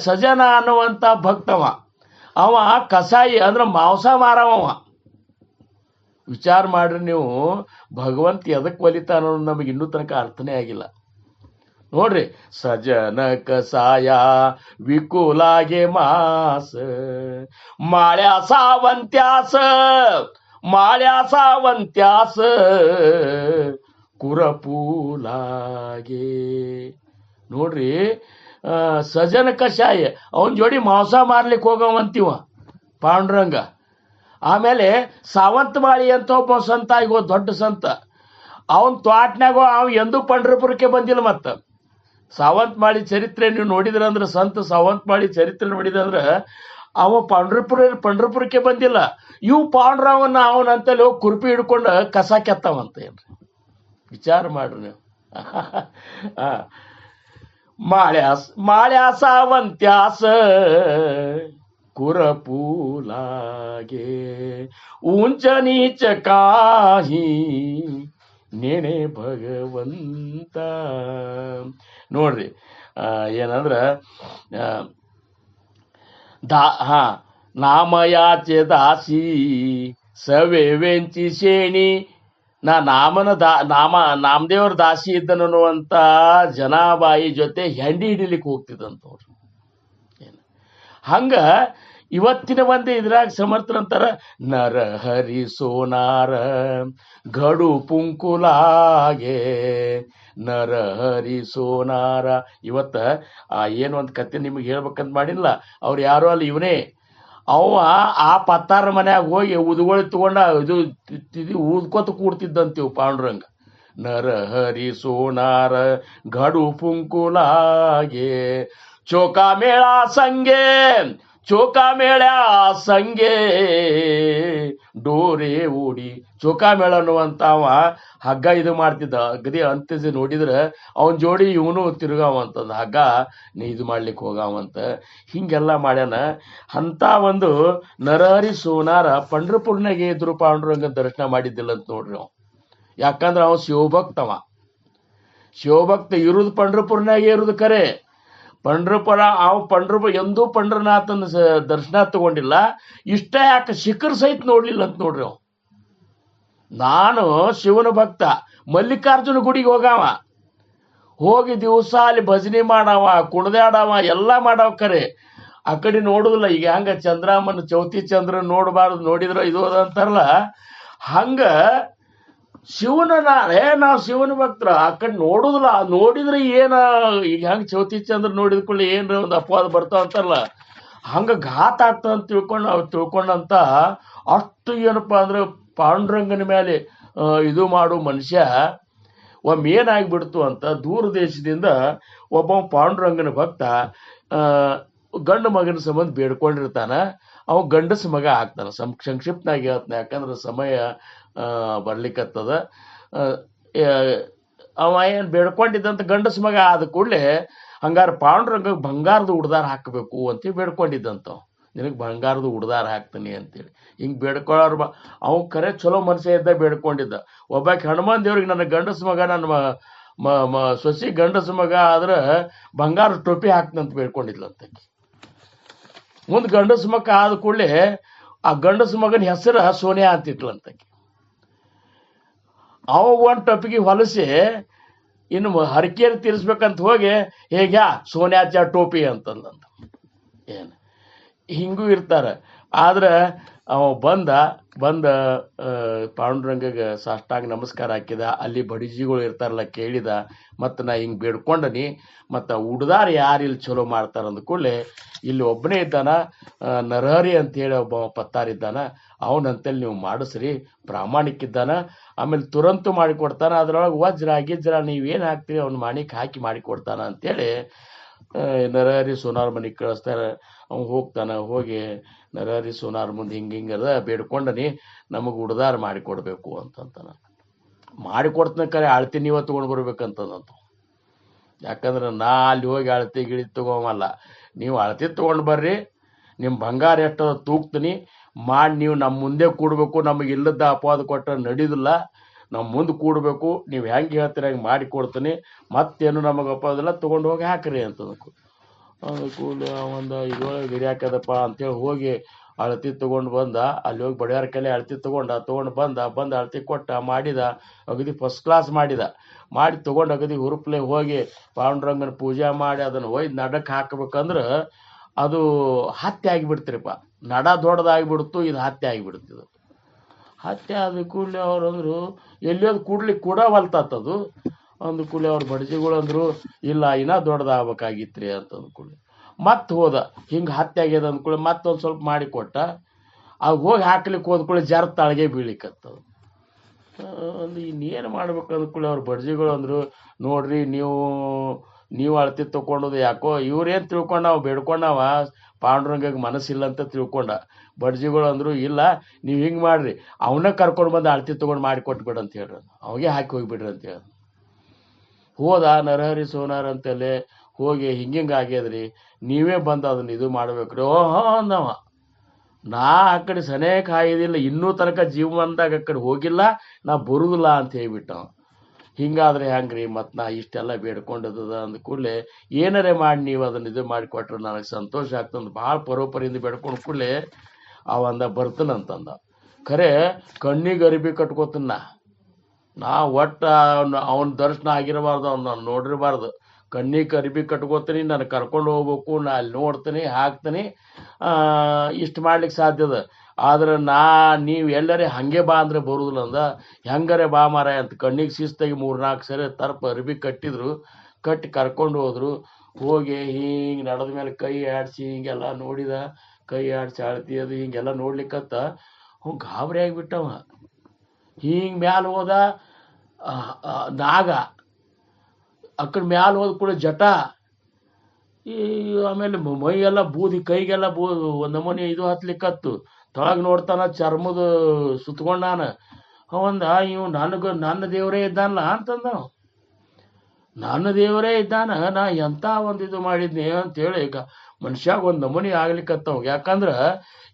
ಸಜನ ಅನ್ನುವಂತ ಭಕ್ತವ, ಅವ ಕಸಾಯಿ ಅಂದ್ರೆ ಮಾಂಸ ಮಾರವ. ವಿಚಾರ ಮಾಡ್ರಿ ನೀವು, ಭಗವಂತ ಎದಕ್ಕೆ ಒಲಿತಾನ ಅನ್ನೋದು ನಮಗೆ ಇನ್ನೂ ತನಕ ಅರ್ಥನೇ ಆಗಿಲ್ಲ ನೋಡ್ರಿ. ಸಜನ ಕಸಾಯ ವಿಕುಲಾಗೆ ಮಾಸ ಮಾಳ್ಯಾ ಸಾವಂತ್ಯಾಸ ಕುರಪೂಲಾಗೆ ನೋಡ್ರಿ. ಸಜನ ಕಷಾಯ ಅವನ ಜೋಡಿ ಮಾಂಸ ಮಾರ್ಲಿಕ್ಕೆ ಹೋಗವಂತೀವ ಪಾಂಡುರಂಗ. ಆಮೇಲೆ ಸಾವಂತ ಮಾಳಿ ಅಂತ ಒಬ್ಬ ಸಂತ, ಈಗ ದೊಡ್ಡ ಸಂತ, ಅವನ್ ತ್ವಾಟ್ನಾಗ ಅವ ಎಂದೂ ಪಂಡ್ರಪುರಕ್ಕೆ ಬಂದಿಲ್ಲ. ಮತ್ತ ಸಾವಂತ ಮಾಳಿ ಚರಿತ್ರೆ ನೀವು ನೋಡಿದ್ರಂದ್ರೆ, ಸಂತ ಸಾವಂತ ಮಾಳಿ ಚರಿತ್ರೆ ನೋಡಿದಂದ್ರೆ ಅವ ಪಂಡ್ರಪುರಕ್ಕೆ ಬಂದಿಲ್ಲ. ಇವು ಪಾಂಡುರಾವನ್ನ ಅವನಂತಲ್ಲಿ ಹೋಗಿ ಕುರ್ಪಿ ಹಿಡ್ಕೊಂಡು ಕಸ ಕೆತ್ತವಂತ. ಏನ್ರಿ ವಿಚಾರ ಮಾಡ್ರಿ ನೀವು. ಮಾಳ್ಯಾ ಸಾವಂತ್ಯಾಸ ಕುರಪೂಲಾಗೆ ಉಂಚ ನೀಚ ಕಾಹಿ ನೇಣೆ ಭಗವಂತ ನೋಡ್ರಿ. ಏನಂದ್ರ ನಾಮಯಾಚೆ ದಾಸಿ ಸವೇವೆಂಚಿ ಶೇಣಿ. ನಾಮದೇವ್ರ ದಾಸಿ ಇದ್ದನನ್ನುವಂತ ಜನಾಬಾಯಿ ಜೊತೆ ಹೆಂಡಿ ಹಿಡಿಲಿಕ್ಕೆ ಹೋಗ್ತಿದ್ದಂತ ನೋಡ್ರಿ. ಹಂಗ ಇವತ್ತಿನ ಒಂದೇ ಇದ್ರಾಗ ಸಮರ್ಥರಂತಾರ, ನರ ಹರಿ ಸೋನಾರ ಗಡು ಪುಂಕುಲಾಗೆ ನರ ಹರಿ ಸೋನಾರ. ಇವತ್ತ ಏನು ಒಂದು ಕತೆ ನಿಮಗೆ ಹೇಳ್ಬೇಕಂತ ಮಾಡಿಲ್ಲ, ಅವ್ರು ಯಾರೋ ಅಲ್ಲಿ ಇವನೇ. ಅವ ಆ ಪತ್ತಾರ ಮನ್ಯಾಗ ಹೋಗಿ ಉದ್ಗೊಳಿ ತಗೊಂಡ ಇದು ಊದ್ಕೋತ ಕೂಡ್ತಿದ್ದಂತೀವ್ ಪಾಂಡುರಂಗ. ನರ ಹರಿ ಸೋನಾರ ಗಡು ಪುಂಕುಲಾಗೆ ಚೋಕಾ ಮೇಳ ಸಂಗೆ ಡೋರೆ ಓಡಿ. ಚೋಕಾಮೇಳ ಅನ್ನುವಂತ ಅವ ಹಗ್ಗ ಇದು ಮಾಡ್ತಿದ್ದ, ಅಗದಿ ಅಂತ್ಯಜ ನೋಡಿದ್ರೆ ಅವನ ಜೋಡಿ ಇವನು ತಿರುಗಾವಂತದ ಹಗ್ಗ ಇದು ಮಾಡ್ಲಿಕ್ಕೆ ಹೋಗಾವಂತ. ಹಿಂಗೆಲ್ಲ ಮಾಡ್ಯಾನ. ಅಂತ ಒಂದು ನರಹರಿ ಸೋನಾರ ಪಂಡ್ರಪುರ್ನಾಗೆ ಇದ್ರು ಪಾಂಡುರಂಗ ದರ್ಶನ ಮಾಡಿದ್ದಿಲ್ಲ ಅಂತ ನೋಡ್ರಿ ಅವ. ಯಾಕಂದ್ರೆ ಅವ ಶಿವಭಕ್ತ ಇರುದು ಪಂಡ್ರಪುರ್ನಾಗೆ ಇರುದು ಖರೆ. ಪಂಡ್ರಪುರ ಎಂದೂ ಪಂಡ್ರನಾಥನ ದರ್ಶನ ತಗೊಂಡಿಲ್ಲ. ಇಷ್ಟ ಯಾಕೆ ಶಿಖರ ಸಹಿತ ನೋಡ್ಲಿಲ್ಲ ಅಂತ ನೋಡ್ರಿ ಅವ. ನಾನು ಶಿವನ ಭಕ್ತ, ಮಲ್ಲಿಕಾರ್ಜುನ ಗುಡಿಗೆ ಹೋಗಿ ದಿವಸ ಅಲ್ಲಿ ಭಜನೆ ಮಾಡವ, ಕುಣದಾಡವ, ಎಲ್ಲ ಮಾಡವ ಖರೆ. ಆ ಕಡೆ ನೋಡುದಿಲ್ಲ. ಈಗ ಹಂಗ ಚಂದ್ರಮ್ಮನ ಚೌತಿ ಚಂದ್ರ ನೋಡಬಾರ್ದು, ನೋಡಿದ್ರ ಇದು ಅಂತಾರಲ್ಲ, ಹಂಗ ನಾವು ಶಿವನ ಭಕ್ತರ ಆ ಕಡೆ ನೋಡುದಿಲ್ಲ. ನೋಡಿದ್ರೆ ಏನ ಈಗ ಹೆಂಗ ಚೌತಿ ಚಂದ್ರ ನೋಡಿದ ಕೂಡಲೇ ಏನ್ರ ಒಂದು ಅಪವಾದ ಬರ್ತಾವ ಅಂತಾರಲ್ಲ, ಹಂಗ ಘಾತ ಆಗ್ತದ ಅಂತ ತಿಳ್ಕೊಂಡಂತ ಅಷ್ಟು ಏನಪ್ಪಾ ಅಂದ್ರೆ ಪಾಂಡುರಂಗನ ಮೇಲೆ ಇದು ಮಾಡು ಮನುಷ್ಯ ಒಮ್ಮೆ ಏನಾಗ್ಬಿಡ್ತು ಅಂತ ದೂರ ದೇಶದಿಂದ ಒಬ್ಬ ಪಾಂಡುರಂಗನ ಭಕ್ತ ಗಂಡು ಮಗನ ಸಂಬಂಧ ಬೇಡ್ಕೊಂಡಿರ್ತಾನ. ಅವ ಗಂಡಸ ಮಗ ಆಗ್ತಾನ. ಸಂಕ್ಷಿಪ್ತನಾಗಿ ಹೇಳ್ತಾನೆ, ಯಾಕಂದ್ರೆ ಸಮಯ ಬರ್ಲಿಕ್ಕತ್ತದ. ಅವ ಏನು ಬೇಡ್ಕೊಂಡಿದ್ದಂತ ಗಂಡಸ ಮಗ ಆದ ಕೂಡಲೇ ಹಂಗಾರ ಪಾಂಡುರಂಗ ಬಂಗಾರದ ಉಡ್ದಾರ ಹಾಕಬೇಕು ಅಂತೇಳಿ ಬೇಡ್ಕೊಂಡಿದ್ದಂತ. ನಿನಗೆ ಬಂಗಾರದ ಉಡ್ದಾರ ಹಾಕ್ತೀನಿ ಅಂತೇಳಿ ಹಿಂಗೆ ಬೇಡ್ಕೊಳ್ಳೋರು ಅವ್ ಖರೆ ಚಲೋ ಮನುಷ್ಯ ಇದ್ದ ಬೇಡ್ಕೊಂಡಿದ್ದ. ಒಬ್ಬಾಕಿ ಹನುಮಾನ್ ದೇವ್ರಿಗೆ ನನ್ನ ಗಂಡಸ ಮಗ, ನನ್ನ ಸೊಸಿ ಗಂಡಸ ಮಗ ಆದ್ರೆ ಬಂಗಾರ ಟೋಪಿ ಹಾಕ್ತಂತ ಬೇಡ್ಕೊಂಡಿದ್ಲಂತಕಿ. ಮುಂದೆ ಗಂಡಸ ಮಗ ಆದ ಕೂಡಲೇ ಆ ಗಂಡಸ ಮಗನ ಹೆಸರು ಸೋನಿಯಾ ಅಂತಿದ್ಲಂತಕಿ. ಅವ ಒಂದು ಟೊಪಿಗೆ ಹೊಲಸಿ ಇನ್ನು ಹರಕೆಯಲ್ಲಿ ತೀರಿಸ್ಬೇಕಂತ ಹೋಗಿ ಹೇಗ್ಯಾ ಸೋನ್ಯಾಚ ಟೋಪಿ ಅಂತಂದಂತ. ಏನು ಹಿಂಗೂ ಇರ್ತಾರೆ. ಆದ್ರೆ ಅವ ಬಂದ ಪಾಂಡುರಂಗಗೆ ಸಾಷ್ಟಾಂಗ ನಮಸ್ಕಾರ ಹಾಕಿದ. ಅಲ್ಲಿ ಬಡಿಜಿಗಳು ಇರ್ತಾರಲ್ಲ ಕೇಳಿದ. ಮತ್ತು ನಾ ಹಿಂಗೆ ಬೇಡ್ಕೊಂಡನಿ. ಮತ್ತು ಉಡ್ದಾರ ಯಾರು ಇಲ್ಲಿ ಚಲೋ ಮಾಡ್ತಾರ ಅಂದ ಕೂಡಲೇ ಇಲ್ಲಿ ಒಬ್ಬನೇ ಇದ್ದಾನ, ನರಹರಿ ಅಂತೇಳಿ ಒಬ್ಬ ಪತ್ತಾರಿದ್ದಾನ, ಅವನಂತೇಳಿ ನೀವು ಮಾಡಿಸ್ರಿ, ಪ್ರಾಮಾಣಿಕಿದ್ದಾನ. ಆಮೇಲೆ ತುರಂತು ಮಾಡಿಕೊಡ್ತಾನ. ಅದ್ರೊಳಗೆ ವಜ್ರ ಗಿಜ್ರ ನೀವೇನು ಹಾಕ್ತೀರಿ ಅವ್ನ ಮಾಣಿಕ್ ಹಾಕಿ ಮಾಡಿಕೊಡ್ತಾನ ಅಂತೇಳಿ ನರಹರಿ ಸೋನಾರ್ ಮನೆಗೆ ಕಳಿಸ್ತಾರೆ. ಅವ್ನು ಹೋಗ್ತಾನೆ. ಹೋಗಿ ನರಹರಿ ಸೋನಾರ್ ಮುಂದೆ ಹಿಂಗದ ಬೇಡ್ಕೊಂಡನಿ, ನಮಗೆ ಉಡ್ದಾರ ಮಾಡಿಕೊಡ್ಬೇಕು ಅಂತಂತಾನ. ಮಾಡಿಕೊಡ್ತಾನೆ, ಕರೆ ಅಳ್ತಿ ನೀವ ತೊಗೊಂಡು ಬರ್ಬೇಕಂತಂದಂತ. ಯಾಕಂದ್ರೆ ನಾ ಅಲ್ಲಿ ಹೋಗಿ ಅಳತಿ ಗಿಳಿ ತೊಗೊಮಲ್ಲ, ನೀವು ಅಳತಿ ತೊಗೊಂಡು ಬರ್ರಿ, ನಿಮ್ಮ ಬಂಗಾರ ಎಷ್ಟು ತೂಗ್ತೀನಿ ಮಾಡಿ ನೀವು ನಮ್ಮ ಮುಂದೆ ಕೂಡಬೇಕು. ನಮಗೆ ಇಲ್ಲದ ಅಪವಾದ ಕೊಟ್ಟರೆ ನಡೀದಿಲ್ಲ, ನಮ್ಮ ಮುಂದೆ ಕೂಡಬೇಕು. ನೀವು ಹೆಂಗೆ ಹೇಳ್ತೀರ ಹಂಗೆ ಮಾಡಿ ಕೊಡ್ತೀನಿ, ಮತ್ತೇನು ನಮಗೆ ಅಪವಾದಿಲ್ಲ, ತೊಗೊಂಡು ಹೋಗಿ ಹಾಕ್ರಿ ಅಂತಂದಕು. ಅದು ಕೂಲಿ ಒಂದು ಇದ್ರೊಳಗೆ ಗಿರಿಯಾಕದಪ್ಪ ಅಂತೇಳಿ ಹೋಗಿ ಅಳತಿ ತೊಗೊಂಡು ಬಂದ. ಅಲ್ಲಿ ಹೋಗಿ ಬಡಿಯಾರ ಕಲೆ ಅಳತಿ ತೊಗೊಂಡು ಬಂದ ಅಳತಿ ಕೊಟ್ಟ, ಮಾಡಿದ. ಅಗದಿ ಫಸ್ಟ್ ಕ್ಲಾಸ್ ಮಾಡಿ ತೊಗೊಂಡು ಅಗದಿ ಹುರುಪ್ಲೆ ಹೋಗಿ ಪಾಂಡುರಂಗನ ಪೂಜೆ ಮಾಡಿ ಅದನ್ನು ಒಯ್ದು ನಡಕ್ಕೆ ಹಾಕ್ಬೇಕಂದ್ರೆ ಅದು ಹತ್ಯೆ ಆಗಿಬಿಡ್ತೀರಪ್ಪ. ನಡ ದೊಡ್ಡದಾಗಿಬಿಡ್ತು, ಇದು ಹತ್ಯೆ ಆಗಿಬಿಡ್ತಿದ್ದು. ಹತ್ಯೆ ಆದ ಕೂಡಲೇ ಅವ್ರು ಅಂದರು ಎಲ್ಲಿಯೋದು ಕೂಡ್ಲಿಕ್ಕೆ ಕೂಡ ಹೊಲ್ತತ್ತದು. ಅಂದ ಕೂಡಲೇ ಅವ್ರ ಬಡಜಿಗಳು ಅಂದರು ಇಲ್ಲ ಇನ್ನೂ ದೊಡ್ಡದಾಗಬೇಕಾಗಿತ್ತು ಅಂತಂದು ಕೂಡಲೇ ಮತ್ತೆ ಹೋದ. ಹಿಂಗೆ ಹತ್ಯೆ ಆಗ್ಯದ ಅಂದ್ಕೂಳೆ ಮತ್ತೊಂದು ಸ್ವಲ್ಪ ಮಾಡಿಕೊಟ್ಟ. ಆಗ ಹೋಗಿ ಹಾಕ್ಲಿಕ್ಕೆ ಹೋದ್ಕೂಳೆ ಜರ ತಳಗೆ ಬೀಳಿಕತ್ತದು. ಇನ್ನೇನು ಮಾಡ್ಬೇಕು ಅಂದ್ಕೂಳೆ ಅವ್ರ ಬಡ್ಜಿಗಳು ಅಂದರು ನೋಡ್ರಿ, ನೀವು ಅಳತಿ ತೊಗೊಂಡದು ಯಾಕೋ ಇವ್ರೇನು ತಿಳ್ಕೊಂಡ, ನಾವು ಬೇಡ್ಕೊಂಡವ ಪಾಂಡುರಂಗಗೆ ಮನಸ್ಸಿಲ್ಲ ಅಂತ ತಿಳ್ಕೊಂಡ. ಬಡ್ಜಿಗಳು ಅಂದರು ಇಲ್ಲ, ನೀವು ಹಿಂಗೆ ಮಾಡ್ರಿ, ಅವನ್ನ ಕರ್ಕೊಂಡು ಬಂದು ಅಳತಿ ತೊಗೊಂಡು ಮಾಡಿಕೊಟ್ಬಿಡ್ರಿ ಅಂತ ಹೇಳ್ರಿ, ಅವಾಗೆ ಹಾಕಿ ಹೋಗಿಬಿಡ್ರಿ ಅಂತ ಹೇಳಿ ಹೋದ. ನರಹರಿ ಸೋನಾರ್ ಅಂತಲೇ ಹೋಗಿ ಹಿಂಗೆ ಆಗ್ಯದ್ರಿ, ನೀವೇ ಬಂದು ಅದನ್ನ ಇದು ಮಾಡ್ಬೇಕ್ರಿ. ಓಹೋ ಅಂದವ. ನಾ ಆ ಕಡೆ ಸನೇ ಕಾಯ್ದಿಲ್ಲ, ಇನ್ನೂ ತನಕ ಜೀವನದಾಗ ಆ ಕಡೆ ಹೋಗಿಲ್ಲ, ನಾ ಬರುದಿಲ್ಲ ಅಂತ ಹೇಳ್ಬಿಟ್ಟವ. ಹಿಂಗಾದ್ರೆ ಹೆಂಗ್ರಿ, ಮತ್ತು ನಾ ಇಷ್ಟೆಲ್ಲ ಬೇಡ್ಕೊಂಡದ ಅಂದ ಕೂಡಲೇ ಏನಾರೇ ಮಾಡಿ ನೀವು ಅದನ್ನ ಇದು ಮಾಡಿಕೊಟ್ರೆ ನನಗೆ ಸಂತೋಷ ಆಗ್ತಂದು ಭಾಳ ಪರೋಪರಿಯಿಂದ ಬೇಡ್ಕೊಂಡು ಕೂಡಲೇ ಅವಂದ ಬರ್ತಾನಂತಂದ. ಖರೆ ಕಣ್ಣಿಗೆ ಅರಿಬಿ ಕಟ್ಕೋತನ ನಾ ಒಟ್ಟು ಅವನ ದರ್ಶನ ಆಗಿರಬಾರ್ದು, ಅವ್ನು ನಾನು ನೋಡಿರಬಾರ್ದು. ಕಣ್ಣಿಗೆ ಅರಿಬಿ ಕಟ್ಕೋತೀನಿ, ನಾನು ಕರ್ಕೊಂಡು ಹೋಗ್ಬೇಕು, ನಾ ಅಲ್ಲಿ ನೋಡ್ತೀನಿ, ಹಾಕ್ತೀನಿ, ಇಷ್ಟು ಮಾಡ್ಲಿಕ್ಕೆ ಸಾಧ್ಯದ. ಆದ್ರೆ ನೀವು ಎಲ್ಲರೇ ಹಾಗೆ ಬಾ ಅಂದರೆ ಬರುದಿಲ್ಲ ಅಂದ. ಹೆಂಗಾರೆ ಬಾ ಮಾರಾಯ ಅಂತ ಕಣ್ಣಿಗೆ ಶಿಸ್ತಾಗಿ 3-4 ಸರಿ ತರ್ಪ ಅರಿಬಿ ಕಟ್ಟಿ ಕರ್ಕೊಂಡು ಹೋದ್ರು. ಹೋಗಿ ಹಿಂಗೆ ನಡೆದ ಮೇಲೆ ಕೈ ಆಡಿಸಿ ಹಿಂಗೆಲ್ಲ ನೋಡಿದ. ಕೈ ಆಡಿಸಿ ಅಳ್ತಿ ಅದು ಹಿಂಗೆಲ್ಲ ನೋಡ್ಲಿಕ್ಕತ್ತ ಅವ್ನು ಗಾಬರಿ ಆಗಿಬಿಟ್ಟವ. ಹಿಂಗೆ ಮ್ಯಾಲೆ ಹೋದ. ನಾಗ ಅಕ್ಕಡೆ ಮ್ಯಾಲೆ ಹೋದ ಕೂಡ ಜಟ, ಆಮೇಲೆ ಮೈಯೆಲ್ಲ ಬೂದಿ, ಕೈಗೆಲ್ಲ ಒಂದು ನಮೂನಿ ಇದು ಹತ್ಲಿಕ್ಕತ್ತು. ತೊಳಗೆ ನೋಡ್ತಾನ ಚರ್ಮದ ಸುತ್ಕೊಂಡಾನ. ಅವಂದ ಇವ್ ನನ್ನ ದೇವರೇ ಇದ್ದಾನಲ್ಲ ಅಂತಂದ. ನನ್ನ ದೇವರೇ ಇದ್ದಾನ, ನಾ ಎಂಥ ಒಂದು ಇದು ಮಾಡಿದ್ನಿ ಅಂತೇಳಿ ಈಗ ಮನುಷ್ಯಾಗ ಒಂದು ನಮೂನಿ ಆಗ್ಲಿಕ್ಕತ್ತವ. ಯಾಕಂದ್ರೆ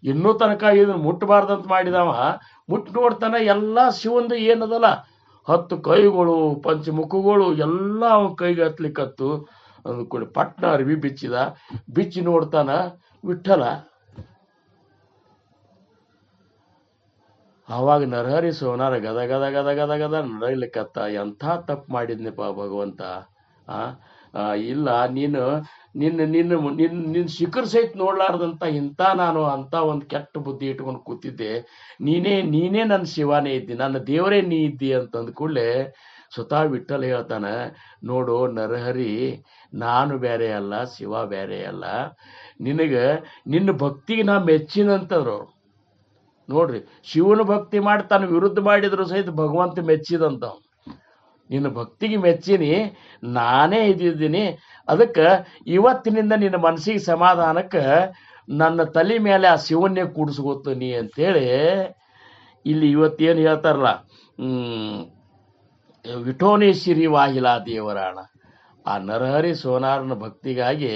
ಇನ್ನೂ ತನಕ ಇದನ್ನ ಮುಟ್ಟಬಾರ್ದಂತ ಮಾಡಿದವ. ಮುಟ್ಟು ನೋಡ್ತಾನ ಎಲ್ಲ ಶಿವಂದು ಏನದಲ್ಲ 10 ಕೈಗಳು, ಪಂಚಮುಖಗಳು ಎಲ್ಲ ಅವನ ಕೈಗೆ ಹತ್ಲಿಕ್ಕತ್ತು. ಅಂದ್ಕೊಂಡು ಪಟ್ನ ಅರ್ವಿ ಬಿಚ್ಚಿ ನೋಡ್ತಾನ ವಿಠಲ. ಆವಾಗ ನರಹರಿ ಸೋನಾರ ಗದ ಗದ ಗದ ಗದ ಗದ ನಡಲಿಕ್ಕತ್ತ. ಎಂಥ ತಪ್ಪು ಮಾಡಿದ್ನಪ್ಪ ಭಗವಂತ. ಇಲ್ಲ, ನಿನ್ನ ಶಿಖರ್ ಸಹಿತ ನೋಡ್ಲಾರ್ದಂತ ಇಂಥ ನಾನು ಅಂಥ ಒಂದು ಕೆಟ್ಟ ಬುದ್ಧಿ ಇಟ್ಕೊಂಡು ಕೂತಿದ್ದೆ. ನೀನೇ ನನ್ನ ಶಿವಾನೇ ಇದ್ದಿ, ನನ್ನ ದೇವರೇ ನೀ ಇದ್ದಿ ಅಂತಂದ ಕೂಡಲೇ ಸ್ವತಃ ವಿಠಲ್ ಹೇಳ್ತಾನ, ನೋಡು ನರಹರಿ, ನಾನು ಬೇರೆ ಅಲ್ಲ, ಶಿವ ಬೇರೆ ಅಲ್ಲ. ನಿನ್ನ ಭಕ್ತಿಗೆ ನಾ ಮೆಚ್ಚಿನಂತವ್ರು ಅವ್ರು. ನೋಡ್ರಿ, ಶಿವನ ಭಕ್ತಿ ಮಾಡಿ ತನ್ನ ವಿರುದ್ಧ ಮಾಡಿದ್ರು ಸಹಿತ ಭಗವಂತ ಮೆಚ್ಚಿದಂತ. ನಿನ್ನ ಭಕ್ತಿಗೆ ಮೆಚ್ಚಿನಿ, ನಾನೇ ಇದ್ದಿದ್ದೀನಿ. ಅದಕ್ಕೆ ಇವತ್ತಿನಿಂದ ನಿನ್ನ ಮನಸ್ಸಿಗೆ ಸಮಾಧಾನಕ್ಕೆ ನನ್ನ ತಲೆ ಮೇಲೆ ಆ ಶಿವನ್ನೇ ಕೂಡಿಸ್ಕೋತೀನಿ ಅಂತೇಳಿ ಇಲ್ಲಿ ಇವತ್ತೇನು ಹೇಳ್ತಾರಲ್ಲ, ವಿಠೋನೇಶ್ವರಿ ವಾಹಿಲಾ ದೇವರಾಣ. ಆ ನರಹರಿ ಸೋನಾರನ ಭಕ್ತಿಗಾಗಿ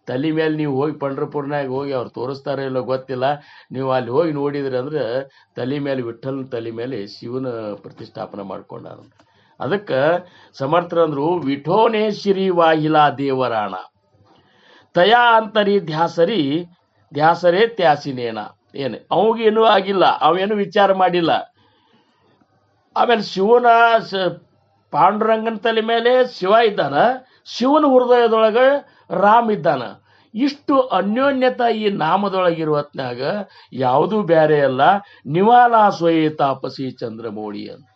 ತಲೆ ಮೇಲೆ ನೀವು ಹೋಗಿ ಪಂಡ್ರಪುರ್ನಾಗ ಹೋಗಿ ಅವ್ರು ತೋರಿಸ್ತಾರೋ ಇಲ್ಲೋ ಗೊತ್ತಿಲ್ಲ, ನೀವು ಅಲ್ಲಿ ಹೋಗಿ ನೋಡಿದ್ರಿ ಅಂದ್ರೆ ತಲೆ ಮೇಲೆ ವಿಠಲನ ತಲೆ ಮೇಲೆ ಶಿವನ ಪ್ರತಿಷ್ಠಾಪನೆ ಮಾಡ್ಕೊಂಡ. ಅದಕ್ಕೆ ಸಮರ್ಥರಂದ್ರು ವಿಠೋನೇಶ್ವರಿ ವಾಹಿಲಾ ದೇವರಾಣ ತಯಾ ಅಂತರಿ ಧ್ಯಾಸರೇ ತ್ಯಾಸಿನೇನ. ಏನು ಅವಾಗೇನೂ ಆಗಿಲ್ಲ, ಅವೇನು ವಿಚಾರ ಮಾಡಿಲ್ಲ. ಆಮೇಲೆ ಶಿವನ ಪಾಂಡುರಂಗನ ತಲೆ ಮೇಲೆ ಶಿವ ಇದ್ದಾನ, ಶಿವನ ಹೃದಯದೊಳಗೆ ರಾಮ್ ಇದ್ದಾನ. ಇಷ್ಟು ಅನ್ಯೋನ್ಯತ ಈ ನಾಮದೊಳಗಿರುವತ್ನಾಗ ಯಾವುದೂ ಬೇರೆ ಅಲ್ಲ, ನಿವಾಲ ಸ್ವಯೇ ತಾಪಸಿ ಚಂದ್ರಮೌಳಿ ಅಂತ.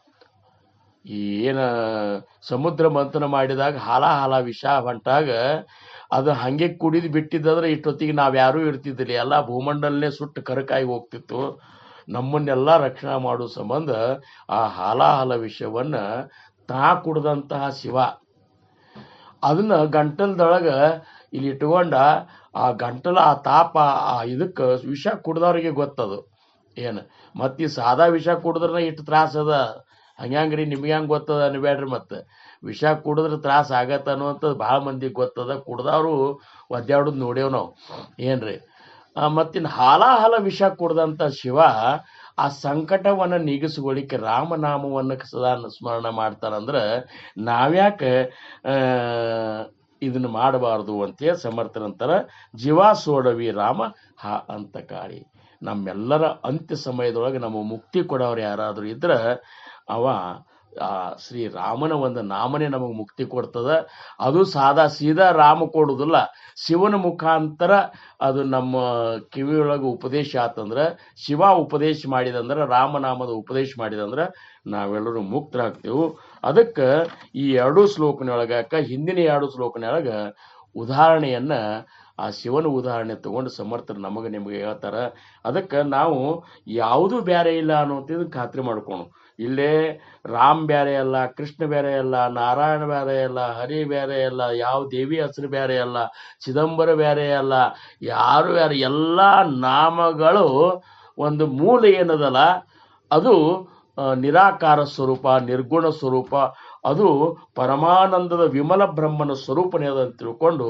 ಏನ ಸಮುದ್ರ ಮಂಥನ ಮಾಡಿದಾಗ ಹಾಲ ವಿಷ ಹೊಂಟಾಗ ಅದು ಹಂಗೆ ಕುಡಿದು ಬಿಟ್ಟಿದ್ದಂದ್ರೆ ಇಷ್ಟೊತ್ತಿಗೆ ನಾವ್ಯಾರೂ ಇರ್ತಿದ್ದಿಲ್ಲ, ಎಲ್ಲ ಭೂಮಂಡಲನೇ ಸುಟ್ಟು ಕರಕಾಯಿ ಹೋಗ್ತಿತ್ತು. ನಮ್ಮನ್ನೆಲ್ಲ ರಕ್ಷಣೆ ಮಾಡೋ ಸಂಬಂಧ ಆ ಹಾಲ ವಿಷಯವನ್ನ ತಾ ಕುಡ್ದಂತಹ ಶಿವ ಅದನ್ನ ಗಂಟಲದೊಳಗ ಇಲ್ಲಿ ಇಟ್ಕೊಂಡ ಆ ಗಂಟಲ ಆ ತಾಪ ಆ ಇದಕ್ಕೆ ವಿಷ ಕುಡ್ದವ್ರಿಗೆ ಗೊತ್ತದು ಏನು. ಮತ್ತು ಈ ಸಾದಾ ವಿಷ ಕುಡಿದ್ರೆ ಇಷ್ಟು ತ್ರಾಸ ಅದ, ಹಂಗ್ಯಾಂಗ್ರಿ ನಿಮ್ಗೆ ಹೆಂಗೆ ಗೊತ್ತದ ಅನ್ಬೇಡ್ರಿ. ಮತ್ತು ವಿಷ ಕುಡಿದ್ರೆ ತ್ರಾಸ ಆಗತ್ತ ಅನ್ನುವಂಥದ್ದು ಭಾಳ ಮಂದಿಗೆ ಗೊತ್ತದ, ಕುಡ್ದವರು ಒದ್ದಾಡೋದು ನೋಡೇವ್ ನಾವು ಏನ್ರಿ. ಮತ್ತಿನ್ನು ಹಾಲ ವಿಷ ಕುಡ್ದಂಥ ಶಿವ ಆ ಸಂಕಟವನ್ನು ನೀಗಿಸ್ಕೊಳ್ಳಿಕ್ಕೆ ರಾಮನಾಮವನ್ನು ಸದಾ ಸ್ಮರಣ ಮಾಡ್ತಾರಂದ್ರೆ ನಾವ್ಯಾಕೆ ಇದನ್ನು ಮಾಡಬಾರ್ದು ಅಂತೇಳಿ ಸಮರ್ಥರಂತರ ಜೀವ ಸೋಡವಿ ರಾಮ ಅಂತ ಕಾಳಿ. ನಮ್ಮೆಲ್ಲರ ಅಂತ್ಯ ಸಮಯದೊಳಗೆ ನಮ್ಮ ಮುಕ್ತಿ ಕೊಡೋರು ಯಾರಾದರೂ ಇದ್ರೆ ಅವ ಶ್ರೀರಾಮನ ಒಂದು ನಾಮನೇ ನಮಗೆ ಮುಕ್ತಿ ಕೊಡ್ತದ. ಅದು ಸೀದಾ ರಾಮ ಕೊಡುವುದಿಲ್ಲ, ಶಿವನ ಮುಖಾಂತರ ಅದು ನಮ್ಮ ಕಿವಿಯೊಳಗೆ ಉಪದೇಶ ಆತಂದ್ರೆ, ಶಿವ ಉಪದೇಶ ಮಾಡಿದಂದ್ರೆ, ರಾಮನಾಮದ ಉಪದೇಶ ಮಾಡಿದಂದ್ರೆ ನಾವೆಲ್ಲರೂ ಮುಕ್ತರಾಗ್ತೇವೆ. ಅದಕ್ಕೆ ಈ 2 ಶ್ಲೋಕನೊಳಗ ಹಿಂದಿನ 2 ಶ್ಲೋಕನೊಳಗ ಉದಾಹರಣೆಯನ್ನ ಆ ಶಿವನ ಉದಾಹರಣೆ ತಗೊಂಡು ಸಮರ್ಥರು ನಿಮಗೆ ಹೇಳ್ತಾರ. ಅದಕ್ಕೆ ನಾವು ಯಾವುದೂ ಬೇರೆ ಇಲ್ಲ ಅನ್ನೋಂಥದ್ದು ಖಾತ್ರಿ ಮಾಡ್ಕೊಳು. ಇಲ್ಲೇ ರಾಮ್ ಬೇರೆ ಅಲ್ಲ, ಕೃಷ್ಣ ಬೇರೆ ಅಲ್ಲ, ನಾರಾಯಣ ಬೇರೆ ಅಲ್ಲ, ಹರಿ ಬೇರೆ ಅಲ್ಲ, ಯಾವ ದೇವಿ ಹೆಸರು ಬೇರೆ ಅಲ್ಲ, ಚಿದಂಬರ ಬೇರೆ ಅಲ್ಲ, ಯಾರು ಬೇರೆ, ಎಲ್ಲ ನಾಮಗಳು ಒಂದು ಮೂಲ ಏನದಲ್ಲ ಅದು ನಿರಾಕಾರ ಸ್ವರೂಪ, ನಿರ್ಗುಣ ಸ್ವರೂಪ, ಅದು ಪರಮಾನಂದದ ವಿಮಲ ಬ್ರಹ್ಮನ ಸ್ವರೂಪನೇ ಅದಂತ ತಿಳ್ಕೊಂಡು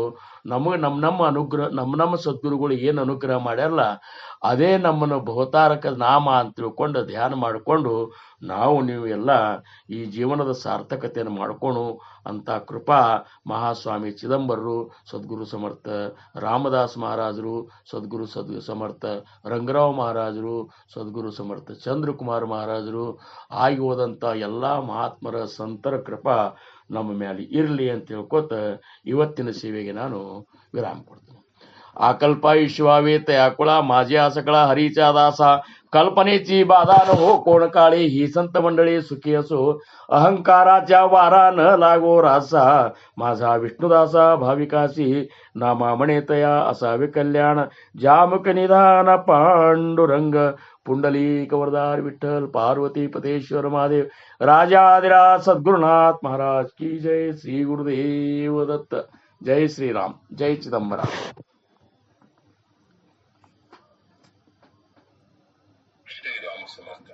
ನಮಗೆ ನಮ್ಮ ಅನುಗ್ರಹ ನಮ್ಮ ಸದ್ಗುರುಗಳು ಏನು ಅನುಗ್ರಹ ಮಾಡ್ಯಾರಲ್ಲ ಅದೇ ನಮ್ಮನ್ನು ಬಹುತಾರಕ ನಾಮ ಅಂತ ತಿಳ್ಕೊಂಡು ಧ್ಯಾನ ಮಾಡಿಕೊಂಡು ನೀವು ಎಲ್ಲ ಈ ಜೀವನದ ಸಾರ್ಥಕತೆಯನ್ನು ಮಾಡ್ಕೊಂಡು ಅಂತ ಕೃಪಾ ಮಹಾಸ್ವಾಮಿ ಚಿದಂಬರರು, ಸದ್ಗುರು ಸಮರ್ಥ ರಾಮದಾಸ್ ಮಹಾರಾಜರು, ಸದ್ಗುರು ಸಮರ್ಥ ರಂಗರಾವ್ ಮಹಾರಾಜರು, ಸದ್ಗುರು ಸಮರ್ಥ ಚಂದ್ರಕುಮಾರ್ ಮಹಾರಾಜರು ಆಗಿ ಹೋದಂಥ ಎಲ್ಲ ಮಹಾತ್ಮರ ಸಂತರ ಕೃಪಾ ನಮ್ಮ ಮೇಲೆ ಇರಲಿ ಅಂತ ಹೇಳ್ಕೊತ ಇವತ್ತಿನ ಸೇವೆಗೆ ನಾನು ವಿರಾಮ ಕೊಡ್ತೀನಿ. आकल्पा विश्वावेत आकुळा माझी आसकळा हरीचा दासा कल्पनेची बाधा न हो कोण काळी ही संत मंडळी सुखी असो अहंकाराच्या वारा न लागो रासा माझा विष्णुदासा भाविकासी नामा म्हणेतया असावे कल्याण जामक निधान पांडुरंग पुंडलिक वरदार विठ्ठल पार्वती पतेश्वर महादेव राजाधिराज सद्गुरुनाथ महाराज की जय. श्री गुरुदेव दत्त. जय श्रीराम. जय चिदंबरा. ಶ್ರೀರಾಮ ಸಮರ್ಥ.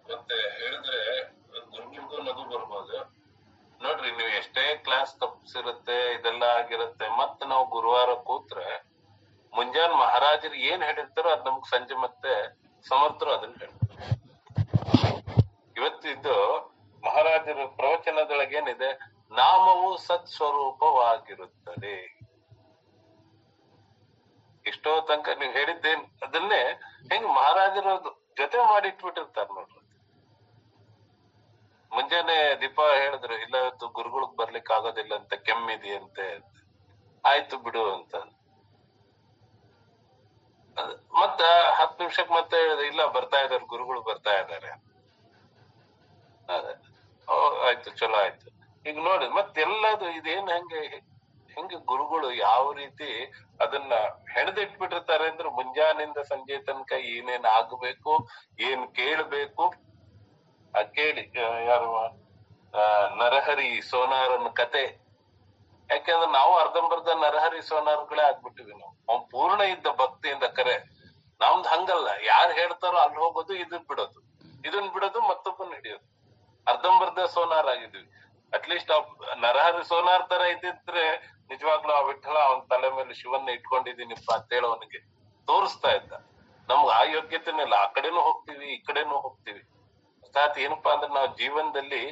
ಮತ್ತೆ ಹೇಳಿದ್ರೆ ಗುರುಗಳಿಗೂ ನಗು ಬರ್ಬೋದು ನೋಡ್ರಿ. ನೀವು ಎಷ್ಟೇ ಕ್ಲಾಸ್ ತಪ್ಪಿಸಿರುತ್ತೆ ಇದೆಲ್ಲ ಆಗಿರುತ್ತೆ, ಮತ್ತೆ ನಾವು ಗುರುವಾರ ಕೂತ್ರೆ ಮುಂಜಾನೆ ಮಹಾರಾಜರು ಏನ್ ಹೇಳಿರ್ತಾರೋ ಅದ್ ನಮ್ಗ್ ಸಂಜೆ ಮತ್ತೆ ಸಮರ್ಥರು ಅದನ್ನ ಹೇಳ್ತಾರೆ. ಇವತ್ತಿದ್ದು ಮಹಾರಾಜರ ಪ್ರವಚನದೊಳಗೆ ಏನಿದೆ, ನಾಮವು ಸತ್ಸ್ವರೂಪವಾಗಿರುತ್ತದೆ. ಎಷ್ಟೋ ತನಕ ನೀವ್ ಹೇಳಿದ್ದೇನ್ ಅದನ್ನೇ ಹೆಂಗ್ ಮಹಾರಾಜರ ಜೊತೆ ಮಾಡಿಟ್ಬಿಟ್ಟಿರ್ತಾರ ನೋಡ್ರಿ. ಮುಂಜಾನೆ ದೀಪ ಹೇಳಿದ್ರು, ಇಲ್ಲ ಇವತ್ತು ಗುರುಗಳಿಗೆ ಬರ್ಲಿಕ್ಕೆ ಆಗೋದಿಲ್ಲ ಅಂತ, ಕೆಮ್ಮಿದೆಯಂತೆ, ಆಯ್ತು ಬಿಡು ಅಂತ. ಮತ್ತ 10 ನಿಮಿಷಕ್ಕೆ ಮತ್ತೆ ಹೇಳಿದ್ರೆ, ಇಲ್ಲ ಬರ್ತಾ ಇದಾರೆ ಗುರುಗಳು ಬರ್ತಾ ಇದಾರೆ. ಆಯ್ತು ಚಲೋ ಆಯ್ತು. ಈಗ ನೋಡಿ ಮತ್ತೆಲ್ಲದು ಇದೇನ್ ಹೆಂಗೆ ಗುರುಗಳು ಯಾವ ರೀತಿ ಅದನ್ನ ಹೆಣದಿಟ್ಬಿಟ್ಟಿರ್ತಾರೆ ಅಂದ್ರೆ, ಮುಂಜಾನಿಂದ ಸಂಜೆ ತನಕ ಏನೇನ್ ಆಗ್ಬೇಕು, ಏನ್ ಕೇಳ್ಬೇಕು ಕೇಳಿ. ಯಾರು ನರಹರಿ ಸೋನಾರನ ಕತೆ, ಯಾಕೆಂದ್ರೆ ನಾವು ಅರ್ಧಂಬರ್ಧ ನರಹರಿ ಸೋನಾರ್ಗಳೇ ಆಗ್ಬಿಟ್ಟಿವಿ. ಅವ್ನ್ ಪೂರ್ಣ ಇದ್ದ ಭಕ್ತಿಯಿಂದ ಕರೆ. ನಮ್ದು ಹಂಗಲ್ಲ, ಯಾರು ಹೇಳ್ತಾರೋ ಅಲ್ಲಿ ಹೋಗೋದು, ಇದನ್ ಬಿಡೋದು ಮತ್ತೊಬ್ಬನ್ ಹಿಡಿಯೋದು. ಅರ್ಧಂಬರ್ಧ ಸೋನಾರ್ ಆಗಿದ್ವಿ. ಅಟ್ಲೀಸ್ಟ್ ನರಹರಿ ಸೋನಾರ್ ತರ ಇದ್ದಿದ್ರೆ ನಿಜವಾಗ್ಲೂ ಆ ವಿಠಲ ಅವನ ತಲೆ ಮೇಲೆ ಶಿವನ್ನ ಇಟ್ಕೊಂಡಿದೀನಿಪ್ಪ ಅಂತೇಳಿ ಅವನಿಗೆ ತೋರಿಸ್ತಾ ಇದ್ದ. ನಮ್ಗೆ ಆ ಯೋಗ್ಯತೆನೇ ಇಲ್ಲ. ಆ ಕಡೆನೂ ಹೋಗ್ತೀವಿ, ಈ ಕಡೆನೂ ಹೋಗ್ತೀವಿ. ಅರ್ಥಾತ್ ಏನಪ್ಪಾ ಅಂದ್ರೆ ನಾವು ಜೀವನದಲ್ಲಿ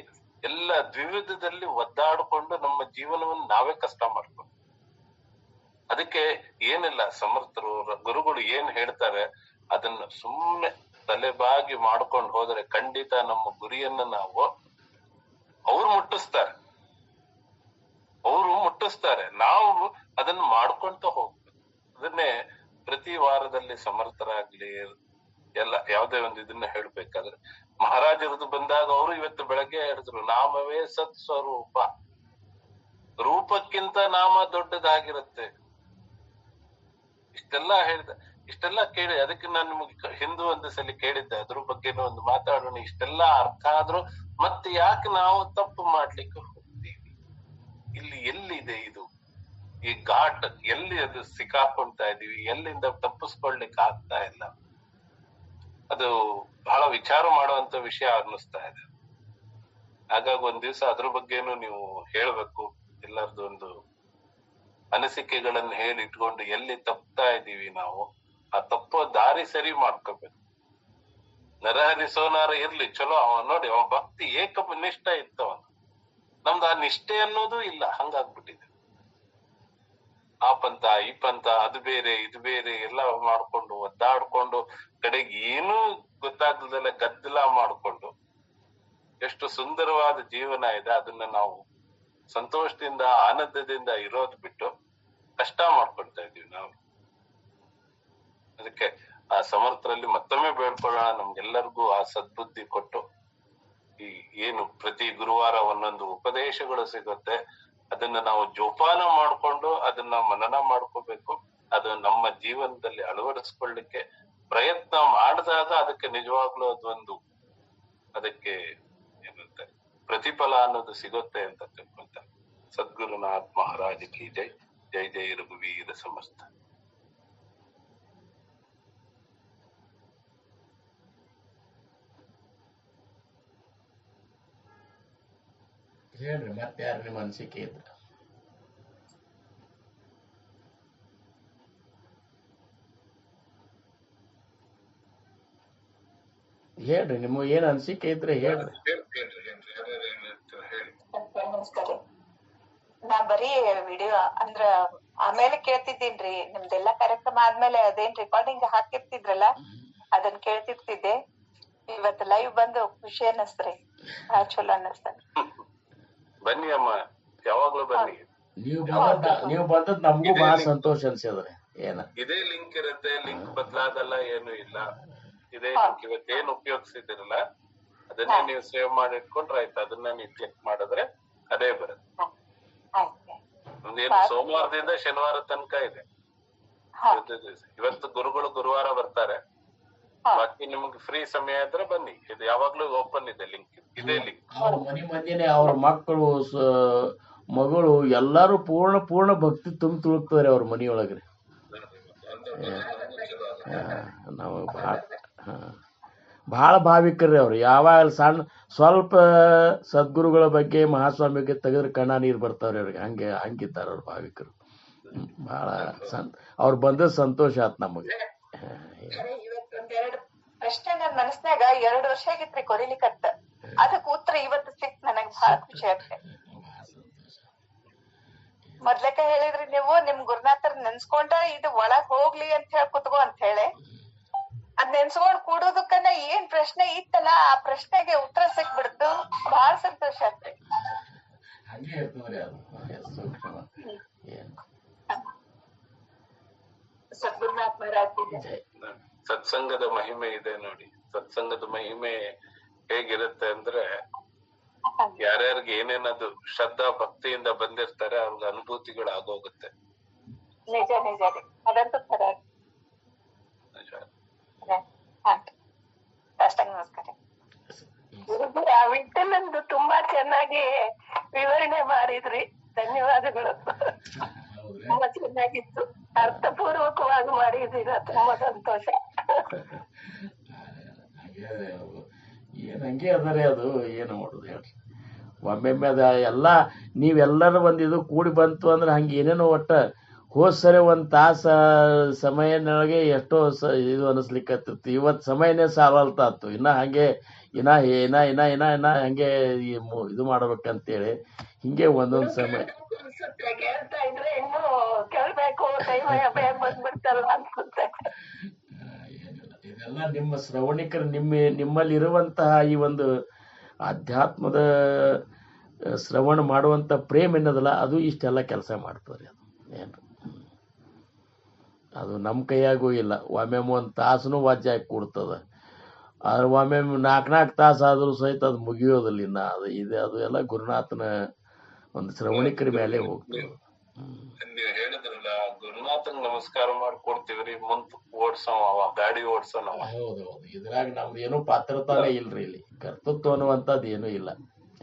ಎಲ್ಲ ದ್ವಿವಿಧದಲ್ಲಿ ಒದ್ದಾಡಿಕೊಂಡು ನಮ್ಮ ಜೀವನವನ್ನು ನಾವೇ ಕಷ್ಟ ಮಾಡ್ಕೊಂಡು, ಅದಕ್ಕೆ ಏನಿಲ್ಲ, ಸಮರ್ಥರು ಗುರುಗಳು ಏನ್ ಹೇಳ್ತಾರೆ ಅದನ್ನ ಸುಮ್ಮನೆ ತಲೆಬಾಗಿ ಮಾಡ್ಕೊಂಡು ಹೋದ್ರೆ ಖಂಡಿತ ನಮ್ಮ ಗುರಿಯನ್ನ ಅವ್ರು ಮುಟ್ಟಿಸ್ತಾರೆ. ನಾವು ಅದನ್ನ ಮಾಡ್ಕೊಂತ ಹೋಗ್ಬೇಕು. ಅದನ್ನೇ ಪ್ರತಿ ವಾರದಲ್ಲಿ ಸಮರ್ಥರಾಗ್ಲಿ ಎಲ್ಲ ಯಾವ್ದೇ ಒಂದು ಇದನ್ನ ಹೇಳ್ಬೇಕಾದ್ರೆ ಮಹಾರಾಜರದು ಬಂದಾಗ ಅವರು ಇವತ್ತು ಬೆಳಗ್ಗೆ ಹೇಳಿದ್ರು, ನಾಮವೇ ಸತ್ ಸ್ವರೂಪ, ರೂಪಕ್ಕಿಂತ ನಾಮ ದೊಡ್ಡದಾಗಿರುತ್ತೆ. ಇಷ್ಟೆಲ್ಲ ಹೇಳಿದ, ಇಷ್ಟೆಲ್ಲ ಕೇಳಿ ಅದಕ್ಕೆ ನಾನು ನಿಮಗೆ ಹಿಂದೂ ಒಂದು ಸಲ ಕೇಳಿದ್ದೆ, ಅದ್ರ ಬಗ್ಗೆನೂ ಒಂದು ಮಾತಾಡೋಣ. ಇಷ್ಟೆಲ್ಲ ಅರ್ಥ ಆದ್ರೂ ಮತ್ತೆ ಯಾಕೆ ನಾವು ತಪ್ಪು ಮಾಡ್ಲಿಕ್ಕೆ ಹೋಗ್ತೀವಿ? ಇಲ್ಲಿ ಎಲ್ಲಿದೆ ಇದು ಈ ಘಾಟ್? ಎಲ್ಲಿ ಅದು ಸಿಕ್ಕಾಕೊಳ್ತಾ ಇದೀವಿ? ಎಲ್ಲಿಂದ ತಪ್ಪಿಸ್ಕೊಳ್ಲಿಕ್ಕೆ ಆಗ್ತಾ ಇಲ್ಲ? ಅದು ಬಹಳ ವಿಚಾರ ಮಾಡುವಂತ ವಿಷಯ ಅನ್ನಿಸ್ತಾ ಇದೆ. ಹಾಗಾಗಿ ಒಂದ್ ದಿವ್ಸ ಅದ್ರ ಬಗ್ಗೆನು ನೀವು ಹೇಳ್ಬೇಕು. ಎಲ್ಲರದ್ದು ಒಂದು ಅನಿಸಿಕೆಗಳನ್ನ ಹೇಳಿ ಇಟ್ಕೊಂಡು ಎಲ್ಲಿ ತಪ್ತಾ ಇದೀವಿ ನಾವು, ಆ ತಪ್ಪೋ ದಾರಿ ಸರಿ ಮಾಡ್ಕೋಬೇಕು. ನರಹರಿ ಸೋನಾರ ಇರ್ಲಿ ಚಲೋ, ಅವ ನೋಡಿ ಅವ ಭಕ್ತಿ ಏಕನಿಷ್ಠ ಇತ್ತವನು. ನಮ್ದು ಆ ನಿಷ್ಠೆ ಅನ್ನೋದು ಇಲ್ಲ, ಹಂಗಾಗ್ಬಿಟ್ಟಿದೆ. ಆ ಪಂಥ ಈ ಪಂಥ, ಅದು ಬೇರೆ ಇದು ಬೇರೆ ಎಲ್ಲ ಮಾಡ್ಕೊಂಡು ಒದ್ದಾಡ್ಕೊಂಡು ಕಡೆಗೆ ಏನೂ ಗೊತ್ತಾಗ್ದಲ್ಲ ಗದ್ದಲ ಮಾಡ್ಕೊಂಡು ಎಷ್ಟು ಸುಂದರವಾದ ಜೀವನ ಇದೆ, ಅದನ್ನ ನಾವು ಸಂತೋಷದಿಂದ ಆನಂದದಿಂದ ಇರೋದು ಬಿಟ್ಟು ಕಷ್ಟ ಮಾಡ್ಕೊಳ್ತಾ ಇದೀವಿ ನಾವು. ಅದಕ್ಕೆ ಆ ಸಮರ್ಥರಲ್ಲಿ ಮತ್ತೊಮ್ಮೆ ಬೇಡ್ಕೊಳ್ಳೋಣ, ನಮ್ಗೆಲ್ಲರಿಗೂ ಆ ಸದ್ಬುದ್ಧಿ ಕೊಟ್ಟು ಈ ಏನು ಪ್ರತಿ ಗುರುವಾರ ಒಂದೊಂದು ಉಪದೇಶಗಳು ಸಿಗುತ್ತೆ, ಅದನ್ನ ನಾವು ಜೋಪಾನ ಮಾಡ್ಕೊಂಡು ಅದನ್ನ ಮನನ ಮಾಡ್ಕೋಬೇಕು. ಅದು ನಮ್ಮ ಜೀವನದಲ್ಲಿ ಅಳವಡಿಸ್ಕೊಳ್ಳಿಕ್ಕೆ ಪ್ರಯತ್ನ ಮಾಡಿದಾಗ ಅದಕ್ಕೆ ನಿಜವಾಗ್ಲೂ ಅದೊಂದು ಅದಕ್ಕೆ ಏನಂತಾರೆ ಪ್ರತಿಫಲ ಅನ್ನೋದು ಸಿಗುತ್ತೆ ಅಂತ ತಿಳ್ಕೊಳ್ತಾರೆ. ಸದ್ಗುರುನಾಥ್ ಮಹಾರಾಜ್ ಕಿ ಜೈ. ಜೈ ಜೈ ರಘುವೀರ ಸಮಸ್ತ. ಹೇಳ್ರಿ ಮತ್ತೆ ಯಾರು ನಿಮ್ಮ ಅನಿಸಿಕೆ ಇದ್ರೆ. ಹೇಳ್ರಿ ನಿಮಗೆ ಏನ್ ಅನಿಸಿಕೆ ಇದ್ರೆ ಹೇಳ್ರಿ. ನಮಸ್ಕಾರ. ನಾ ಬರೀ ವಿಡಿಯೋ ಅಂದ್ರ ಆಮೇಲೆ ಕೇಳ್ತಿದ್ದೀನ್ರಿ, ನಿಮ್ದೆಲ್ಲಾ ಕಾರ್ಯಕ್ರಮ ಆದ್ಮೇಲೆ ಅದೇನ್ ರೆಕಾರ್ಡಿಂಗ್ ಹಾಕಿರ್ತಿದ್ರಲ್ಲ ಅದನ್ನ ಕೇಳ್ತಿರ್ತಿದ್ದೆ. ಇವತ್ತು ಲೈವ್ ಬಂದು ಖುಷಿ ಅನ್ನಿಸ್ತ್ರಿ, ಚಲೋ ಅನ್ನಿಸ್ತ. ಬನ್ನಿ ಅಮ್ಮ, ಯಾವಾಗ್ಲೂ ಬನ್ನಿ. ನೀವು ಬಂದದ್ ನಮಗೂ ಬಹಳ ಸಂತೋಷ ಅನ್ಸಿದ್ರಿ. ಏನ ಇದೇ ಲಿಂಕ್ ಇರುತ್ತೆ, ಲಿಂಕ್ ಬದಲಾದಲ್ಲ, ಏನು ಇಲ್ಲ. ಇದೇ ಲಿಂಕ್ ಇವತ್ತೇನು ಉಪಯೋಗಿಸಿದಿರಲ್ಲ ಅದನ್ನೇ ನೀವು ಸೇವ್ ಮಾಡಿ ಇಟ್ಕೊಂಡ್ರೆ ಆಯ್ತು. ಅದನ್ನ ನೀವು ಕ್ಲಿಕ್ ಮಾಡಿದ್ರೆ ಅದೇ ಬರುತ್ತೆ. ಒಂದೇನು ಸೋಮವಾರದಿಂದ ಶನಿವಾರ ತನಕ ಇದೆ. ಇವತ್ತು ಗುರುಗಳು ಗುರುವಾರ ಬರ್ತಾರೆ. ಬಾಕಿ ನಿಮ್ಗೆ ಫ್ರೀ ಸಮಯ ಇದ್ರೆ ಬನ್ನಿ, ಇದು ಯಾವಾಗ್ಲೂ ಓಪನ್ ಇದೆ ಲಿಂಕ್. ಇದೇ ಲಿಂಕ್. ಅವ್ರ ಮನೆ ಮಂದಿನೇ, ಅವ್ರ ಮಕ್ಕಳು ಮಗಳು ಎಲ್ಲಾರು ಪೂರ್ಣ ಭಕ್ತಿ ತುಂಬಿ ತುಳುಕ್ತಾರೆ ಅವ್ರ ಮನಿಯೊಳಗ್ರಿ. ನಮಗ್ ಬಹಳ ಭಾವಿಕರ್ರಿ ಅವ್ರು. ಯಾವಾಗ ಸಣ್ಣ ಸ್ವಲ್ಪ ಸದ್ಗುರುಗಳ ಬಗ್ಗೆ ಮಹಾಸ್ವಾಮಿ ಬಗ್ಗೆ ತೆಗೆದ್ರೆ ಕಣ್ಣ ನೀರು ಬರ್ತಾವ್ರಿ ಅವ್ರಿಗೆ. ಹಂಗಿದ್ದಾರೆ ಅವ್ರ ಭಾವಿಕರು. ಬಹಳ ಅವ್ರು ಬಂದ ಸಂತೋಷ ಆತ್ ನಮಗೆ. ಅಷ್ಟೇ ನನ್ ಮನಸ್ನಾಗ 2 ವರ್ಷ ಆಗಿತ್ರಿ ಕೊರಿಲಿಕತ್ತ, ಅದಕ್ ಉತ್ತರ ಇವತ್ತು ಸಿಕ್ ನನಗ್ ಬಹಳ ಖುಷಿ ಆಗ್ತದೆ. ಮೊದ್ಲಕ್ಕ ಹೇಳಿದ್ರಿ ನೀವು ನಿಮ್ ಗುರುನಾಥರ್ ನೆನ್ಸ್ಕೊಂಡ ಇದು ಒಳಗ್ ಹೋಗ್ಲಿ ಅಂತ ಹೇಳಿ ಕುತ್ಕೋ ಅಂತ ಹೇಳಿ, ಅದ್ ನೆನ್ಸ್ಕೊಂಡ್ ಕೂಡೋದಕ್ಕನ್ನ ಏನ್ ಪ್ರಶ್ನೆ ಇತ್ತಲ್ಲ ಆ ಪ್ರಶ್ನೆಗೆ ಉತ್ತರ ಸಿಕ್ಬಿಡ್ತು. ಬಹಳ ಸಂತೋಷ ಆಗ್ತದೆ. ಸದ್ಗುರುನಾಥ್ ಮಹಾರಾಜ್ ಸತ್ಸಂಗದ ಮಹಿಮೆ ಇದೆ ನೋಡಿ. ಸತ್ಸಂಗದ ಮಹಿಮೆ ಹೇಗಿರುತ್ತೆ ಅಂದ್ರೆ, ಯಾರ್ಯಾರಿಗೆ ಏನೇನದು ಶ್ರದ್ಧಾ ಭಕ್ತಿಯಿಂದ ಬಂದಿರ್ತಾರೆ ಅವ್ರಿಗೆ ಅನುಭೂತಿಗಳು ಆಗೋಗುತ್ತೆ. ನಿಜ ನಿಜ ರೀ, ಅದಂತೂ ಖರ. ಅಷ್ಟಾಗ ನಮಸ್ಕಾರ. ವಿಠಲಂದು ತುಂಬಾ ಚೆನ್ನಾಗಿ ವಿವರಣೆ ಮಾಡಿದ್ರಿ, ಧನ್ಯವಾದಗಳು. ತುಂಬಾ ಚೆನ್ನಾಗಿತ್ತು, ಅರ್ಥಪೂರ್ವಕವಾಗಿ ಮಾಡಿದ್ದೀರ, ತುಂಬಾ ಸಂತೋಷ. ಹಂಗೆ ಅದರೇ, ಅದು ಏನು ಮಾಡೋದು ಹೇಳ್ರಿ. ಒಮ್ಮೊಮ್ಮೆ ಅದ ಎಲ್ಲ ನೀವೆಲ್ಲರೂ ಇದು ಕೂಡಿ ಬಂತು ಅಂದ್ರೆ ಹಂಗೆ ಏನೇನೋ ಒಟ್ಟ ಹೋದ್ ಸರಿ ಒಂದ್ ತಾಸ ಸಮಯನೊಳಗೆ ಎಷ್ಟೋ ಇದು ಅನಿಸ್ಲಿಕ್ಕತ್ತಿತ್ತು. ಇವತ್ತು ಸಮಯನೇ ಸಾಲಲ್ತಾತು. ಇನ್ನ ಹಂಗೆ ಇನ್ನ ಹಂಗೆ ಇದು ಮಾಡ್ಬೇಕಂತೇಳಿ ಹಿಂಗೆ ಒಂದೊಂದ್ ಸಮಯ ಕೇಳ್ತಾ ಇದ್ರೆ ಇನ್ನು ಕೇಳ್ಬೇಕು, ಬಂದ್ಬಿಡ್ತಲ್ಲ ಅನ್ಸುತ್ತೆ. ಇದೆಲ್ಲ ನಿಮ್ಮ ಶ್ರವಣಿಕರು ನಿಮ್ಮಲ್ಲಿ ಇರುವಂತಹ ಈ ಒಂದು ಆಧ್ಯಾತ್ಮದ ಶ್ರವಣ ಮಾಡುವಂತ ಪ್ರೇಮ ಏನದಲ್ಲ, ಅದು ಇಷ್ಟೆಲ್ಲ ಕೆಲಸ ಮಾಡ್ತಾರೆ. ಅದು ಏನು ಅದು ನಮ್ಮ ಕೈಯಾಗೂ ಇಲ್ಲ. ಒಮ್ಮೆ ಒಂದು ತಾಸನು ವಾಜ್ಯ ಹಾಕಿ ಕೊಡ್ತದ. ಆದ್ರೆ ಒಮ್ಮೆ 4 ತಾಸು ಆದ್ರೂ ಸಹಿತ ಅದು ಮುಗಿಯೋದಿಲ್ಲ. ಇನ್ನ ಅದು ಎಲ್ಲ ಗುರುನಾಥನ ಒಂದು ಶ್ರವಣಿಕರ ಮೇಲೆ ಹೋಗ್ತದೆ. ನೀವ್ ಹೇಳಿದ್ರಲ್ಲ ಗುರುನಾಥನ್ ನಮಸ್ಕಾರ ಮಾಡ್ಕೊಡ್ತೀವ್ರಿ, ಮುಂದ್ ಓಡ್ಸವ ಗಾಡಿ ಓಡ್ಸೋನವ. ಹೌದೌದು, ಇದ್ರಾಗ ನಮ್ದು ಏನೂ ಪಾತ್ರತಾನೇ ಇಲ್ರಿ, ಇಲ್ಲಿ ಕರ್ತೃತ್ವ ಅನ್ನುವಂಥದ್ದು ಏನೂ ಇಲ್ಲ.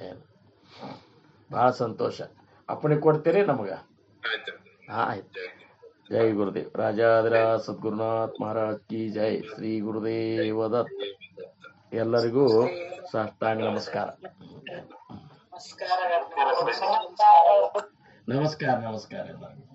ಏನು ಬಹಳ ಸಂತೋಷ. ಅಪ್ಪಣೆ ಕೊಡ್ತೀರಿ ನಮಗ? ಆಯ್ತು. ಜೈ ಗುರುದೇವ್. ರಾಜಾದಿರಾಜ ಸದ್ಗುರುನಾಥ್ ಮಹಾರಾಜ್ ಕಿ ಜೈ. ಶ್ರೀ ಗುರುದೇವ ದತ್. ಎಲ್ಲರಿಗೂ ಸಾಷ್ಟಾಂಗ ನಮಸ್ಕಾರ. ನಮಸ್ಕಾರ ಎಲ್ಲರಿಗೂ.